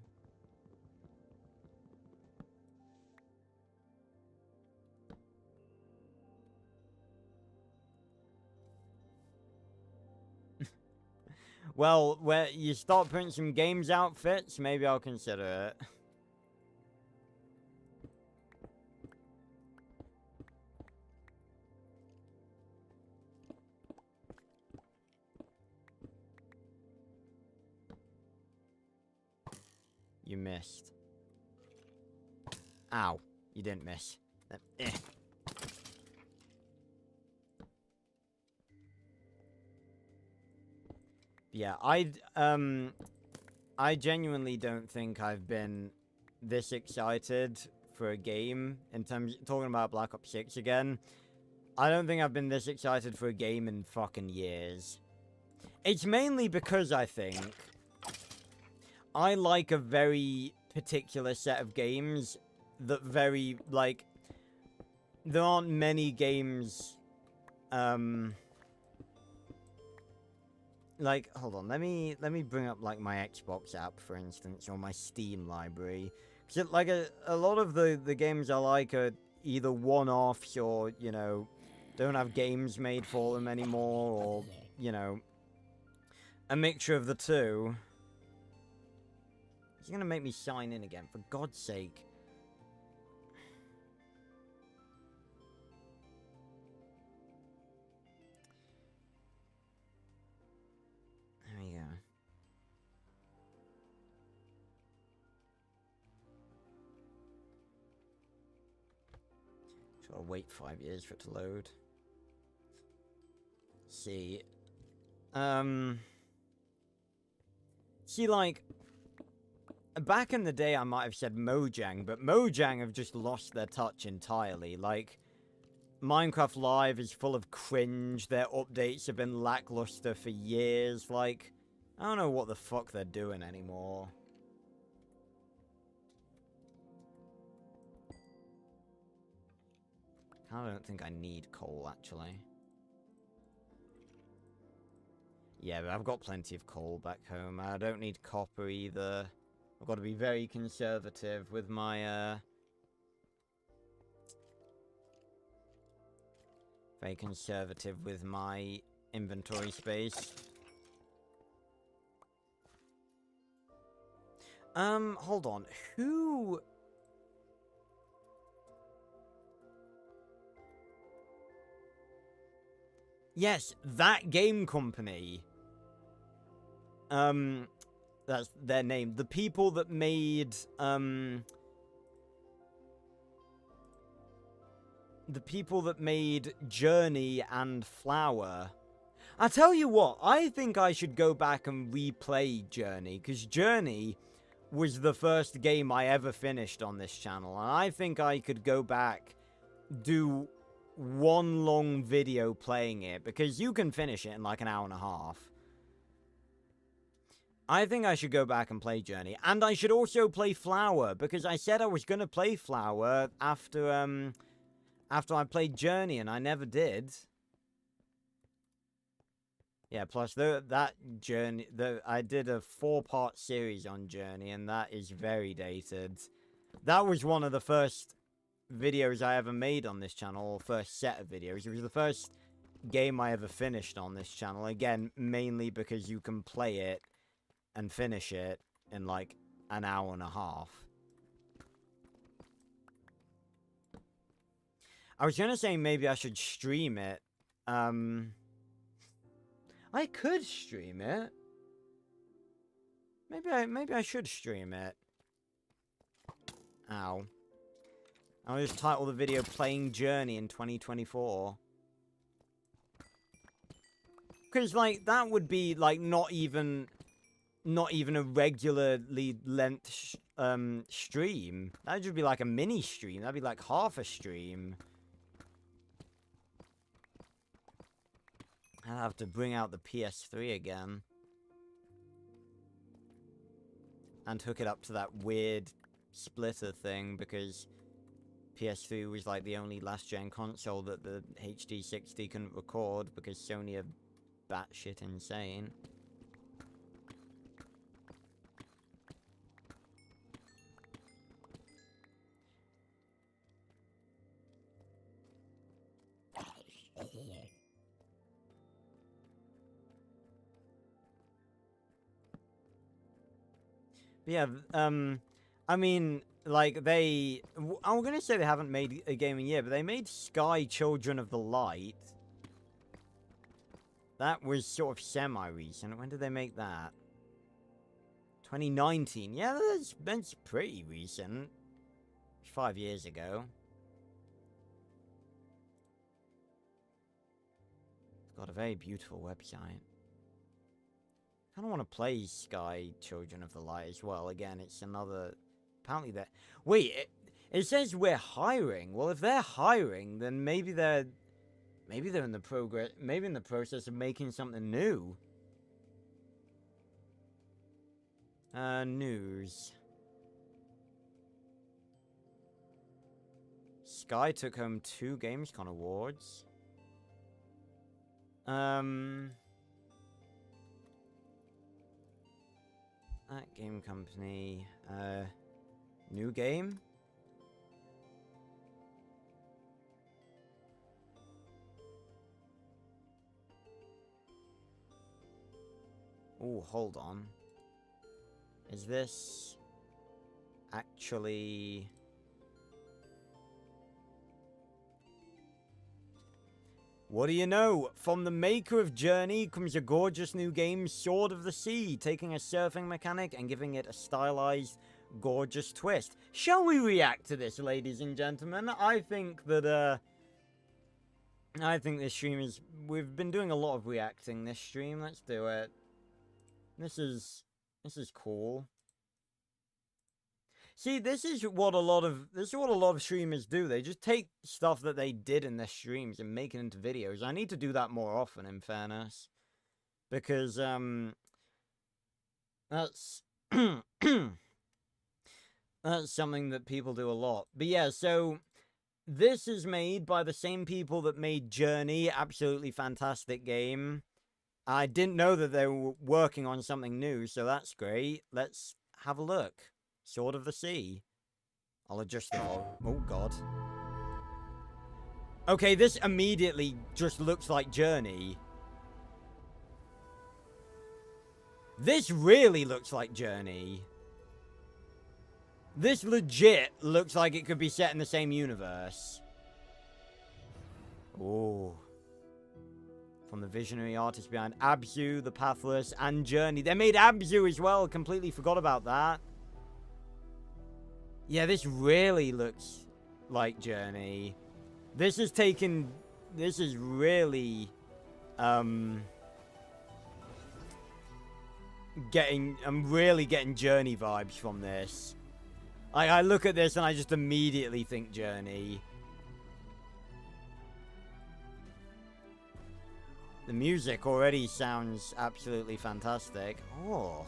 Well, where you start putting some games outfits, maybe I'll consider it. You missed. Ow. You didn't miss. Eh. Yeah, I genuinely don't think I've been this excited for a game in terms talking about Black Ops 6 again. I don't think I've been this excited for a game in fucking years. It's mainly because I think I like a very particular set of games that very, like, there aren't many games, like, hold on, let me bring up, like, my Xbox app, for instance, or my Steam library. Because, like, a lot of the games I like are either one-offs or, you know, don't have games made for them anymore, or, you know, a mixture of the two. He's gonna make me sign in again, for God's sake. There we go. So I'll wait 5 years for it to load. See. See, like, back in the day I might have said Mojang, but Mojang have just lost their touch entirely. Like, Minecraft Live is full of cringe, their updates have been lackluster for years, like, I don't know what the fuck they're doing anymore. I don't think I need coal, actually. Yeah, but I've got plenty of coal back home. I don't need copper either. I've got to be very conservative with my, very conservative with my inventory space. Hold on. Who... Yes, that game company. That's their name. The people that made, the people that made Journey and Flower. I tell you what, I think I should go back and replay Journey, because Journey was the first game I ever finished on this channel, and I think I could go back, do one long video playing it, because you can finish it in like an hour and a half. I think I should go back and play Journey, and I should also play Flower, because I said I was gonna play Flower after I played Journey, and I never did. Yeah, plus that Journey, I did a 4-part series on Journey, and that is very dated. That was one of the first videos I ever made on this channel, or first set of videos. It was the first game I ever finished on this channel, again, mainly because you can play it and finish it in like an hour and a half. I was gonna say maybe I should stream it. I could stream it. Maybe I should stream it. Ow. I'll just title the video Playing Journey in 2024. Because, like, that would be, like, not even a regularly length stream. That'd just be like a mini stream. That'd be like half a stream. I'll have to bring out the PS3 again. And hook it up to that weird splitter thing, because PS3 was like the only last-gen console that the HD 60 couldn't record, because Sony are batshit insane. Yeah, I mean, like, I'm gonna say they haven't made a game in a year, but they made Sky Children of the Light. That was sort of semi-recent. When did they make that? 2019. Yeah, that's pretty recent. 5 years ago. It's got a very beautiful website. I don't want to play Sky Children of the Light as well. Again, it's another... Apparently they're... Wait, it says we're hiring. Well, if they're hiring, then maybe they're in the process of making something new. News. Sky took home 2 Gamescom awards. That game company, new game? Oh, hold on. Is this actually... What do you know? From the maker of Journey comes a gorgeous new game, Sword of the Sea, taking a surfing mechanic and giving it a stylized, gorgeous twist. Shall we react to this, ladies and gentlemen? I think that, I think this stream is... We've been doing a lot of reacting this stream. Let's do it. This is cool. See, this is what a lot of streamers do. They just take stuff that they did in their streams and make it into videos. I need to do that more often, in fairness, because that's that's something that people do a lot. But yeah, so this is made by the same people that made Journey, absolutely fantastic game. I didn't know that they were working on something new, so that's great. Let's have a look. Sword of the Sea. I'll adjust the volume. Oh, God. Okay, this immediately just looks like Journey. This really looks like Journey. This legit looks like it could be set in the same universe. Oh. From the visionary artists behind Abzu, The Pathless, and Journey. They made Abzu as well. Completely forgot about that. Yeah, this really looks like Journey. This is really, I'm really getting Journey vibes from this. I look at this and I just immediately think Journey. The music already sounds absolutely fantastic. Oh.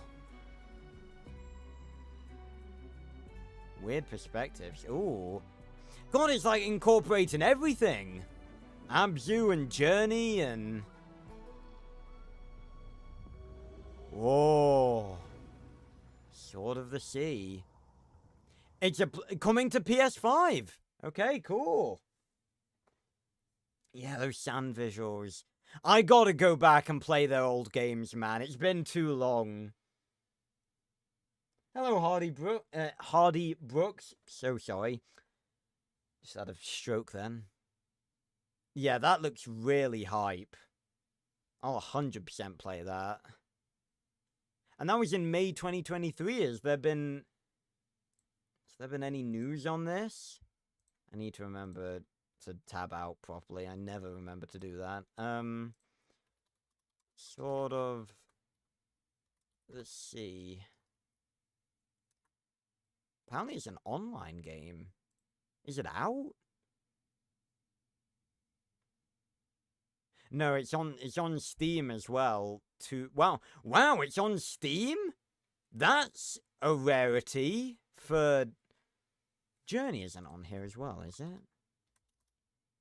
Weird perspectives. Ooh. God, it's like incorporating everything. Abzu and Journey and... Whoa. Sword of the Sea. It's coming to PS5. Okay, cool. Yeah, those sand visuals. I gotta go back and play their old games, man. It's been too long. Hello, Hardy Brooks. So sorry. Just had a stroke then. Yeah, that looks really hype. I'll 100% play that. And that was in May 2023. Has there been any news on this? I need to remember to tab out properly. I never remember to do that. Sort of... Let's see... Apparently it's an online game. Is it out? No, it's on Steam as well. Wow, it's on Steam? That's a rarity for... Journey isn't on here as well, is it?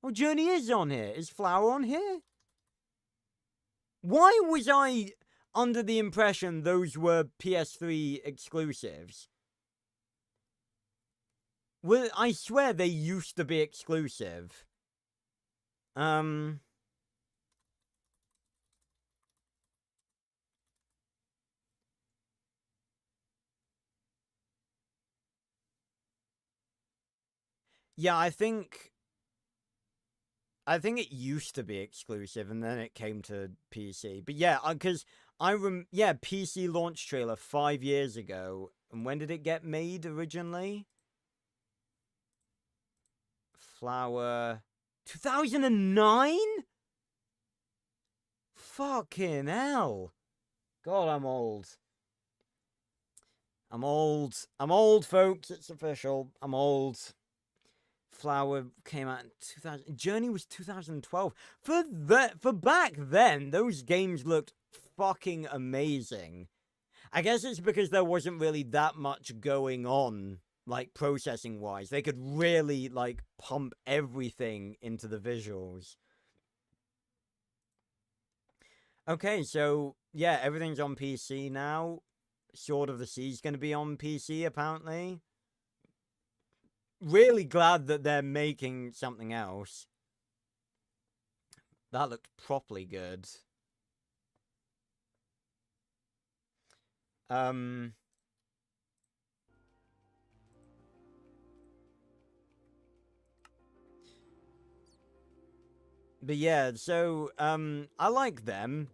Oh, Journey is on here. Is Flower on here? Why was I under the impression those were PS3 exclusives? Well, I swear they used to be exclusive. Yeah, I think it used to be exclusive, and then it came to PC. But yeah, because yeah, PC launch trailer 5 years ago. And when did it get made originally? Flower 2009? Fucking hell. God, I'm old. I'm old, folks. It's official. I'm old. Flower came out in 2000. Journey was 2012. For back then, those games looked fucking amazing. I guess it's because there wasn't really that much going on, like, processing-wise. They could really, like, pump everything into the visuals. Okay, so, yeah, everything's on PC now. Sword of the Sea's gonna be on PC, apparently. Really glad that they're making something else. That looked properly good. But yeah, so, I like them.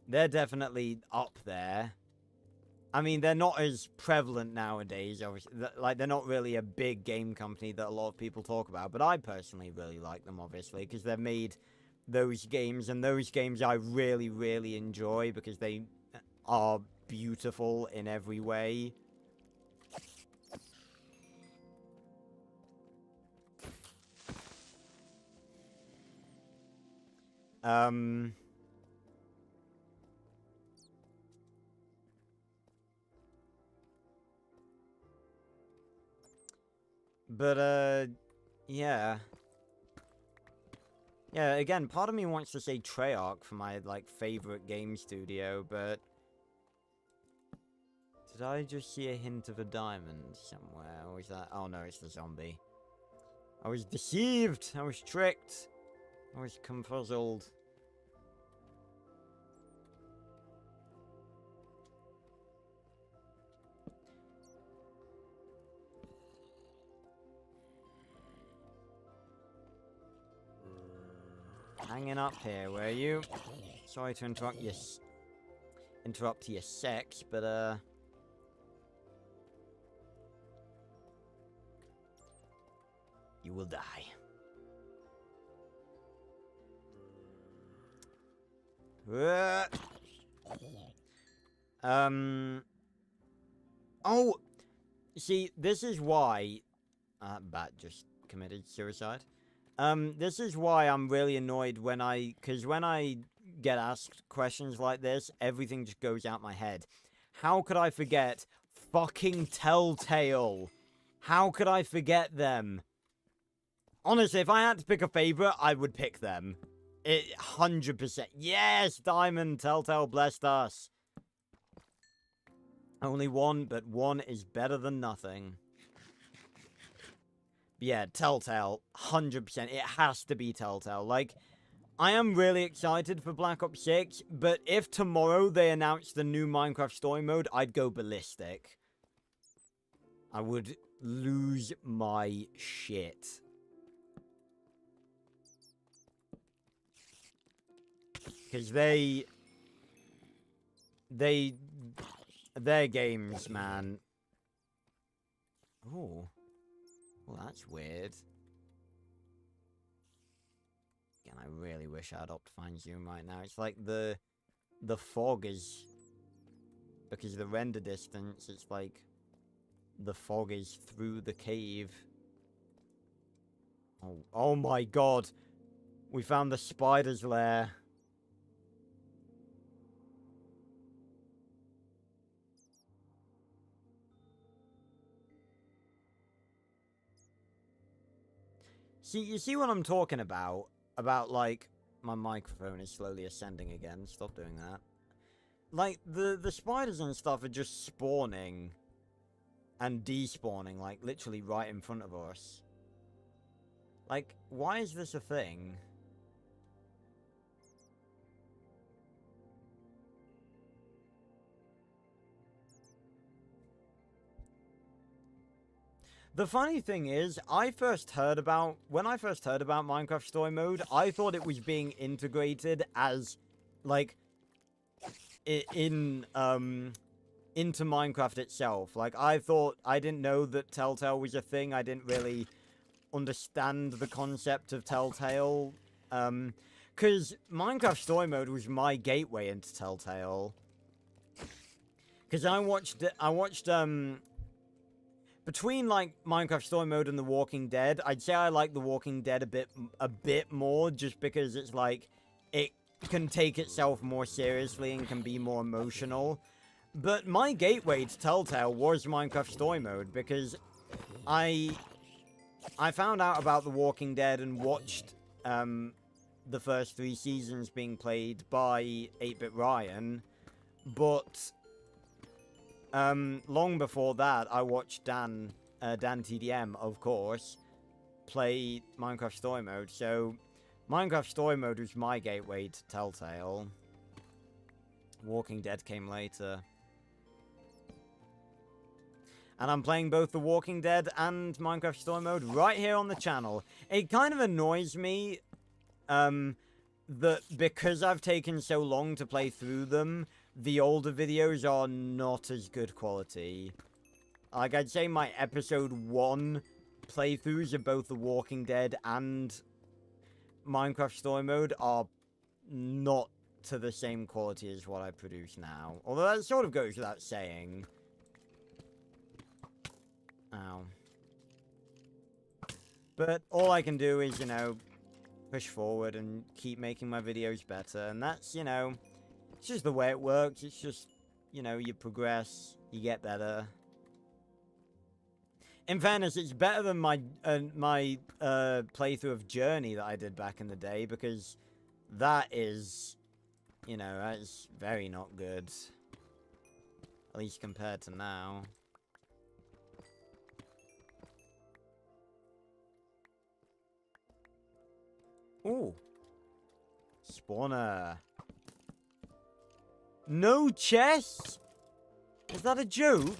They're definitely up there. I mean, they're not as prevalent nowadays, obviously. Like, they're not really a big game company that a lot of people talk about. But I personally really like them, obviously, because they've made those games. And those games I really, really enjoy because they are beautiful in every way. But, yeah. Yeah, again, part of me wants to say Treyarch for my, like, favorite game studio, but... Did I just see a hint of a diamond somewhere? Or is that... Oh, no, it's the zombie. I was deceived! I was tricked! I was confuzzled. Hanging up here, were you? Sorry to interrupt your sex, but you will die. Oh, see, this is why Bat just committed suicide. This is why I'm really annoyed because when I get asked questions like this, everything just goes out my head. How could I forget fucking Telltale? How could I forget them? Honestly, if I had to pick a favorite, I would pick them. 100%. Yes, Diamond, Telltale blessed us. Only one, but one is better than nothing. Yeah, Telltale, 100%. It has to be Telltale. Like, I am really excited for Black Ops 6, but if tomorrow they announced the new Minecraft story mode, I'd go ballistic. I would lose my shit. Because their games, man. Oh. Well, that's weird. Again, I really wish I had Optifine Zoom right now. It's like the fog is... Because the render distance, it's like... The fog is through the cave. Oh my god! We found the spider's lair. See, you see what I'm talking about? About, like, my microphone is slowly ascending again. Stop doing that. Like, the spiders and stuff are just spawning and despawning, like, literally right in front of us. Like, why is this a thing? The funny thing is, when I first heard about Minecraft Story Mode, I thought it was being integrated as, like, into Minecraft itself. Like, I didn't know that Telltale was a thing. I didn't really understand the concept of Telltale. Because Minecraft Story Mode was my gateway into Telltale. Because I watched, between, like, Minecraft Story Mode and The Walking Dead, I'd say I like The Walking Dead a bit more, just because it's, like, it can take itself more seriously and can be more emotional. But my gateway to Telltale was Minecraft Story Mode, because I found out about The Walking Dead and watched, the first 3 seasons being played by 8-Bit Ryan, but long before that, I watched Dan TDM, of course, play Minecraft Story Mode, so Minecraft Story Mode was my gateway to Telltale. Walking Dead came later. And I'm playing both The Walking Dead and Minecraft Story Mode right here on the channel. It kind of annoys me that because I've taken so long to play through them, the older videos are not as good quality. Like, I'd say my episode 1 playthroughs of both The Walking Dead and Minecraft Story Mode are not to the same quality as what I produce now. Although that sort of goes without saying. Ow. But all I can do is, you know, push forward and keep making my videos better. And that's, you know, it's just the way it works. It's just, you know, you progress, you get better. In fairness, it's better than my playthrough of Journey that I did back in the day, because that is, you know, that is very not good. At least compared to now. Ooh. Spawner. No chest? Is that a joke?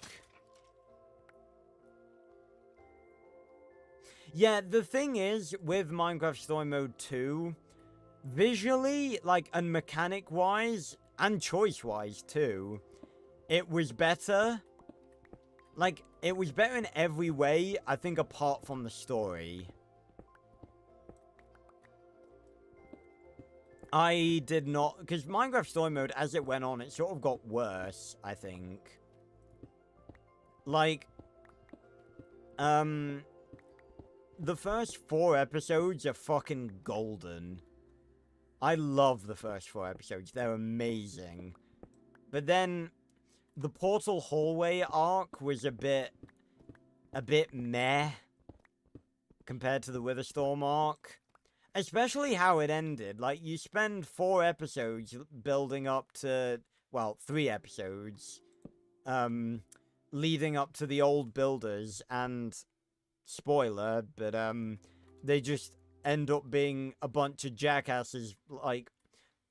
Yeah, the thing is, with Minecraft Story Mode 2, visually, like, and mechanic-wise, and choice-wise, too, it was better. Like, it was better in every way, I think, apart from the story. I did not, because Minecraft Story Mode, as it went on, it sort of got worse, I think. Like, the first 4 episodes are fucking golden. I love the first 4 episodes, they're amazing. But then, the Portal Hallway arc was a bit meh, compared to the Witherstorm arc. Especially how it ended. Like, you spend 4 episodes building up to, well, 3 episodes, leading up to the old builders, and, spoiler, but, they just end up being a bunch of jackasses, like,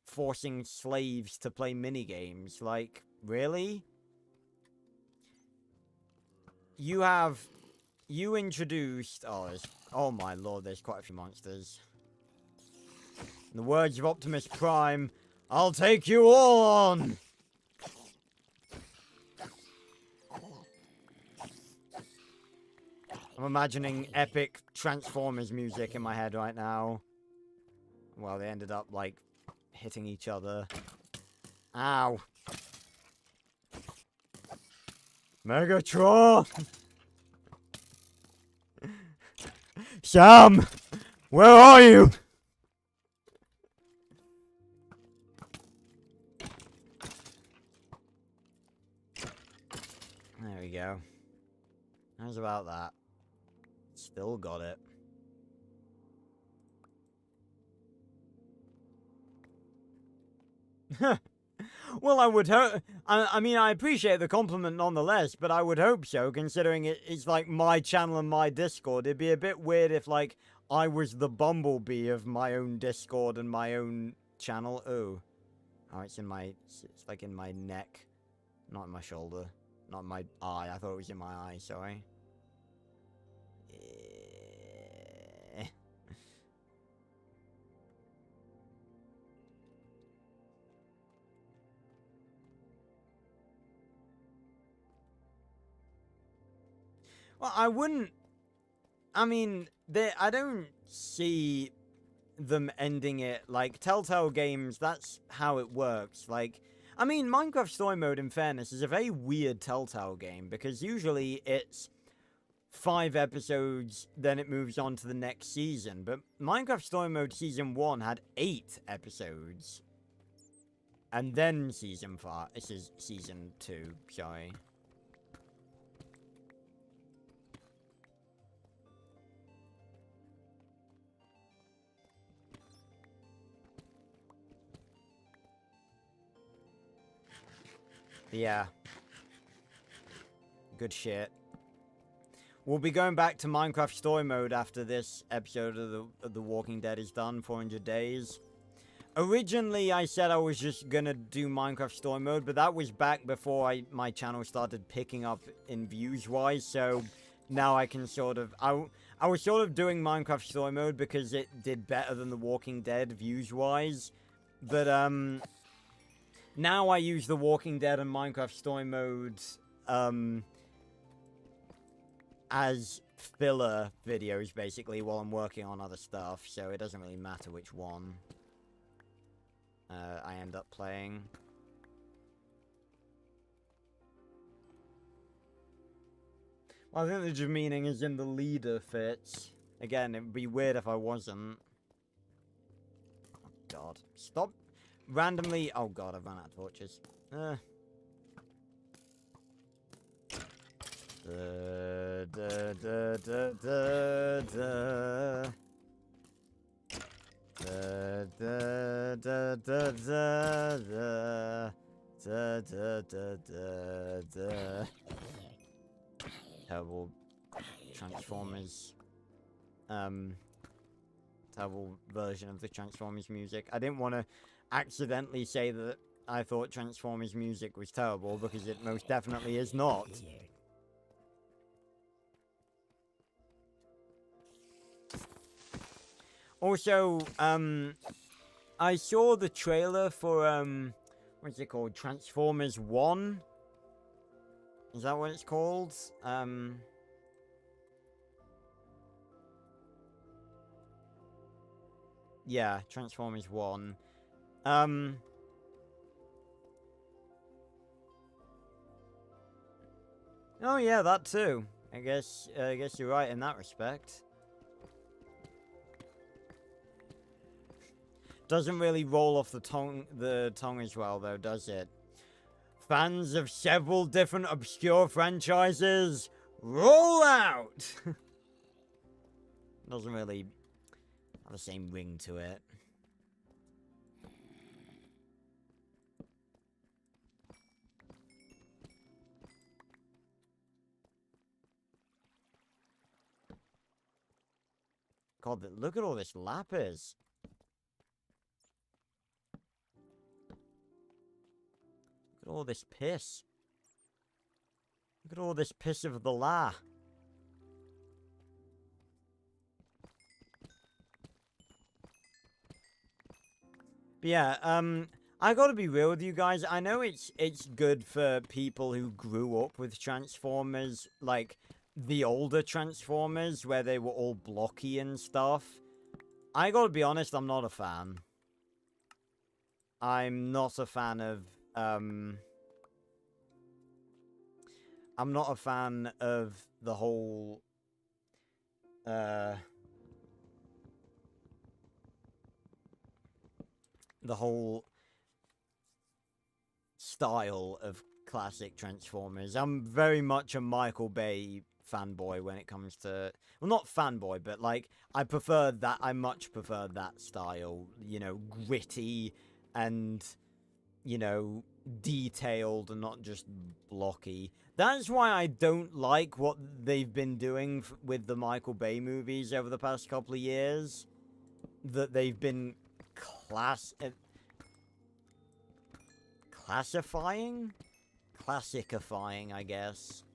forcing slaves to play minigames. Like, really? You introduced, oh my lord, there's quite a few monsters. In the words of Optimus Prime, I'll take you all on! I'm imagining epic Transformers music in my head right now. Well, they ended up, like, hitting each other. Ow. Megatron! Sam! Where are you? There we go. How's about that? Still got it. Well, I would hope. I mean, I appreciate the compliment nonetheless, but I would hope so, considering it's like my channel and my Discord. It'd be a bit weird if, like, I was the Bumblebee of my own Discord and my own channel. Oh, it's like in my neck, not in my shoulder, not in my eye. I thought it was in my eye. Sorry. Well, I wouldn't. I mean, I don't see them ending it like Telltale Games. That's how it works. Like, I mean, Minecraft Story Mode, in fairness, is a very weird Telltale game because usually it's 5 episodes, then it moves on to the next season. But Minecraft Story Mode Season 1 had 8 episodes. And then Season 5, this is Season 2, sorry. Yeah. Good shit. We'll be going back to Minecraft Story Mode after this episode of The Walking Dead is done, 400 days. Originally, I said I was just gonna do Minecraft Story Mode, but that was back before my channel started picking up in views-wise, so now I can sort of... I was sort of doing Minecraft Story Mode because it did better than The Walking Dead views-wise, but, now I use The Walking Dead and Minecraft Story Mode, as filler videos, basically, while I'm working on other stuff, so it doesn't really matter which one I end up playing. Well, I think the demeaning is in the leader fits. Again, it would be weird if I wasn't. Oh, God. Stop randomly... Oh, God, I've run out of torches. Terrible Transformers. Terrible version of the Transformers music. I didn't want to accidentally say that I thought Transformers music was terrible, because it most definitely is not. Also, I saw the trailer for, what's it called? Transformers 1? Is that what it's called? Yeah, Transformers 1. Oh yeah, that too. I guess you're right in that respect. Doesn't really roll off the tongue as well, though, does it? Fans of several different obscure franchises, roll out! Doesn't really have the same ring to it. God, look at all this lapis. Look at all this piss. Look at all this piss of the la. But yeah, I gotta be real with you guys. I know it's good for people who grew up with Transformers, like the older Transformers, where they were all blocky and stuff. I gotta be honest, I'm not a fan. I'm not a fan of, I'm not a fan of the whole, the whole style of classic Transformers. I'm very much a Michael Bay fanboy when it comes to... Well, not fanboy, but, like, I much prefer that style. You know, gritty and, you know, detailed and not just blocky. That's why I don't like what they've been doing with the Michael Bay movies over the past couple of years. That they've been classifying, I guess.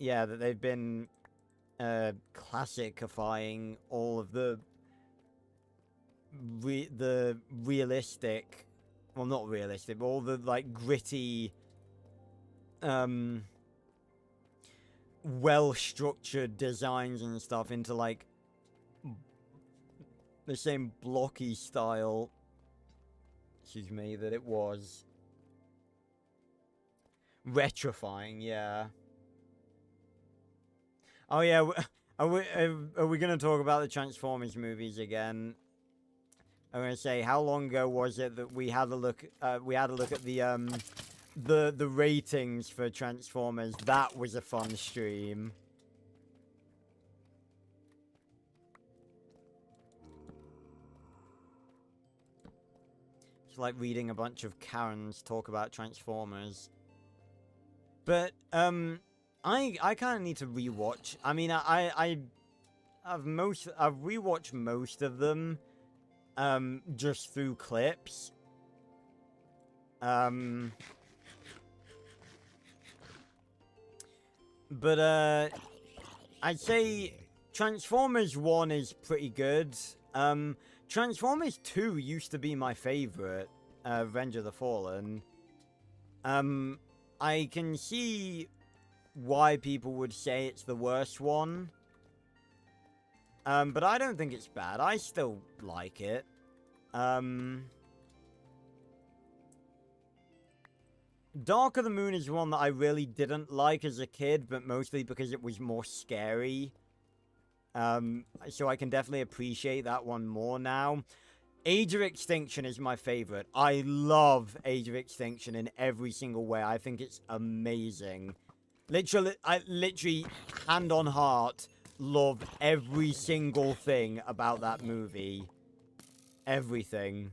yeah, that they've been classifying all of the realistic, well, not realistic, but all the like gritty, well-structured designs and stuff into like the same blocky style, excuse me, that it was. Retrofying, yeah. Oh yeah, are we gonna talk about the Transformers movies again? I'm gonna say, how long ago was it that we had a look? We had a look at the ratings for Transformers. That was a fun stream. It's like reading a bunch of Karens talk about Transformers. But I kind of need to rewatch. I mean, I've rewatched most of them just through clips. But I'd say Transformers 1 is pretty good. Transformers 2 used to be my favorite, Revenge of the Fallen. I can see why people would say it's the worst one. But I don't think it's bad. I still like it. Dark of the Moon is one that I really didn't like as a kid, but mostly because it was more scary. So I can definitely appreciate that one more now. Age of Extinction is my favorite. I love Age of Extinction in every single way. I think it's amazing. Literally, hand on heart, love every single thing about that movie. Everything.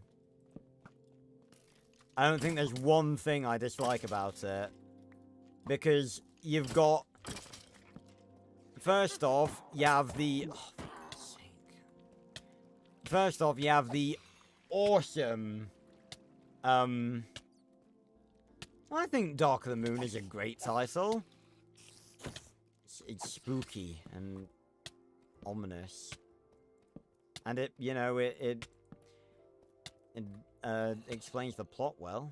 I don't think there's one thing I dislike about it. Because you've got... First off, you have the... Oh, for God's sake. First off, you have the awesome... I think Dark of the Moon is a great title. It's spooky and ominous. And it, you know, it explains the plot well.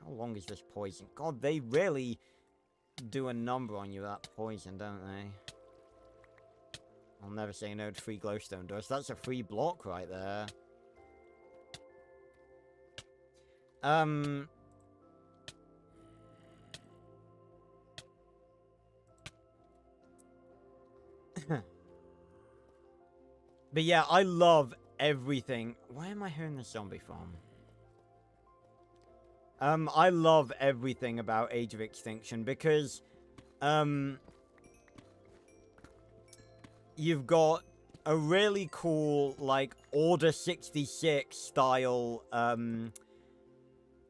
How long is this poison? God, they really do a number on you, that poison, don't they? I'll never say no to free glowstone dust. That's a free block right there. But yeah, I love everything. Where am I hearing this zombie from? I love everything about Age of Extinction because, you've got a really cool, like, Order 66 style,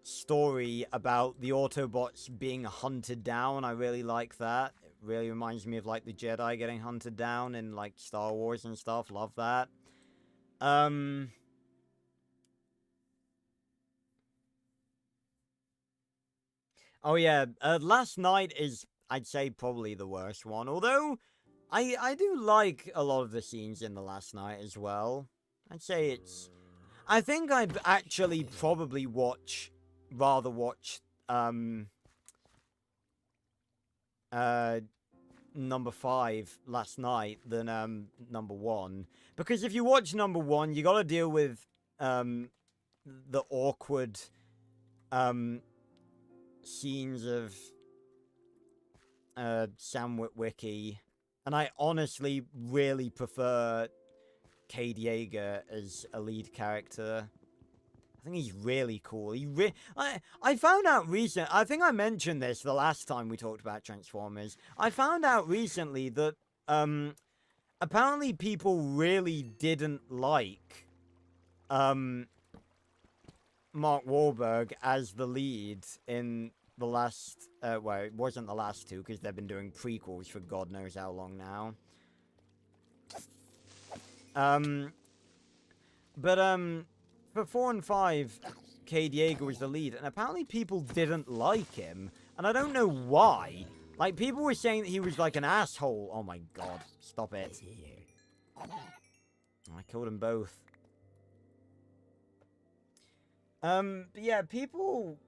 story about the Autobots being hunted down. I really like that. It really reminds me of, like, the Jedi getting hunted down in, like, Star Wars and stuff. Love that. Oh yeah, Last Night is, I'd say, probably the worst one. Although, I do like a lot of the scenes in The Last Night as well. I'd say it's... I think I'd actually probably rather watch, number 5 Last Night than, number 1. Because if you watch number 1, you gotta deal with, the awkward, scenes of Sam Witwicky, and I honestly really prefer Cade Yeager as a lead character. I think he's really cool. I found out recently, I think I mentioned this the last time we talked about Transformers. I found out recently that apparently people really didn't like Mark Wahlberg as the lead in the last, well, it wasn't the last two, because they've been doing prequels for God knows how long now. For 4 and 5, Cade Yeager was the lead, and apparently people didn't like him, and I don't know why. Like, people were saying that he was like an asshole. Oh my god, stop it. I killed them both. But yeah, people...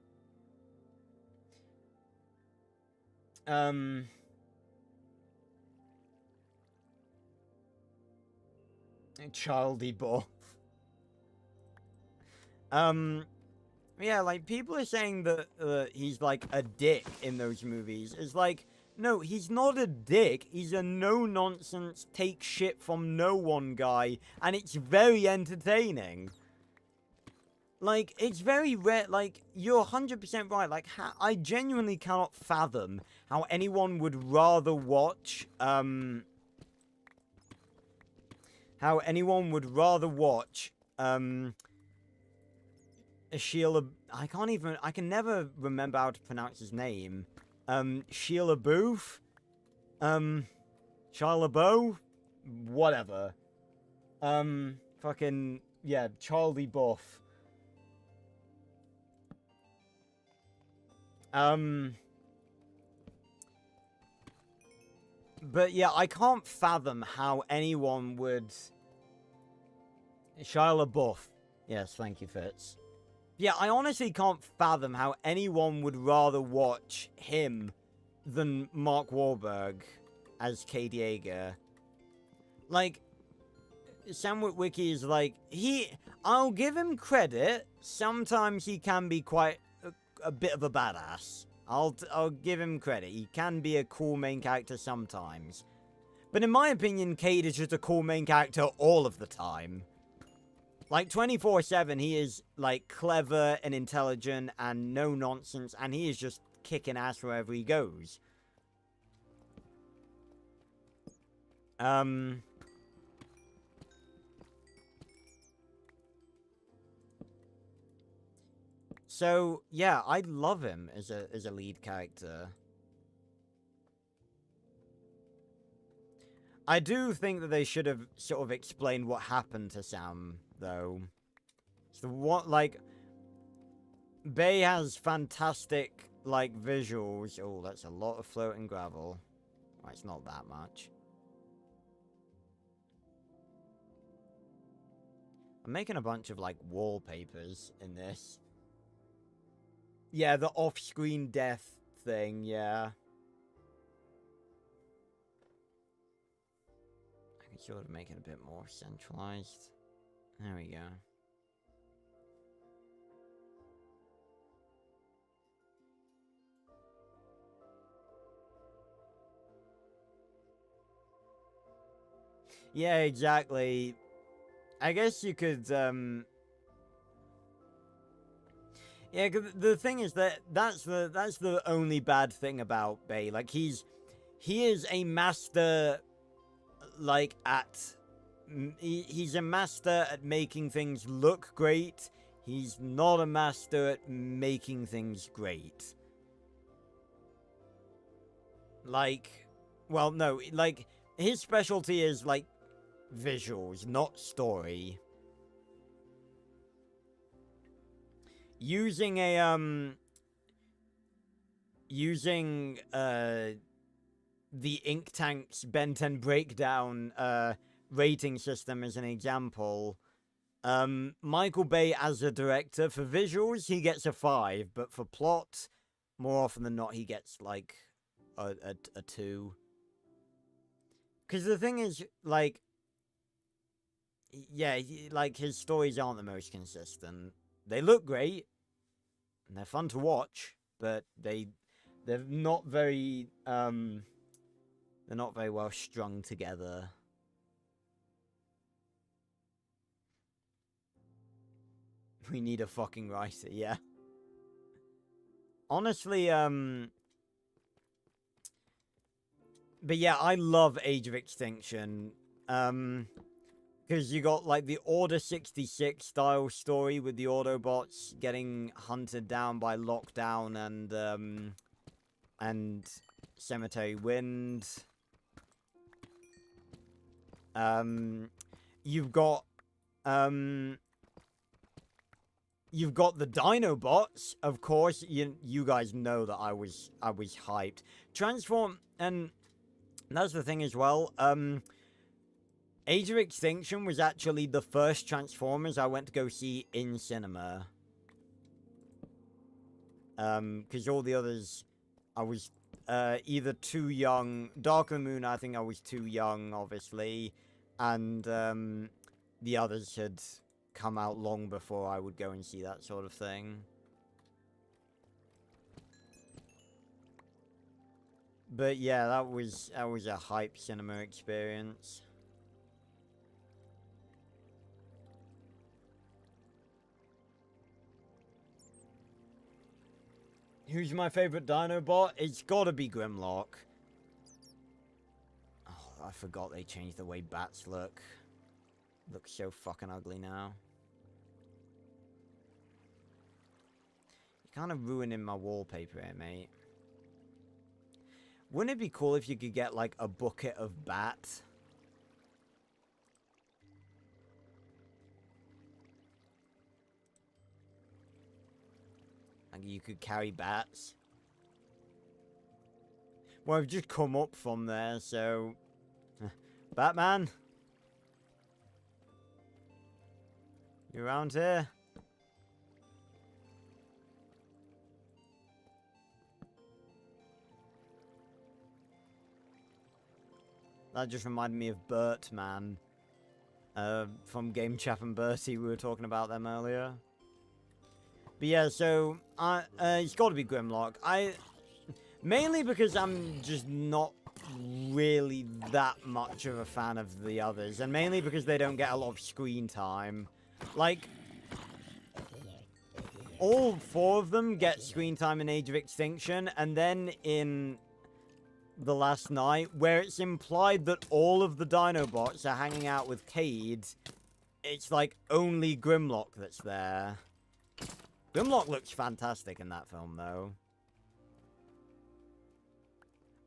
Childy buff. Yeah, like, people are saying that he's, like, a dick in those movies. It's like, no, he's not a dick. He's a no-nonsense, take shit from no one guy, and it's very entertaining. Like, it's very rare, like, you're 100% right, like, I genuinely cannot fathom how anyone would rather watch, Sheila, I can never remember how to pronounce his name. Sheila Booth? Shia LaBeouf? Whatever. Fucking, yeah, Charlie Buff. But yeah, I can't fathom how anyone would... Shia LaBeouf. Yes, thank you, Fitz. Yeah, I honestly can't fathom how anyone would rather watch him than Mark Wahlberg as Cade Yeager. Like, Sam Witwicky is like, I'll give him credit, sometimes he can be quite a bit of a badass. I'll give him credit, he can be a cool main character sometimes. But in my opinion, Cade is just a cool main character all of the time. Like, 24/7, he is, like, clever and intelligent and no nonsense, and he is just kicking ass wherever he goes. So, yeah, I love him as a lead character. I do think that they should have sort of explained what happened to Sam, though. So what, like, Bay has fantastic, like, visuals. Oh, that's a lot of floating gravel. Well, it's not that much. I'm making a bunch of, like, wallpapers in this. Yeah, the off-screen death thing, yeah. I can sort of make it a bit more centralized. There we go. Yeah, exactly. I guess you could, yeah, 'cause the thing is that that's the only bad thing about Bay. Like, he is a master, like, he's a master at making things look great. He's not a master at making things great. Like, well, no, like, his specialty is, like, visuals, not story. Using the Ink Tank's Ben 10 breakdown, rating system as an example, Michael Bay as a director, for visuals, he gets a 5, but for plot, more often than not, he gets, like, a 2. Because the thing is, like, yeah, like, his stories aren't the most consistent. They look great, and they're fun to watch, but they're not very, they're not very well strung together. We need a fucking writer, yeah. Honestly, but yeah, I love Age of Extinction, because you got, like, the Order 66 style story with the Autobots getting hunted down by Lockdown and Cemetery Wind. You've got, you've got the Dinobots, of course. You guys know that I was hyped. Transform, and that's the thing as well. Age of Extinction was actually the first Transformers I went to go see in cinema. Because all the others, I was either too young. Dark of the Moon, I think I was too young, obviously. And the others had come out long before I would go and see that sort of thing. But yeah, that was a hype cinema experience. Who's my favorite Dinobot? It's gotta be Grimlock. Oh, I forgot they changed the way bats look. Looks so fucking ugly now. You're kind of ruining my wallpaper here, mate. Wouldn't it be cool if you could get, like, a bucket of bats? Like, you could carry bats. Well, I've just come up from there, so... Batman? You around here? That just reminded me of Bert, man. From Game Chap and Bertie, we were talking about them earlier. But yeah, so, it's gotta be Grimlock. Mainly because I'm just not really that much of a fan of the others. And mainly because they don't get a lot of screen time. Like, all 4 of them get screen time in Age of Extinction, and then in The Last Night, where it's implied that all of the Dinobots are hanging out with Cade, it's like only Grimlock that's there. Grimlock looks fantastic in that film, though.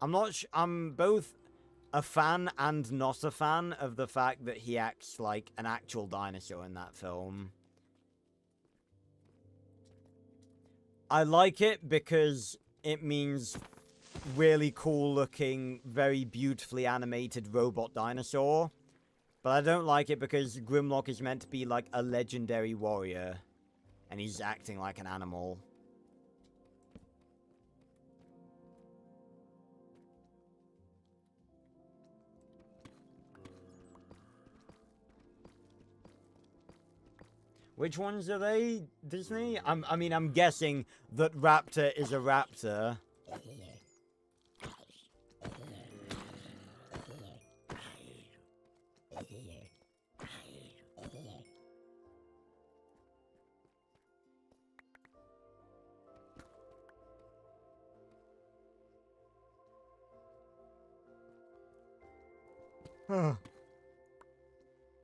I'm both a fan and not a fan of the fact that he acts like an actual dinosaur in that film. I like it because it means really cool looking, very beautifully animated robot dinosaur. But I don't like it because Grimlock is meant to be like a legendary warrior. And he's acting like an animal. Which ones are they, Disney? I mean, I'm guessing that Raptor is a raptor.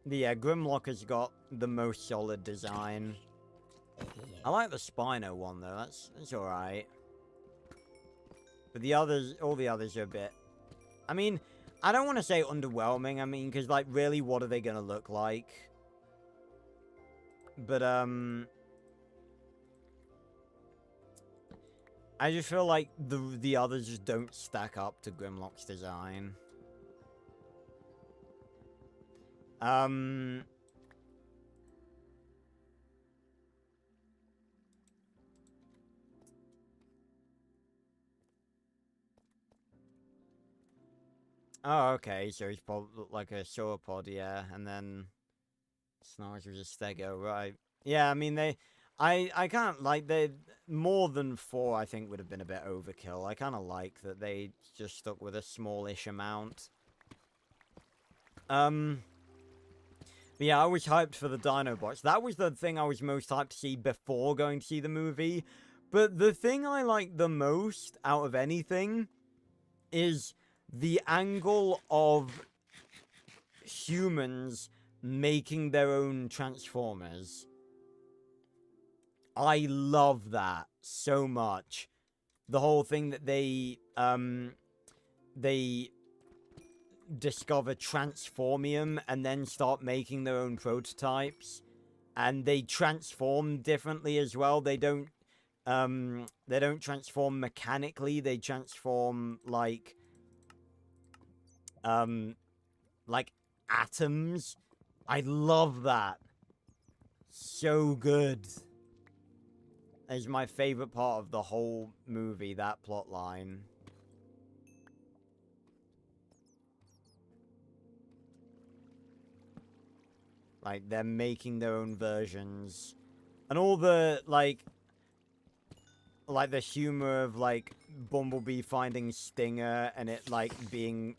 Yeah, Grimlock has got the most solid design. I like the Spino one though, that's alright. But the others, all the others are a bit... I mean, I don't want to say underwhelming, I mean, because like, really, what are they going to look like? But, I just feel like the others just don't stack up to Grimlock's design. Oh, okay, so he's probably like a sauropod, yeah, and then Snarls was a stego, right. Yeah, I mean, I can't, like, more than 4, I think, would have been a bit overkill. I kind of like that they just stuck with a smallish amount. But yeah, I was hyped for the Dinobots. That was the thing I was most hyped to see before going to see the movie. But the thing I like the most out of anything is the angle of humans making their own Transformers. I love that so much. The whole thing that they discover Transformium and then start making their own prototypes. and they transform differently as well. They don't transform mechanically. They transform like atoms. I love that. So good. Is my favorite part of the whole movie, that plot line. Like, they're making their own versions. And all the, like the humor of, like, Bumblebee finding Stinger and it, like, being,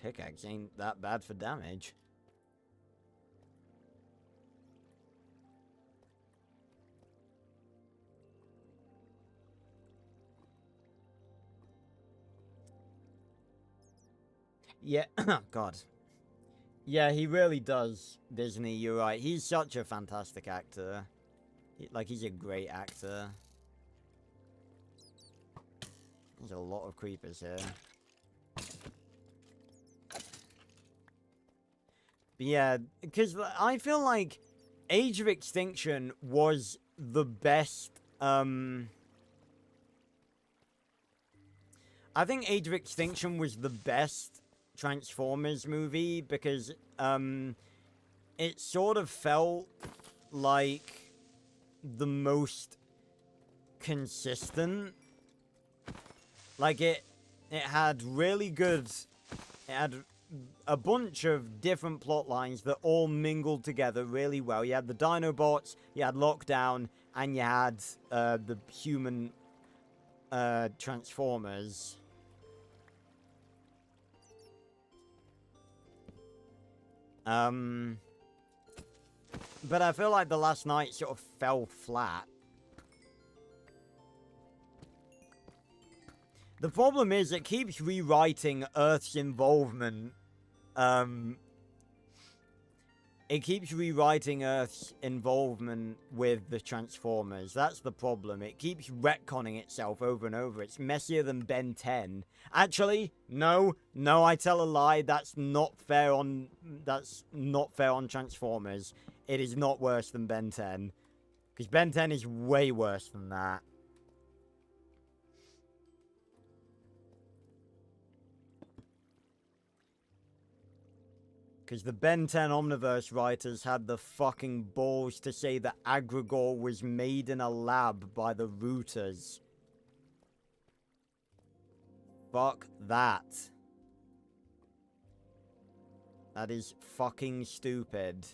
pickaxe ain't that bad for damage. Yeah, God. Yeah, he really does, Disney, you're right. He's such a fantastic actor. He's a great actor. There's a lot of creepers here. But yeah, because I feel like Age of Extinction was the best, I think Age of Extinction was the best Transformers movie because it sort of felt like the most consistent. Like it had really good, it had a bunch of different plot lines that all mingled together really well. You had the Dinobots, you had Lockdown, and you had the human Transformers. But I feel like The Last Night sort of fell flat. The problem is it keeps rewriting Earth's involvement. It keeps rewriting Earth's involvement with the Transformers. That's the problem. It keeps retconning itself over and over. It's messier than Ben 10. Actually, no, I tell a lie. That's not fair on Transformers. It is not worse than Ben 10. Because Ben 10 is way worse than that. Because the Ben 10 Omniverse writers had the fucking balls to say that Agrigor was made in a lab by the Rooters. Fuck that. That is fucking stupid.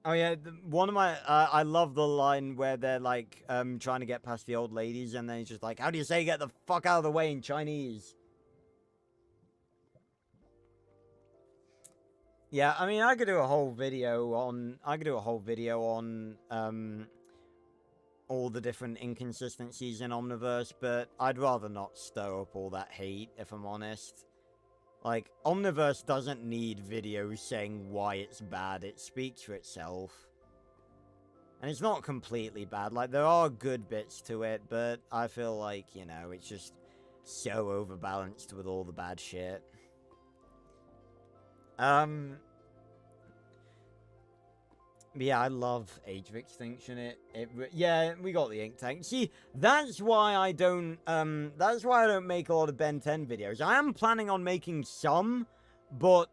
Oh yeah, one of my, I love the line where they're like, trying to get past the old ladies, and then he's just like, how do you say get the fuck out of the way in Chinese? Yeah, I mean, I could do a whole video on, all the different inconsistencies in Omniverse, but I'd rather not stir up all that hate, if I'm honest. Like, Omniverse doesn't need videos saying why it's bad. It speaks for itself. And it's not completely bad. Like, there are good bits to it, but I feel like, you know, it's just so overbalanced with all the bad shit. Yeah, I love Age of Extinction. Yeah, we got the ink tank. See, that's why I don't make a lot of Ben 10 videos. I am planning on making some, but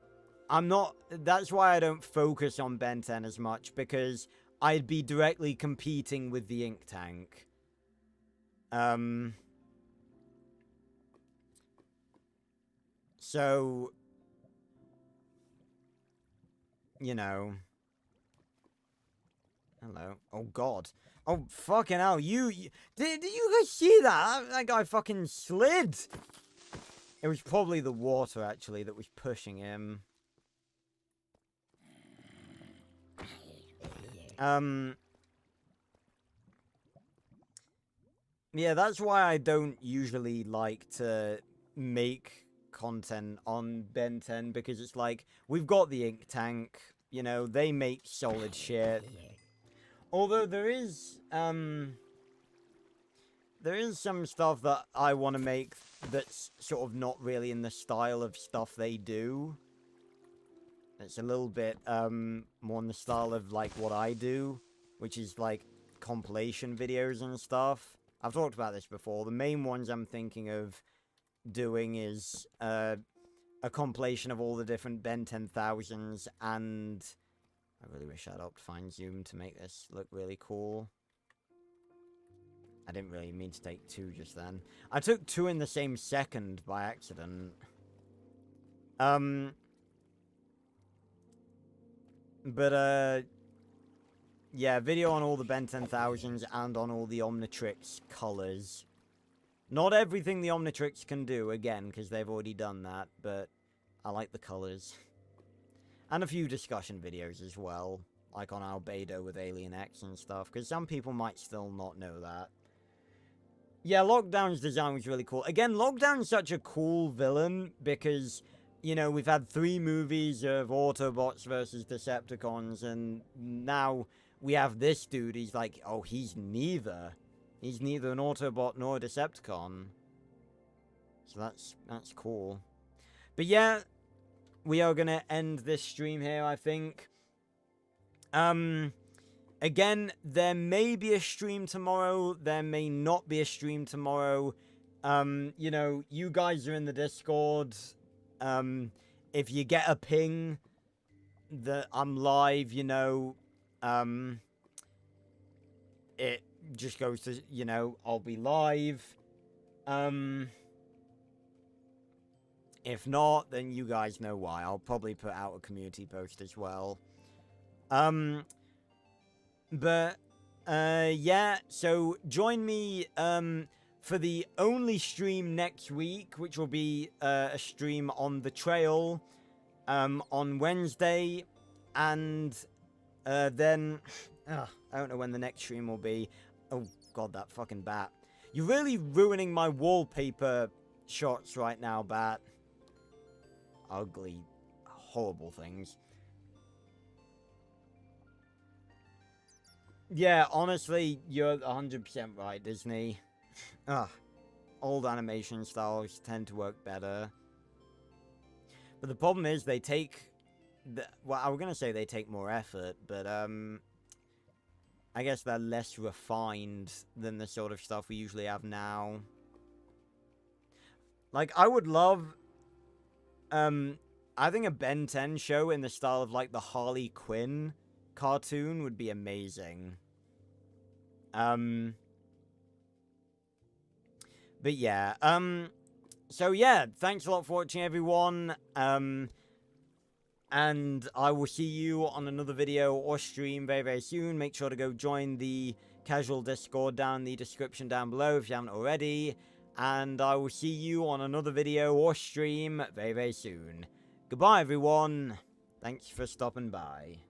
I'm not, that's why I don't focus on Ben 10 as much, because I'd be directly competing with the ink tank. So, you know. Hello. Oh, God. Oh, fucking hell. Did you guys see that? That guy fucking slid. It was probably the water, actually, that was pushing him. Yeah, that's why I don't usually like to make content on Ben 10, because it's like, we've got the ink tank, you know, they make solid shit. Although there is there is some stuff that I want to make that's sort of not really in the style of stuff they do. It's a little bit more in the style of like what I do, which is like compilation videos and stuff. I've talked about this before. The main ones I'm thinking of doing is a compilation of all the different Ben 10,000s, and I really wish I'd Optifine Zoom to make this look really cool. I didn't really mean to take 2 just then. I took 2 in the same second by accident. Yeah, video on all the Ben 10,000s and on all the Omnitrix colors. Not everything the Omnitrix can do, again, because they've already done that, but I like the colors. And a few discussion videos as well, like on Albedo with Alien X and stuff, because some people might still not know that. Yeah, Lockdown's design was really cool. Again, Lockdown's such a cool villain, because, you know, we've had 3 movies of Autobots versus Decepticons, and now we have this dude. He's like, oh, he's neither. He's neither an Autobot nor a Decepticon. So that's cool. But yeah, we are gonna end this stream here, I think. Again, there may be a stream tomorrow. There may not be a stream tomorrow. You know, you guys are in the Discord. If you get a ping that I'm live, you know, it just goes to, you know, I'll be live. If not, then you guys know why. I'll probably put out a community post as well. Yeah, so join me, for the only stream next week, which will be, a stream on the trail, on Wednesday, and, then, I don't know when the next stream will be. Oh, God, that fucking bat. You're really ruining my wallpaper shots right now, bat. Ugly, horrible things. Yeah, honestly, you're 100% right, Disney. Old animation styles tend to work better. But the problem is they take... well, I was going to say they take more effort, but, I guess they're less refined than the sort of stuff we usually have now. Like, I would love... I think a Ben 10 show in the style of, like, the Harley Quinn cartoon would be amazing. But yeah, so yeah, thanks a lot for watching, everyone. And I will see you on another video or stream very, very soon. Make sure to go join the casual Discord down in the description down below if you haven't already. And I will see you on another video or stream very, very soon. Goodbye, everyone. Thanks for stopping by.